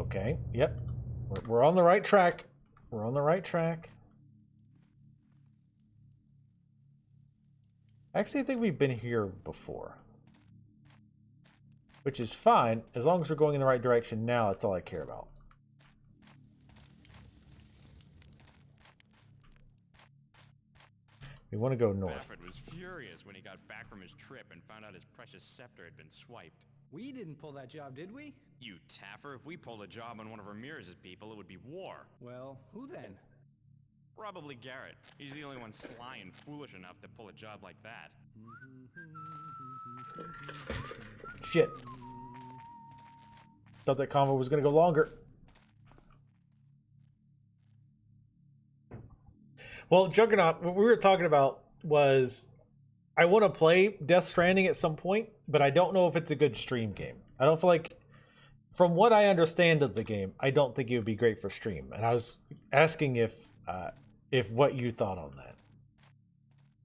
Okay, yep. We're on the right track. We're on the right track. Actually, I think we've been here before. Which is fine, as long as we're going in the right direction now, that's all I care about. We want to go north. Bafford was furious when he got back from his trip and found out his precious scepter had been swiped. We didn't pull that job, did we? You Taffer, if we pulled a job on one of Ramirez's people, it would be war. Well, who then? Probably Garrett. He's the only one sly and foolish enough to pull a job like that. Shit. Thought that convo was going to go longer. Well, Juggernaut, what we were talking about was I want to play Death Stranding at some point, but I don't know if it's a good stream game. I don't feel like, from what I understand of the game, I don't think it would be great for stream. And I was asking if what you thought on that.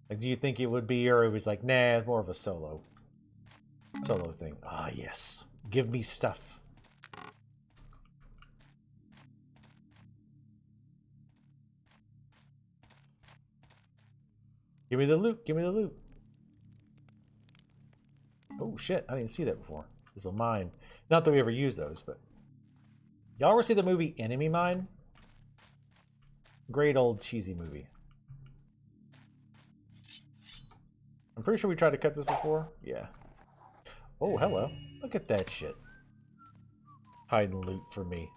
Like, do you think it would be, or it was like, nah, it's more of a solo thing. Ah, yes. Give me stuff. Give me the loot. Give me the loot. Oh, shit. I didn't see that before. There's a mine. Not that we ever use those, but... Y'all ever see the movie Enemy Mine? Great old cheesy movie. I'm pretty sure we tried to cut this before. Yeah. Oh, hello. Look at that shit. Hiding loot for me.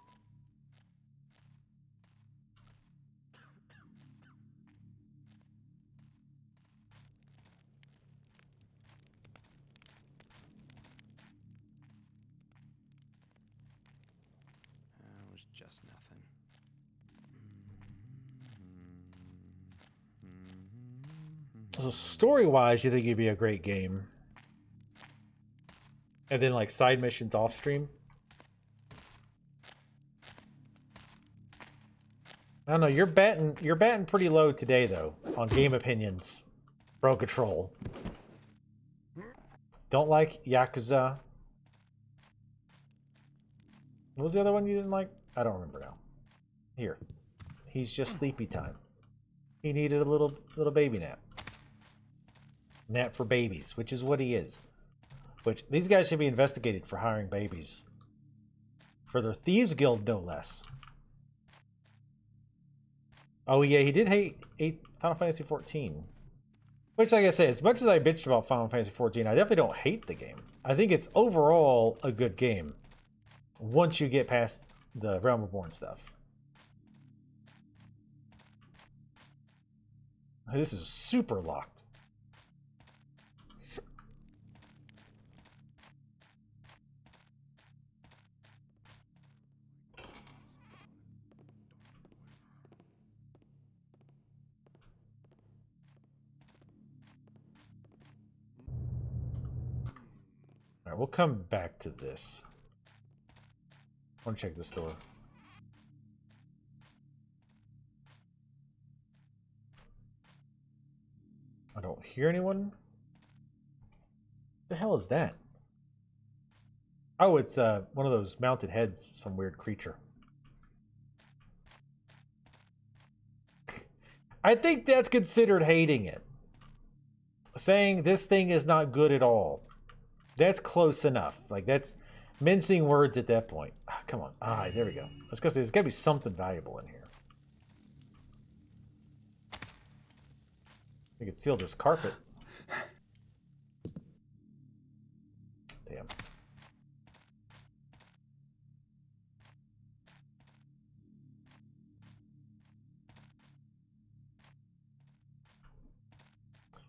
It was just nothing. So story-wise, you think it'd be a great game? And then like side missions off stream? I don't know, you're batting pretty low today though on game opinions. Pro Control. Don't like Yakuza. What was the other one you didn't like? I don't remember now. Here. He's just sleepy time. He needed a little baby nap. Nap for babies, which is what he is. Which, these guys should be investigated for hiring babies. For their Thieves Guild, no less. Oh yeah, he did hate Final Fantasy XIV. Which, like I said, as much as I bitched about Final Fantasy XIV, I definitely don't hate the game. I think it's overall a good game. Once you get past the Realm Reborn stuff. This is super locked. Alright, we'll come back to this. I want to check this door. I don't hear anyone. What the hell is that? Oh, it's one of those mounted heads, some weird creature. I think that's considered hating it. Saying this thing is not good at all. That's close enough. Like, that's mincing words at that point. Ah, come on. Ah, there we go. Let's go. There's got to be something valuable in here. We could seal this carpet. Damn.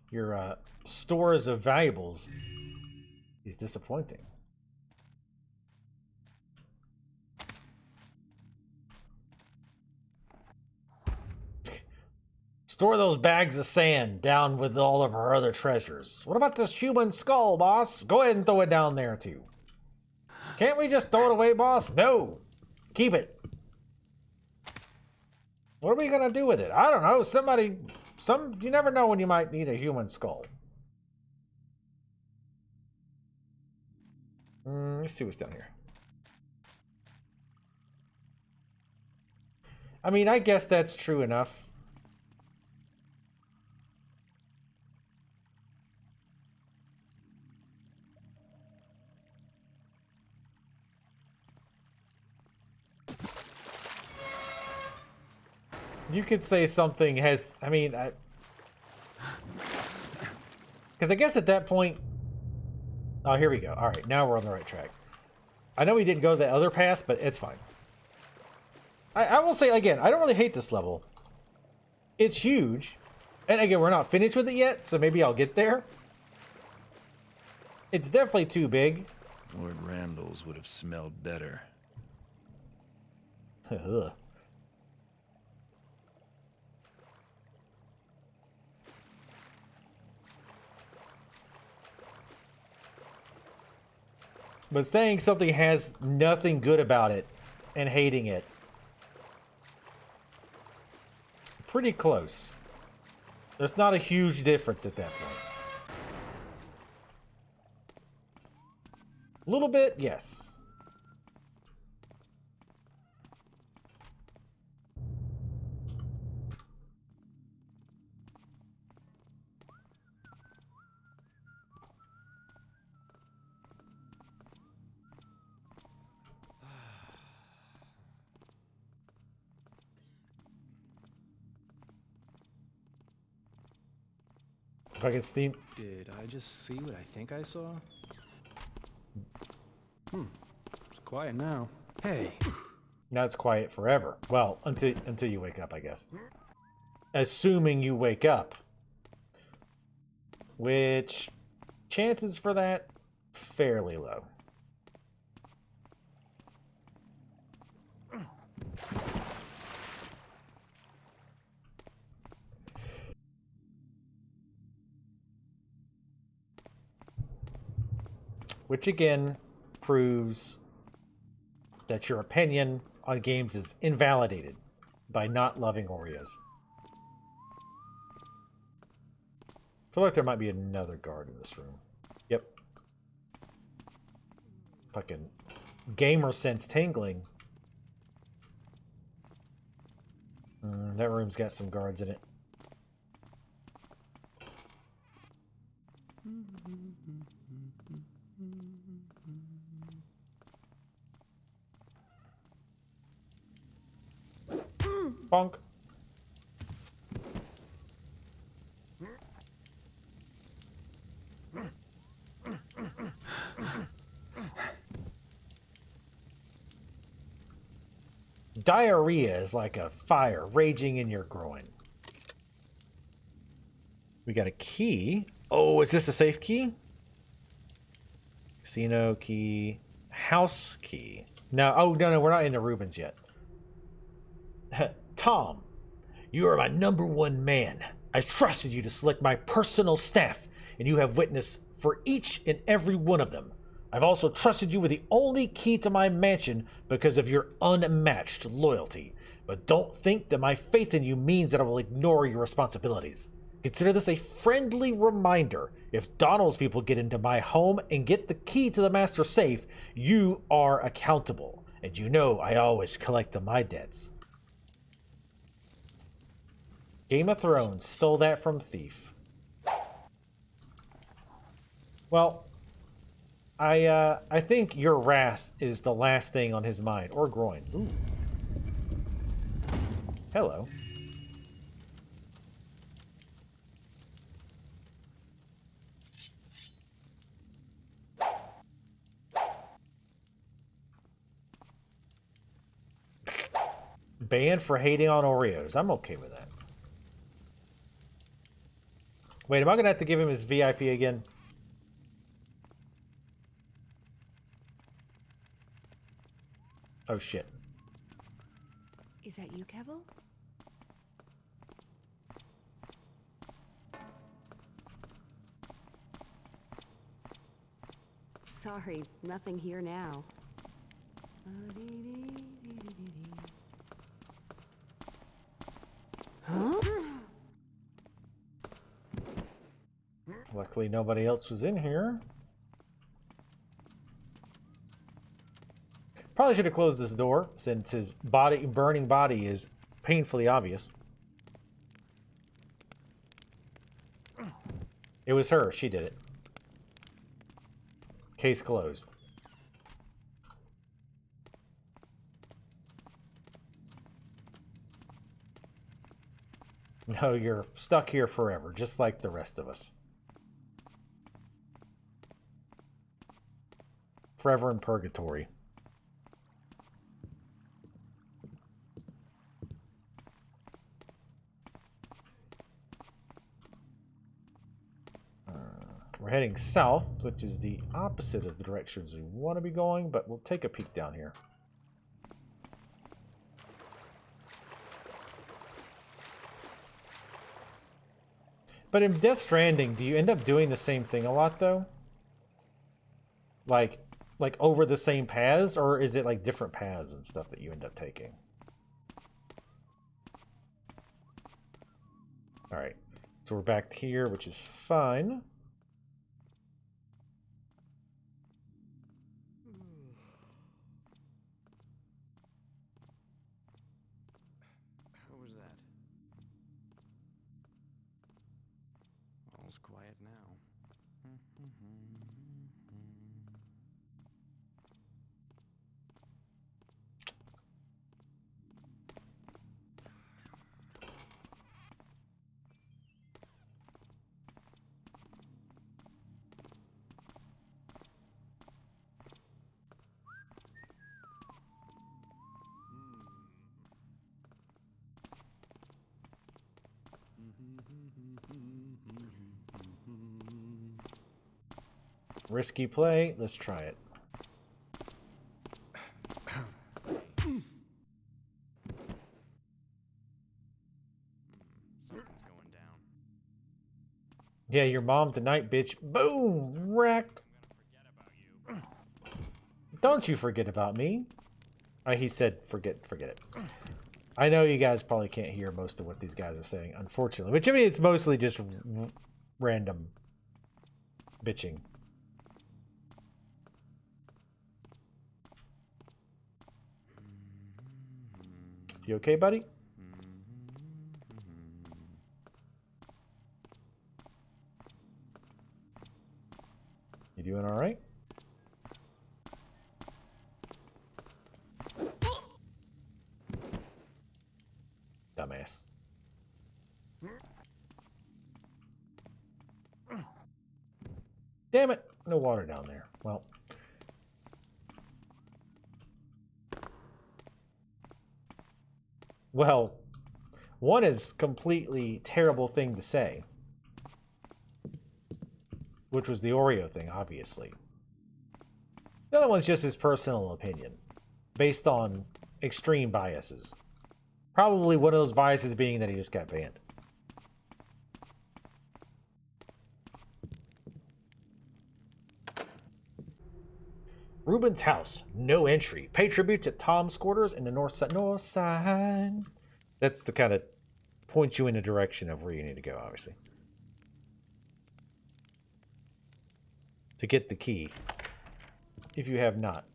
Your stores of valuables is disappointing. Store those bags of sand down with all of our other treasures. What about this human skull, boss? Go ahead and throw it down there, too. Can't we just throw it away, boss? No. Keep it. What are we going to do with it? I don't know. You never know when you might need a human skull. Let's see what's down here. I mean, I guess that's true enough. You could say something has, I mean, because I guess at that point, oh, here we go. All right, now we're on the right track. I know we didn't go the other path, but it's fine. I will say, again, I don't really hate this level. It's huge. And again, we're not finished with it yet, so maybe I'll get there. It's definitely too big. Lord Randall's would have smelled better. Ugh. But saying something has nothing good about it and hating it. Pretty close. There's not a huge difference at that point. A little bit, yes. If I can steam. Did I just see what I think I saw? It's quiet now. Hey. Now it's quiet forever. Well, until you wake up, I guess. Assuming you wake up. Which, chances for that, fairly low. Which again proves that your opinion on games is invalidated by not loving Oreos. I feel like there might be another guard in this room. Yep. Fucking gamer sense tingling. That room's got some guards in it. Bonk. Diarrhea is like a fire raging in your groin. We got a key. Oh, is this a safe key? Casino key. House key. No, oh, no, we're not into Rubens yet. Tom, you are my #1 man. I trusted you to select my personal staff, and you have witnessed for each and every one of them. I've also trusted you with the only key to my mansion because of your unmatched loyalty. But don't think that my faith in you means that I will ignore your responsibilities. Consider this a friendly reminder. If Donald's people get into my home and get the key to the master safe, you are accountable. And you know I always collect on my debts. Game of Thrones stole that from Thief. Well, I think your wrath is the last thing on his mind. Or groin. Ooh. Hello. Banned for hating on Oreos. I'm okay with that. Wait, am I going to have to give him his VIP again? Oh, shit. Is that you, Kevel? Sorry, nothing here now. Huh? Luckily, nobody else was in here. Probably should have closed this door, since his burning body is painfully obvious. It was her. She did it. Case closed. No, you're stuck here forever, just like the rest of us. Forever in purgatory. We're heading south, which is the opposite of the directions we want to be going, but we'll take a peek down here. But in Death Stranding, do you end up doing the same thing a lot, though? Like over the same paths, or is it like different paths and stuff that you end up taking? Alright, so we're back here, which is fine. What was that? All's quiet now. Risky play. Let's try it. Something's going down. Yeah, your mom tonight, bitch. Boom! Wrecked. I'm gonna forget about you. Don't you forget about me. He said, forget it. I know you guys probably can't hear most of what these guys are saying, unfortunately. Which, I mean, it's mostly just random bitching. You okay, buddy? You doing all right? Dumbass. Damn it! No water down there. Well. Well, one is completely terrible thing to say. Which was the Oreo thing, obviously. The other one's just his personal opinion. Based on extreme biases. Probably one of those biases being that he just got banned. Ruben's house. No entry. Pay tribute to Tom's quarters in the north side. That's the kind of point you in the direction of where you need to go, obviously. To get the key. If you have not.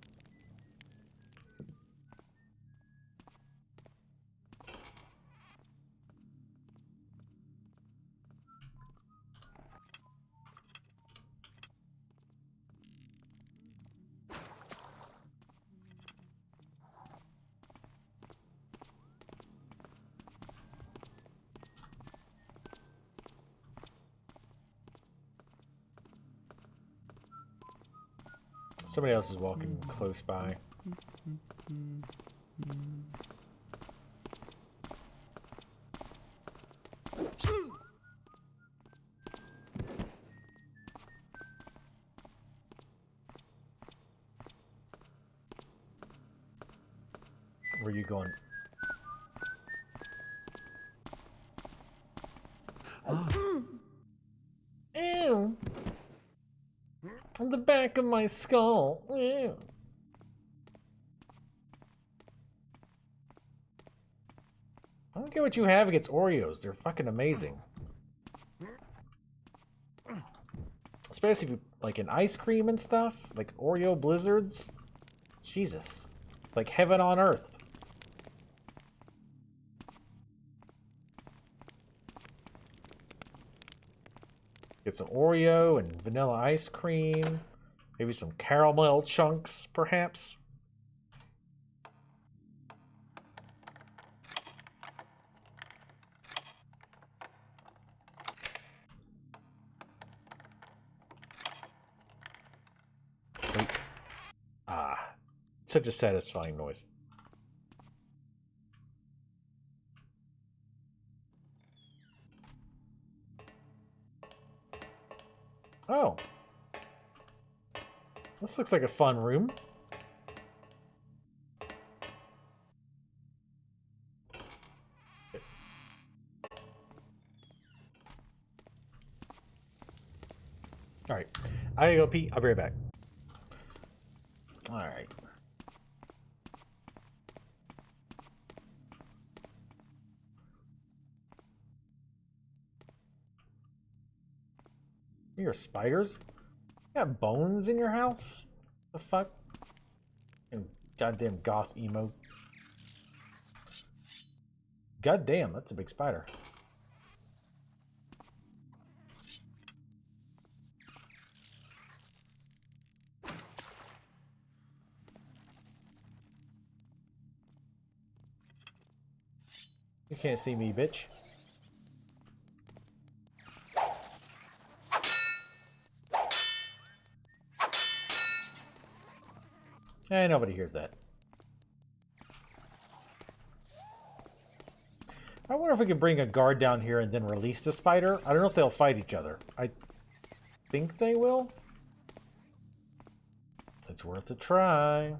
Somebody else is walking close by. Where are you going? Ew! On the back of my skull. Ew. I don't care what you have against Oreos. They're fucking amazing. Especially if you like in ice cream and stuff. Like Oreo blizzards. Jesus. It's like heaven on earth. Get some Oreo and vanilla ice cream. Maybe some caramel chunks, perhaps. Wait. Ah, such a satisfying noise. Oh. This looks like a fun room. Alright. I gotta go pee. I'll be right back. Alright. You're spiders? You got bones in your house? The fuck? And goddamn goth emo. Goddamn, that's a big spider. You can't see me, bitch. Eh, nobody hears that. I wonder if we could bring a guard down here and then release the spider. I don't know if they'll fight each other. I think they will. It's worth a try.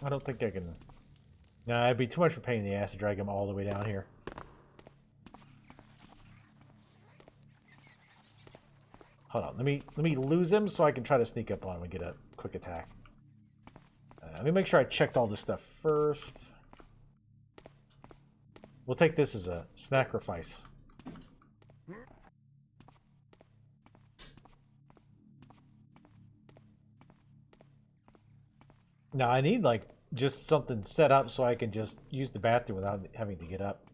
I don't think I can... Nah, it'd be too much for pain in the ass to drag him all the way down here. Hold on, let me lose him so I can try to sneak up on him and get a quick attack. Let me make sure I checked all this stuff first. We'll take this as a sacrifice. Now I need like just something set up so I can just use the bathroom without having to get up.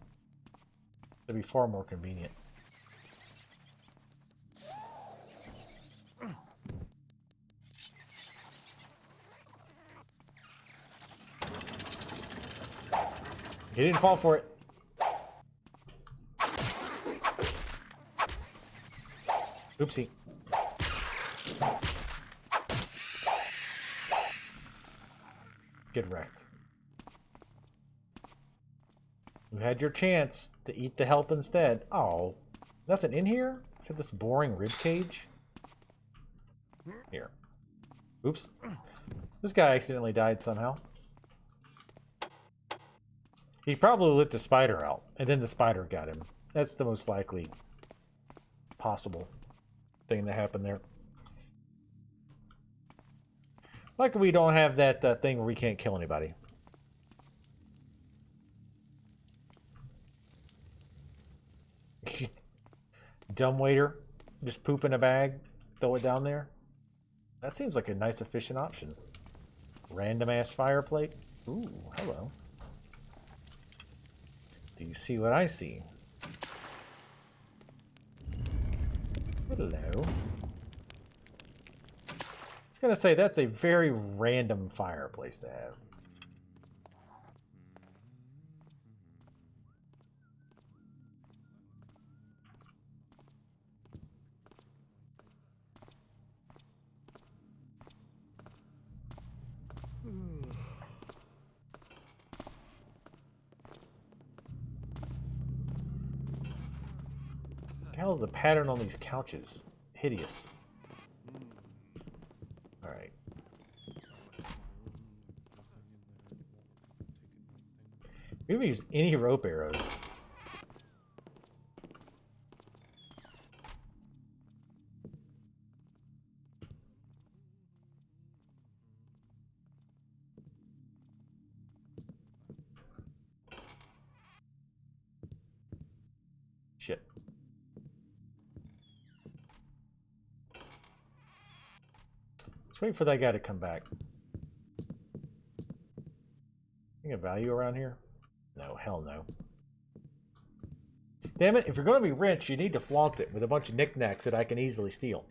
It'd be far more convenient. He didn't fall for it. Oopsie. Get wrecked. You had your chance to eat the help instead. Oh, nothing in here? Except this boring rib cage? Here. Oops. This guy accidentally died somehow. He probably lit the spider out, and then the spider got him. That's the most likely possible thing that happened there. Like we don't have that thing where we can't kill anybody. Dumb waiter. Just poop in a bag. Throw it down there. That seems like a nice efficient option. Random ass fireplate. Ooh, hello. Do you see what I see? Hello. I was gonna say that's a very random fireplace to have. What the hell is the pattern on these couches? Hideous. Alright. We haven't used any rope arrows. Shit. Let's wait for that guy to come back. Think of value around here? No, hell no. Damn it, if you're going to be rich, you need to flaunt it with a bunch of knickknacks that I can easily steal.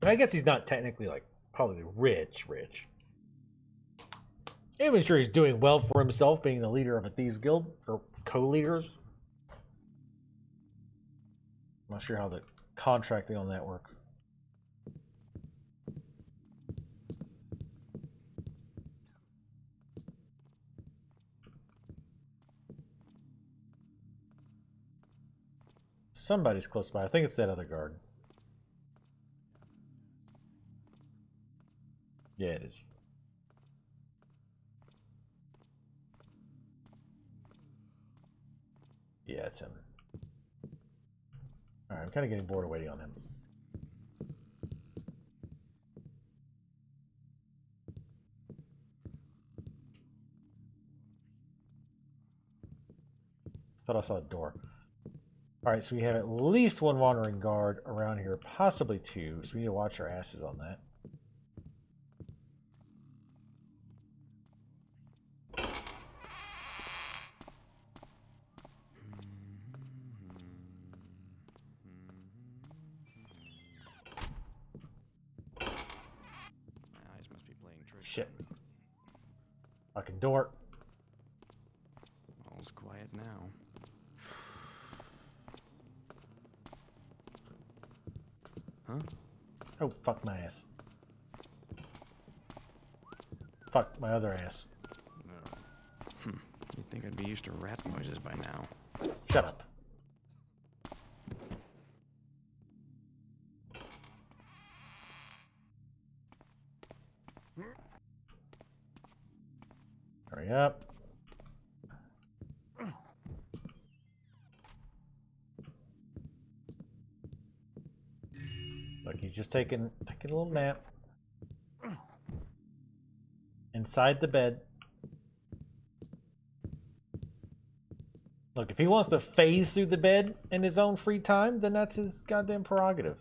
I guess he's not technically, like, probably rich. I'm sure he's doing well for himself, being the leader of a thieves guild, or co-leaders. I'm not sure how the contracting on that works. Somebody's close by. I think it's that other guard. Yeah, it is. Yeah, it's him. Alright, I'm kind of getting bored of waiting on him. Thought I saw a door. Alright, so we have at least one wandering guard around here, possibly two, so we need to watch our asses on that. Shit. Fucking door. All's quiet now. Huh? Oh, fuck my ass. Fuck my other ass. No. You'd think I'd be used to rat noises by now. Shut up. Hurry up. Look, he's just taking a little nap. Inside the bed. Look, if he wants to phase through the bed in his own free time, then that's his goddamn prerogative.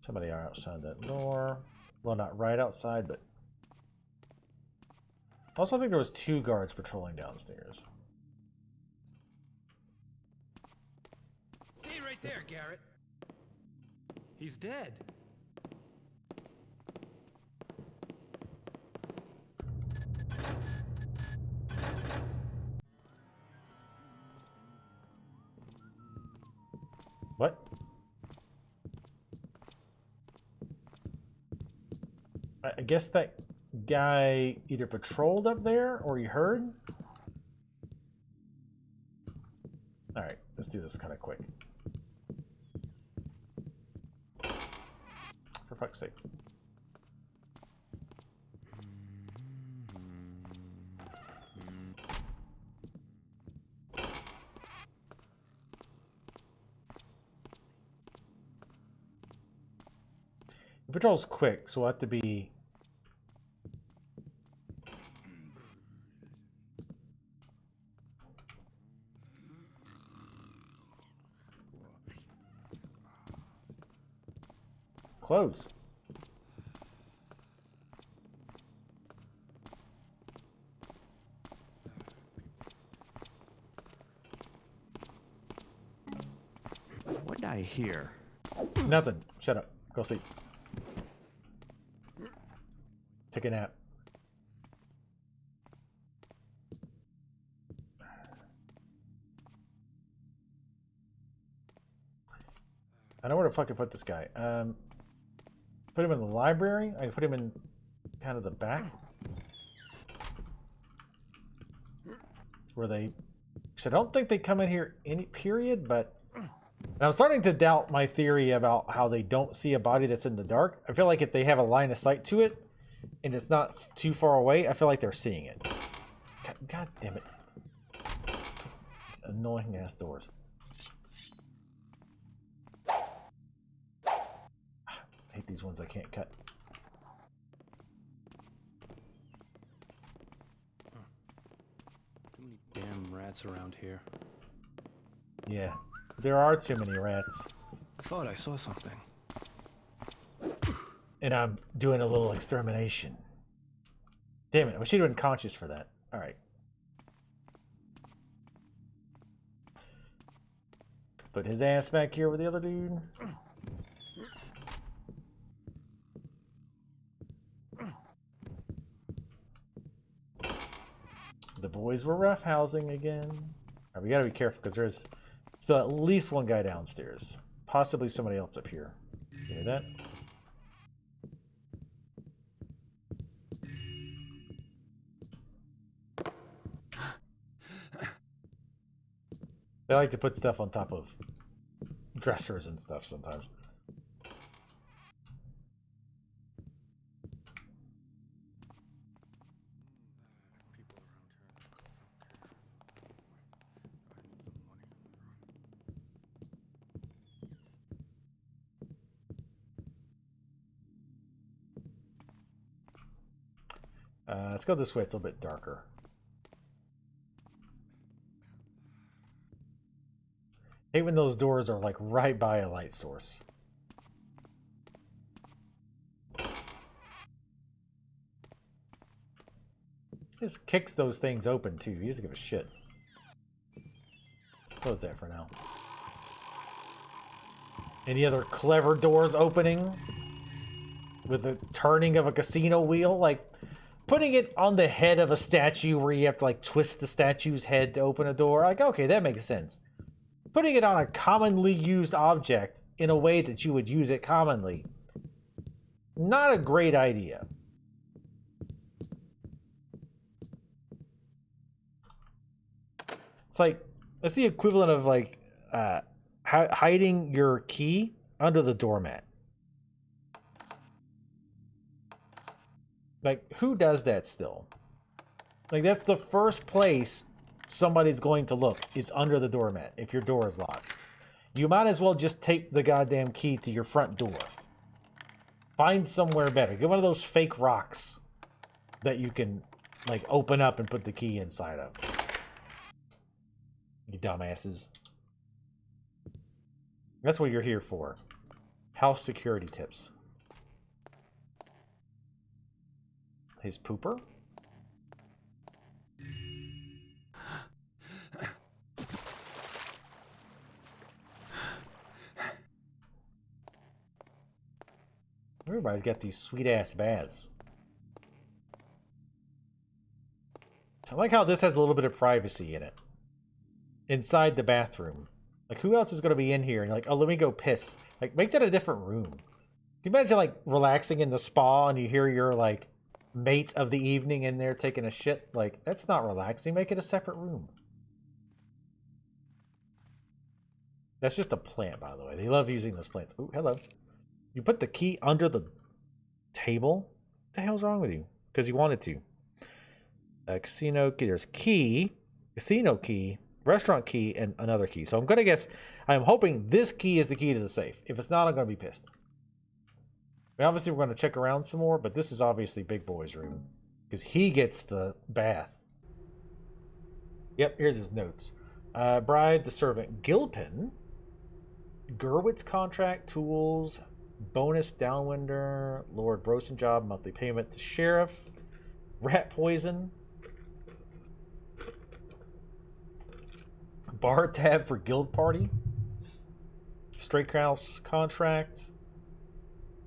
Somebody outside that door. Well, not right outside, but... Also, I think there was two guards patrolling downstairs. Stay right there, Garrett. He's dead. What? I guess that guy either patrolled up there or he heard. Alright, let's do this kind of quick. For fuck's sake. The patrol's quick, so we'll have to be... close. What did I hear? Nothing. Shut up. Go sleep. Take a nap. I know where to fucking put this guy. Put him in the library. I can put him in kind of the back. Where they... I don't think they come in here any period, but... And I'm starting to doubt my theory about how they don't see a body that's in the dark. I feel like if they have a line of sight to it, and it's not too far away, I feel like they're seeing it. God damn it. These annoying ass doors. I hate these ones I can't cut. Too many damn rats around here. Yeah. There are too many rats. I thought I saw something. And I'm doing a little extermination. Damn it, I wish he'd been conscious for that. Alright. Put his ass back here with the other dude. The boys were roughhousing again. Right, we gotta be careful because there's still at least one guy downstairs. Possibly somebody else up here. You hear that? They like to put stuff on top of dressers and stuff sometimes. Let's go this way. It's a little bit darker. I hate when those doors are like right by a light source. Just kicks those things open too. He doesn't give a shit. Close that for now. Any other clever doors opening with the turning of a casino wheel? Like putting it on the head of a statue where you have to like twist the statue's head to open a door. Like, okay, that makes sense. Putting it on a commonly used object in a way that you would use it commonly. Not a great idea. It's like, it's the equivalent of like hiding your key under the doormat. Like, who does that still? Like, that's the first place somebody's going to look, is under the doormat if your door is locked. You might as well just tape the goddamn key to your front door. Find somewhere better. Get one of those fake rocks that you can, like, open up and put the key inside of. You dumbasses. That's what you're here for. House security tips. His pooper? Everybody's got these sweet-ass baths. I like how this has a little bit of privacy in it. Inside the bathroom. Like, who else is going to be in here? And like, oh, let me go piss. Like, make that a different room. Can you imagine, like, relaxing in the spa and you hear your, like, mate of the evening in there taking a shit? Like, that's not relaxing. Make it a separate room. That's just a plant, by the way. They love using those plants. Ooh, hello. You put the key under the table? What the hell's wrong with you? Because you wanted to. Casino key. There's key. Casino key. Restaurant key. And another key. So I'm going to guess. I'm hoping this key is the key to the safe. If it's not, I'm going to be pissed. I mean, obviously, we're going to check around some more. But this is obviously Big Boy's room. Because he gets the bath. Yep, here's his notes. Bride, the servant. Gilpin. Gerwitz contract. Tools. Bonus downwinder. Lord Brosen job. Monthly payment to sheriff. Rat poison. Bar tab for guild party. Straight house contract.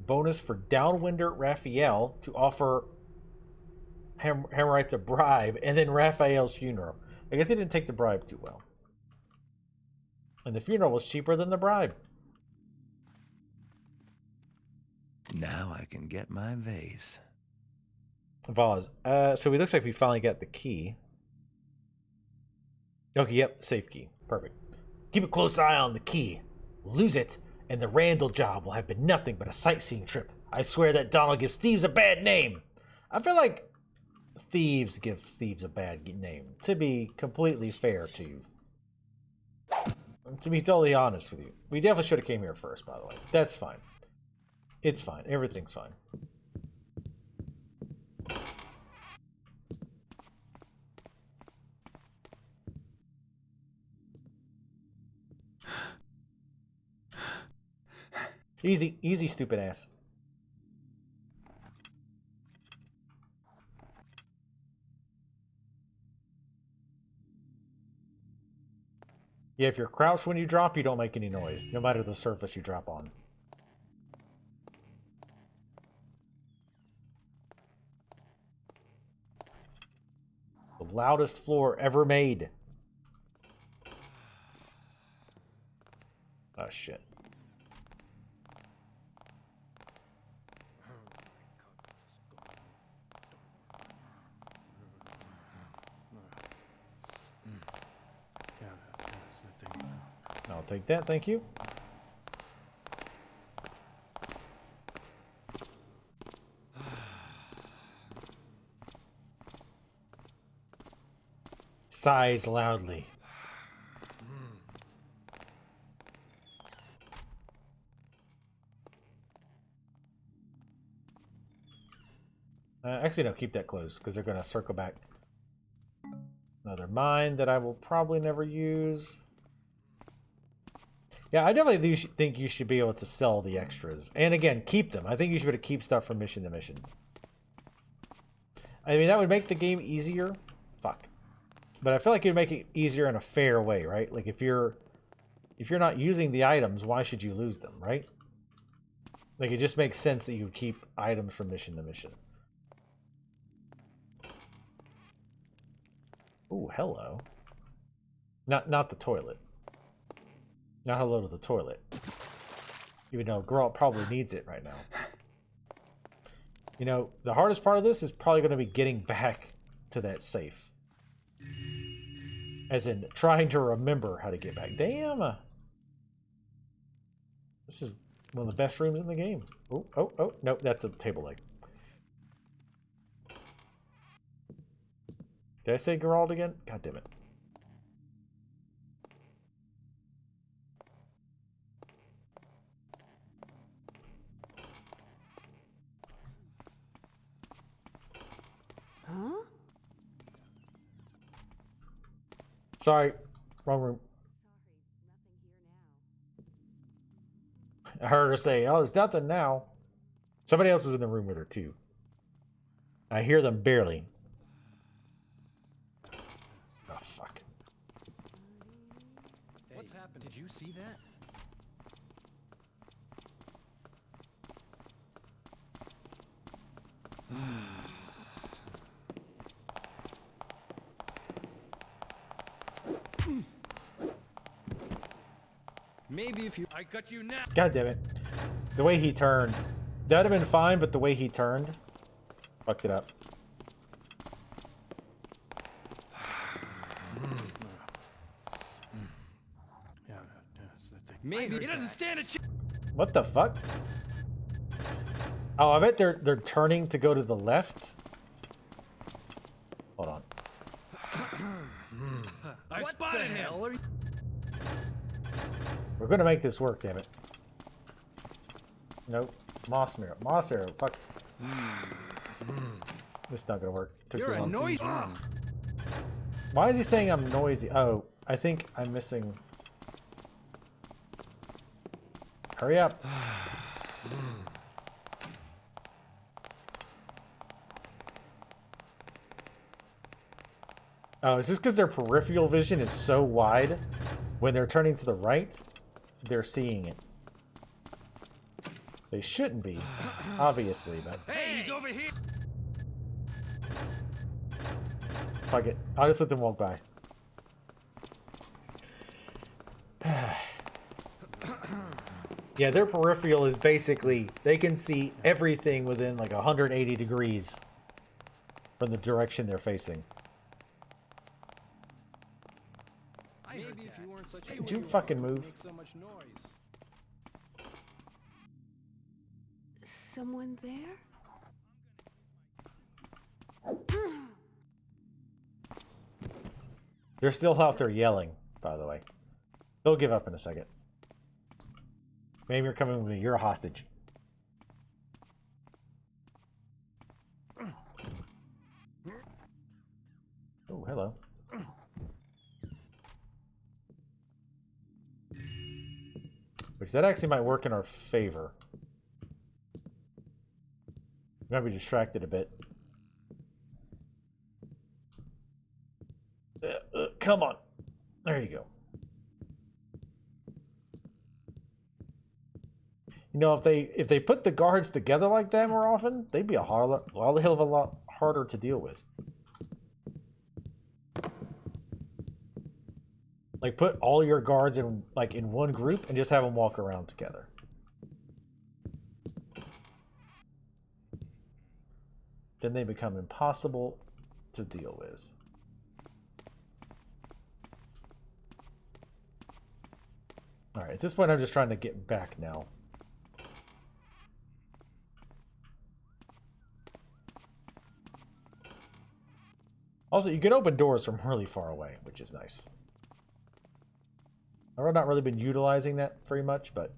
Bonus for downwinder Raphael to offer Hamrites a bribe. And then Raphael's funeral. I guess he didn't take the bribe too well. And the funeral was cheaper than the bribe. Now I can get my vase. Vase. So it looks like we finally got the key. Okay, yep, safe key. Perfect. Keep a close eye on the key. Lose it, and the Randall job will have been nothing but a sightseeing trip. I swear that Donald gives Thieves a bad name. I feel like Thieves give Thieves a bad name, to be completely fair to you. To be totally honest with you. We definitely should have came here first, by the way. That's fine. It's fine. Everything's fine. Easy, easy, stupid ass. Yeah, if you're crouched when you drop, you don't make any noise, no matter the surface you drop on. The loudest floor ever made. Oh, shit. I'll take that, thank you. Sighs loudly. Actually, no, keep that closed, because they're going to circle back. Another mine that I will probably never use. Yeah, I definitely think you should be able to sell the extras. And again, keep them. I think you should be able to keep stuff from mission to mission. I mean, that would make the game easier. Fuck. But I feel like it would make it easier in a fair way, right? Like, if you're not using the items, why should you lose them, right? Like, it just makes sense that you would keep items from mission to mission. Ooh, hello. Not the toilet. Not hello to the toilet. Even though Geralt probably needs it right now. You know, the hardest part of this is probably going to be getting back to that safe. As in, trying to remember how to get back. Damn! This is one of the best rooms in the game. Oh, oh, oh. Nope, that's a table leg. Did I say Geralt again? God damn it. Huh? Sorry, wrong room. I heard her say, oh, there's nothing now. Somebody else was in the room with her, too. I hear them barely. Oh, fuck. Hey, what's happened? Did you see that? Maybe if you... I got you now! God damn it. The way he turned. That'd have been fine, but the way he turned fucked it up. Maybe he doesn't stand a chance. What the fuck? Oh, I bet they're turning to go to the left. Hold on. I spotted him. We're gonna make this work, damn it. Nope. Moss arrow. Moss arrow. Fuck. This is not gonna work. Took You're too a long. noisy. Why is he saying I'm noisy? Oh, I think I'm missing. Hurry up. Oh, is this because their peripheral vision is so wide? When they're turning to the right, they're seeing it. They shouldn't be, obviously, but... Hey, he's over here! Fuck it. I'll just let them walk by. Yeah, their peripheral is basically... They can see everything within like 180 degrees from the direction they're facing. Maybe if you weren't such a... Did you fucking move? Make so much noise. Someone there? They're still out there yelling, by the way. They'll give up in a second. Maybe you're coming with me. You're a hostage. Oh, hello. Which So that actually might work in our favor. We might be distracted a bit. Come on. There you go. You know, if they put the guards together like that more often, they'd be a hell of a lot harder to deal with. Like, put all your guards in one group and just have them walk around together. Then they become impossible to deal with. Alright, at this point I'm just trying to get back now. Also, you can open doors from really far away, which is nice. I've not really been utilizing that very much, but...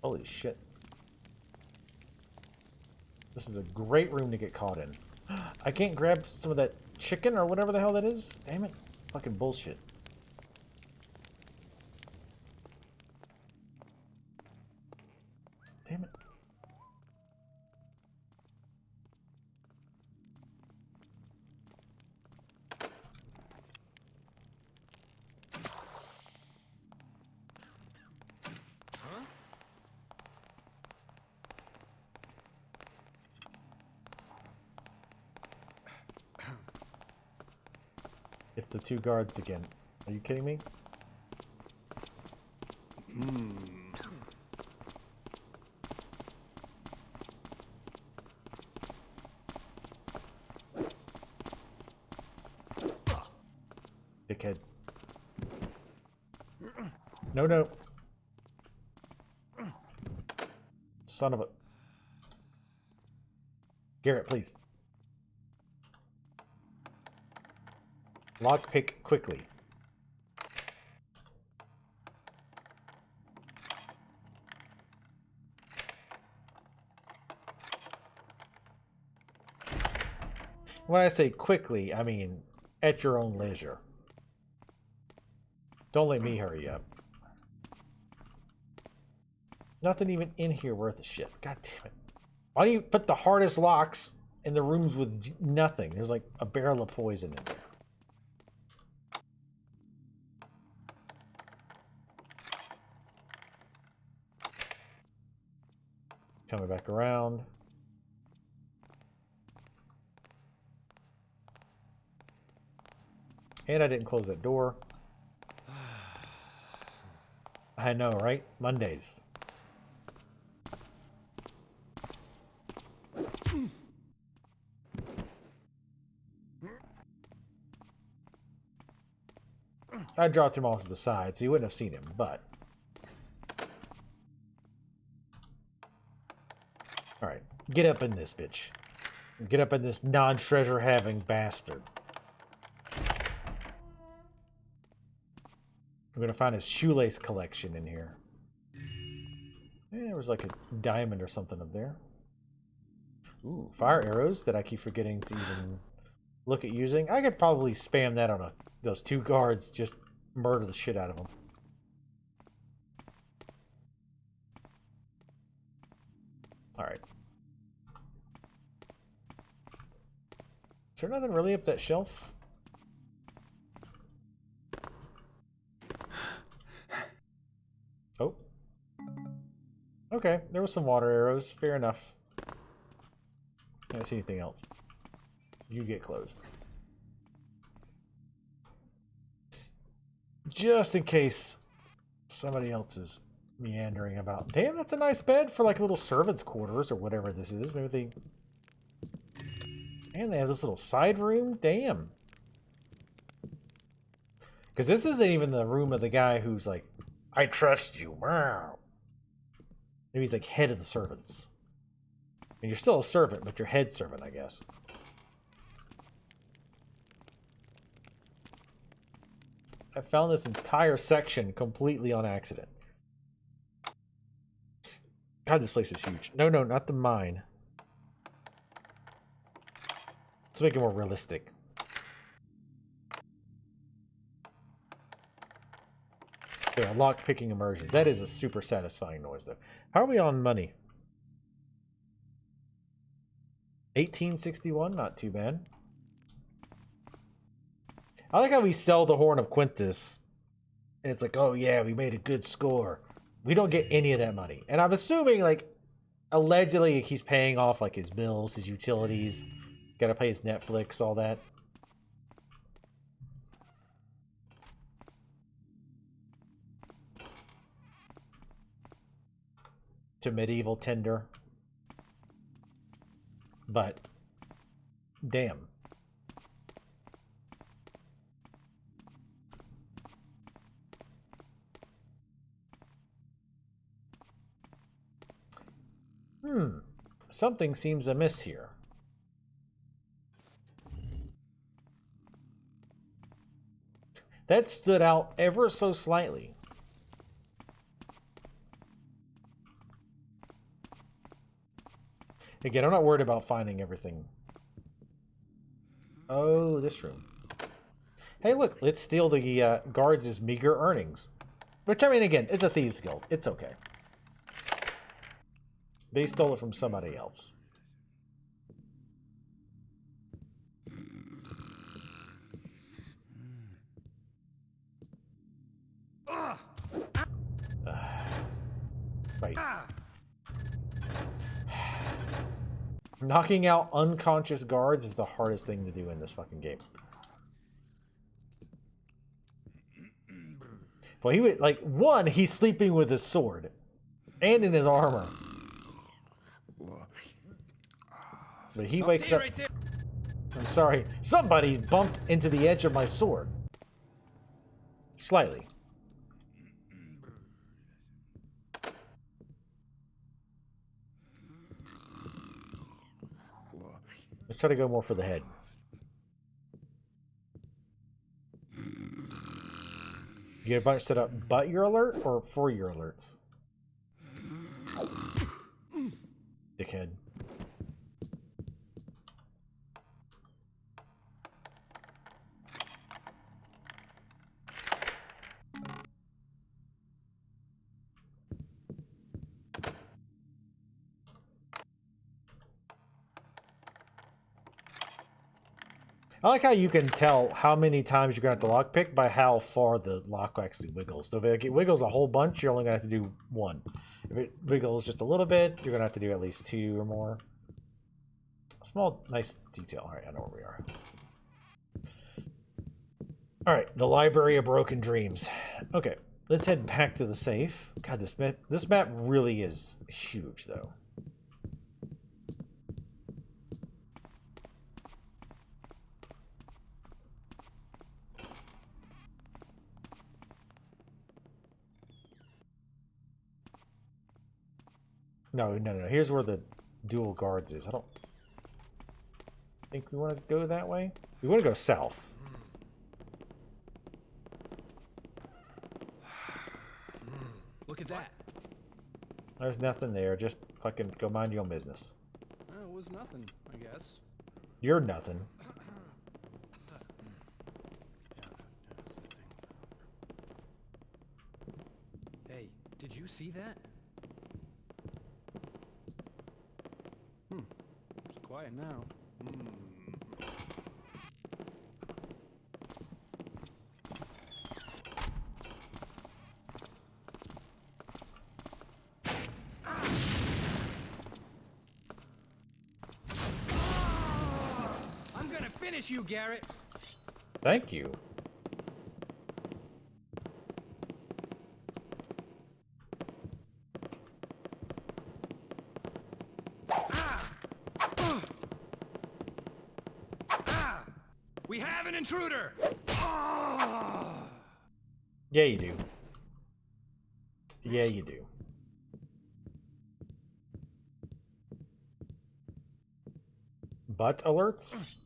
Holy shit. This is a great room to get caught in. I can't grab some of that chicken or whatever the hell that is? Damn it. Fucking bullshit. Damn it. It's the two guards again. Are you kidding me? Dickhead. No, no. Son of a... Garrett, please. Lockpick quickly. When I say quickly, I mean at your own leisure. Don't let me hurry up. Nothing even in here worth a shit. God damn it. Why do you put the hardest locks in the rooms with nothing? There's like a barrel of poison in there. Coming back around. And I didn't close that door. I know, right? Mondays. I dropped him off to the side, so you wouldn't have seen him, but... Alright, get up in this bitch. Get up in this non-treasure having bastard. We're gonna find his shoelace collection in here. Yeah, there was like a diamond or something up there. Ooh, fire arrows that I keep forgetting to even look at using. I could probably spam that on those two guards, just murder the shit out of them. Alright. Is there nothing really up that shelf? Oh. Okay, there was some water arrows. Fair enough. Can't see anything else. You get closed. Just in case somebody else is meandering about. Damn, that's a nice bed for like little servants' quarters or whatever this is. Maybe they... And they have this little side room. Damn. Because this isn't even the room of the guy who's like, I trust you. Wow. Maybe he's like head of the servants. And you're still a servant, but you're head servant, I guess. I found this entire section completely on accident. God, this place is huge. No, no, not the mine. Let's make it more realistic. Okay, lock picking immersion. That is a super satisfying noise, though. How are we on money? 1861, not too bad. I like how we sell the Horn of Quintus, and it's like, oh yeah, we made a good score. We don't get any of that money. And I'm assuming, like, allegedly he's paying off, like, his bills, his utilities, gotta pay his Netflix, all that. To medieval tender. But, damn. Something seems amiss here. That stood out ever so slightly. Again, I'm not worried about finding everything. Oh, this room. Hey, look, let's steal the guards' meager earnings. Which, I mean, again, it's a thieves guild. It's okay. They stole it from somebody else. Right. Knocking out unconscious guards is the hardest thing to do in this fucking game. Well, he would, like, one, he's sleeping with his sword and in his armor. But he wakes up. Right, I'm sorry. Somebody bumped into the edge of my sword. Slightly. Let's try to go more for the head. You get a bunch set up but your alert or for your alerts? Dickhead. I like how you can tell how many times you're going to have to lockpick by how far the lock actually wiggles. So if it wiggles a whole bunch, you're only going to have to do one. If it wiggles just a little bit, you're going to have to do at least two or more. A small, nice detail. All right, I know where we are. All right, the Library of Broken Dreams. Okay, let's head back to the safe. God, this map really is huge, though. No. Here's where the dual guards is. I don't think we want to go that way. We want to go south. Look at that. There's nothing there. Just fucking go mind your own business. It was nothing, I guess. You're nothing. Hey, did you see that? It's quiet now. I'm gonna finish you, Garrett. Thank you. We have an intruder! Yeah, you do. Yeah, you do. Butt alerts?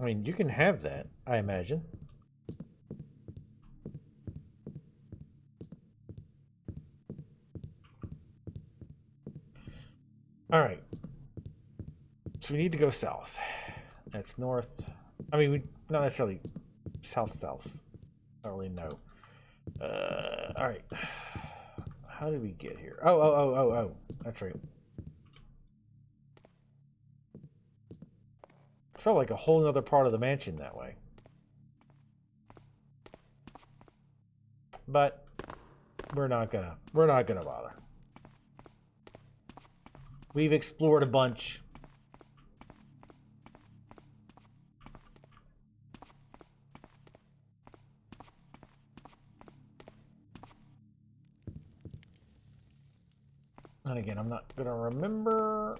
I mean, you can have that, I imagine. Alright. So we need to go south. That's north. I mean, not necessarily south-south. I don't really know. Alright. How did we get here? Oh. That's right. Felt like a whole other part of the mansion that way. But we're not gonna bother. We've explored a bunch. And again, I'm not gonna remember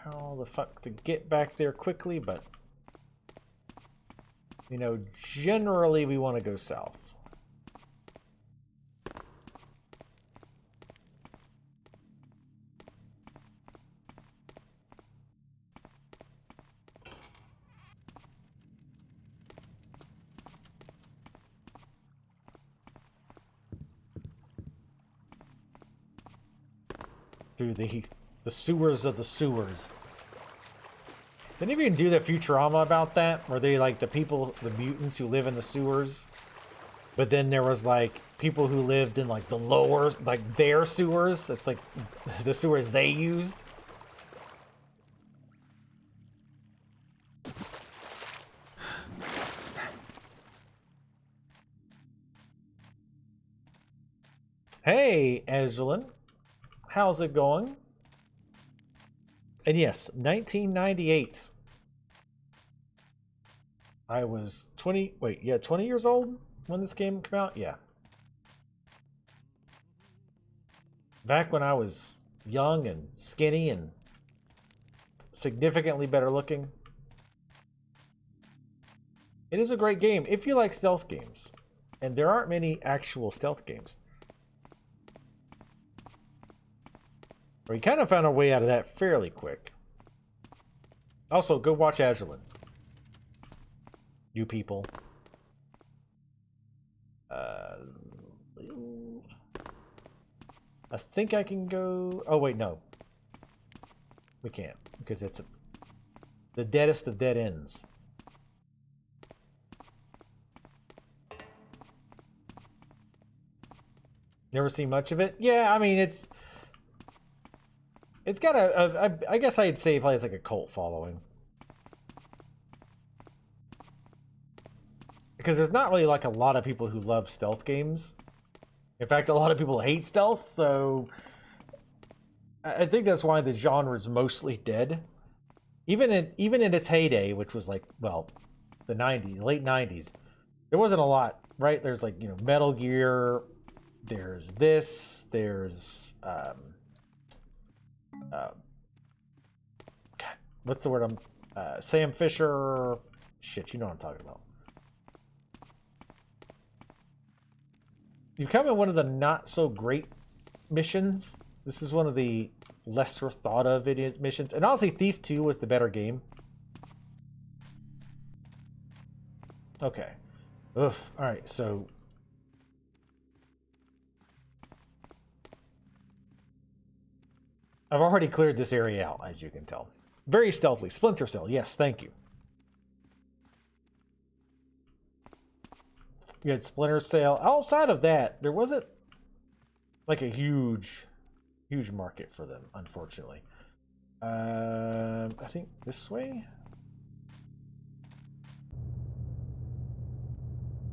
how the fuck to get back there quickly, but you know, generally we want to go south. Through the sewers of the sewers. Didn't even do the Futurama about that? Where they like the people, the mutants who live in the sewers? But then there was like people who lived in like the lower, like their sewers. It's like the sewers they used. Hey, Ezlin. How's it going? And yes, 1998. I was 20 years old when this game came out? Yeah. Back when I was young and skinny and significantly better looking. It is a great game if you like stealth games. And there aren't many actual stealth games. We kind of found our way out of that fairly quick. Also, go watch Azurlin. You people. I think I can go... Oh, wait, no. We can't, because it's the deadest of dead ends. Never seen much of it? Yeah, I mean, it's got I guess I'd say it probably has like a cult following. Because there's not really like a lot of people who love stealth games. In fact, a lot of people hate stealth, so I think that's why the genre is mostly dead. Even in its heyday, which was like, well, the 90s, late 90s, there wasn't a lot, right? There's like, you know, Metal Gear, there's this, there's God, what's the word Sam Fisher, shit, you know what I'm talking about. You come in one of the not so great missions. This is one of the lesser thought of missions. And honestly, Thief 2 was the better game. Okay. Oof. Alright, so... I've already cleared this area out, as you can tell. Very stealthily. Splinter Cell, yes, thank you. You had Splinter Cell. Outside of that, there wasn't like a huge market for them, unfortunately. I think this way?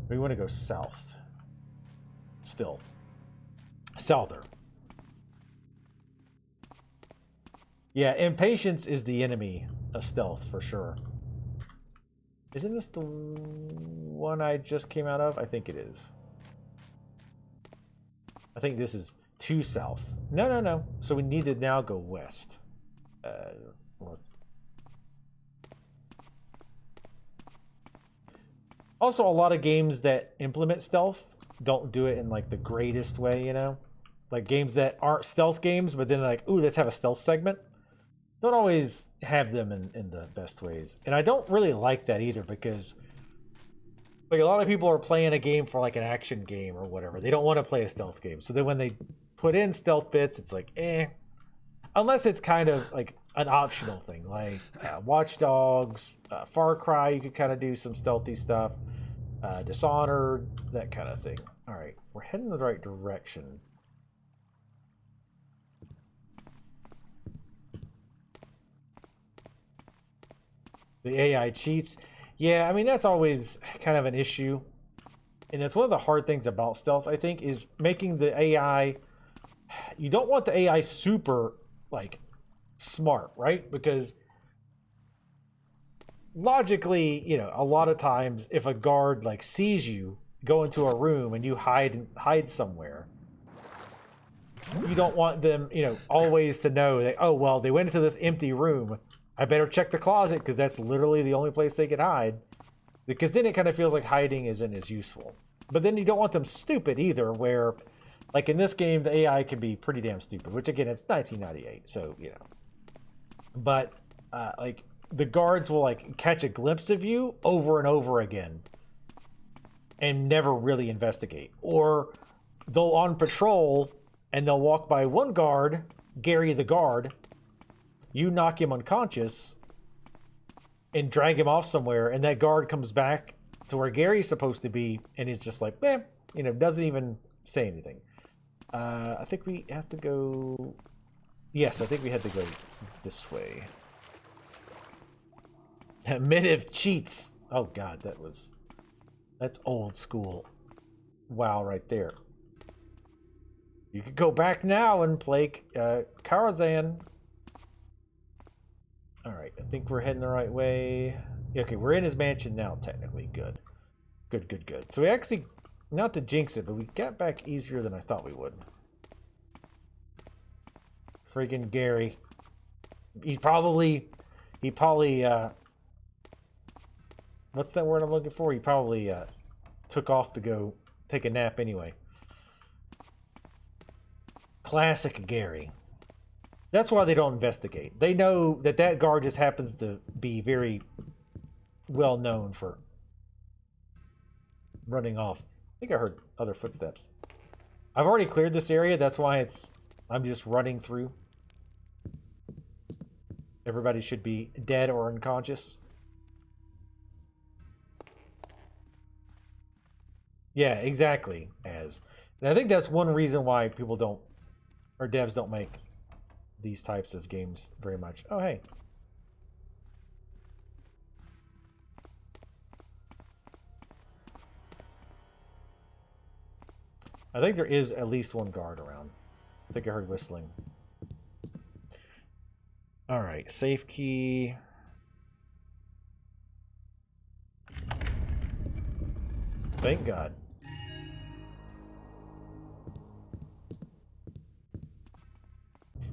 We want to go south. Still. Souther. Yeah, impatience is the enemy of stealth, for sure. Isn't this the one I just came out of? I think it is. I think this is to south. No. So we need to now go west. Also, a lot of games that implement stealth don't do it in like the greatest way, you know? Like games that aren't stealth games, but then like, ooh, let's have a stealth segment. don't always have them in the best ways. And I don't really like that either, because like a lot of people are playing a game for like an action game or whatever. They don't want to play a stealth game. So then when they put in stealth bits, it's like, eh. Unless it's kind of like an optional thing, like Watch Dogs, Far Cry, you could kind of do some stealthy stuff. Dishonored, that kind of thing. All right, we're heading in the right direction. The AI cheats. Yeah, I mean, that's always kind of an issue. And that's one of the hard things about stealth, I think, is making the AI... You don't want the AI super, like, smart, right? Because logically, you know, a lot of times if a guard, like, sees you go into a room and you hide somewhere, you don't want them, you know, always to know that, oh, well, they went into this empty room. I better check the closet because that's literally the only place they can hide. Because then it kind of feels like hiding isn't as useful. But then you don't want them stupid either, where, like in this game, the AI can be pretty damn stupid. Which, again, it's 1998, so, you know. But, like, the guards will, like, catch a glimpse of you over and over again. And never really investigate. Or they'll on patrol, and they'll walk by one guard, Gary the guard. You knock him unconscious and drag him off somewhere, and that guard comes back to where Gary's supposed to be, and is just like, eh, you know, doesn't even say anything. I think we have to go... Yes, I think we had to go this way. Mitiv cheats. Oh, God, that's old school. Wow, right there. You could go back now and play Karazhan. Alright, I think we're heading the right way. Okay, we're in his mansion now, technically. Good. Good, good, good. So we actually, not to jinx it, but we got back easier than I thought we would. Freaking Gary. He probably, what's that word I'm looking for? He probably, took off to go take a nap anyway. Classic Gary. That's why they don't investigate. They know that that guard just happens to be very well known for running off. I think I heard other footsteps. I've already cleared this area. That's why I'm just running through. Everybody should be dead or unconscious. Yeah, exactly. And I think that's one reason why people don't, or devs don't make these types of games very much. Oh, hey. I think there is at least one guard around. I think I heard whistling. Alright, safe key. Thank God.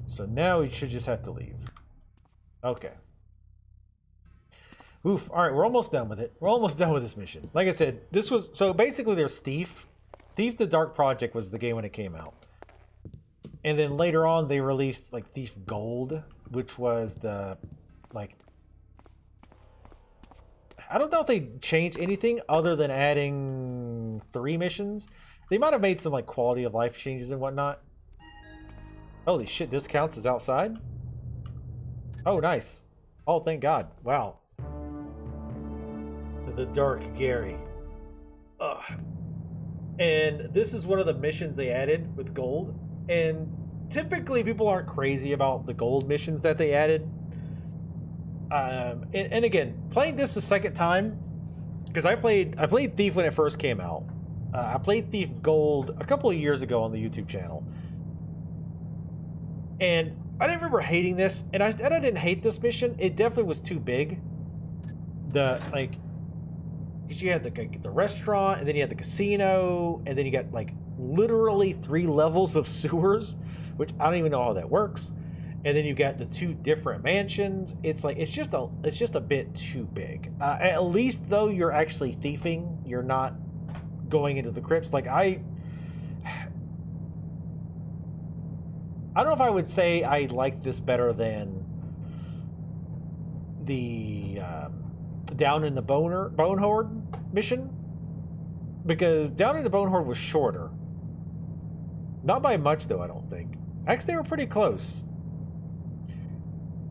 So now we should just have to leave. Okay. Oof. Alright, we're almost done with it. We're almost done with this mission. Like I said, this was... So basically there's Thief. Thief the Dark Project was the game when it came out. And then later on they released like Thief Gold, which was the... like... I don't know if they changed anything other than adding 3 missions. They might have made some like quality of life changes and whatnot. Holy shit, this counts as outside? Oh, nice. Oh, thank God. Wow. The Dark Gary. Ugh. And this is one of the missions they added with gold. And typically people aren't crazy about the gold missions that they added. And again, playing this the second time, because I played Thief when it first came out. I played Thief Gold a couple of years ago on the YouTube channel. And I didn't remember hating this, and I didn't hate this mission. It definitely was too big. Because you had the restaurant, and then you had the casino, and then you got like literally 3 levels of sewers, which I don't even know how that works. And then you got the 2 different mansions. It's just a bit too big. At least though you're actually thieving, you're not going into the crypts. Like I don't know if I would say I like this better than the Down in the Bone Horde mission, because Down in the Bone Horde was shorter. Not by much, though, I don't think. Actually, they were pretty close.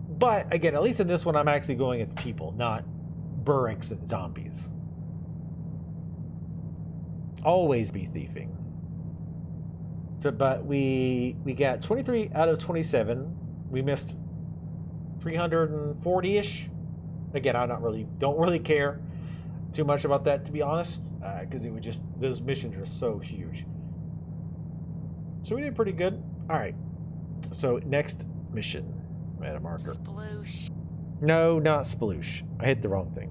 But, again, at least in this one, I'm actually going against people, not Burricks and zombies. Always be thieving. So, but we got 23 out of 27. We missed 340-ish. Again, don't really care too much about that, to be honest, because it would just, those missions are so huge. So we did pretty good. All right. So next mission, add a marker. Sploosh. No, not sploosh. I hit the wrong thing.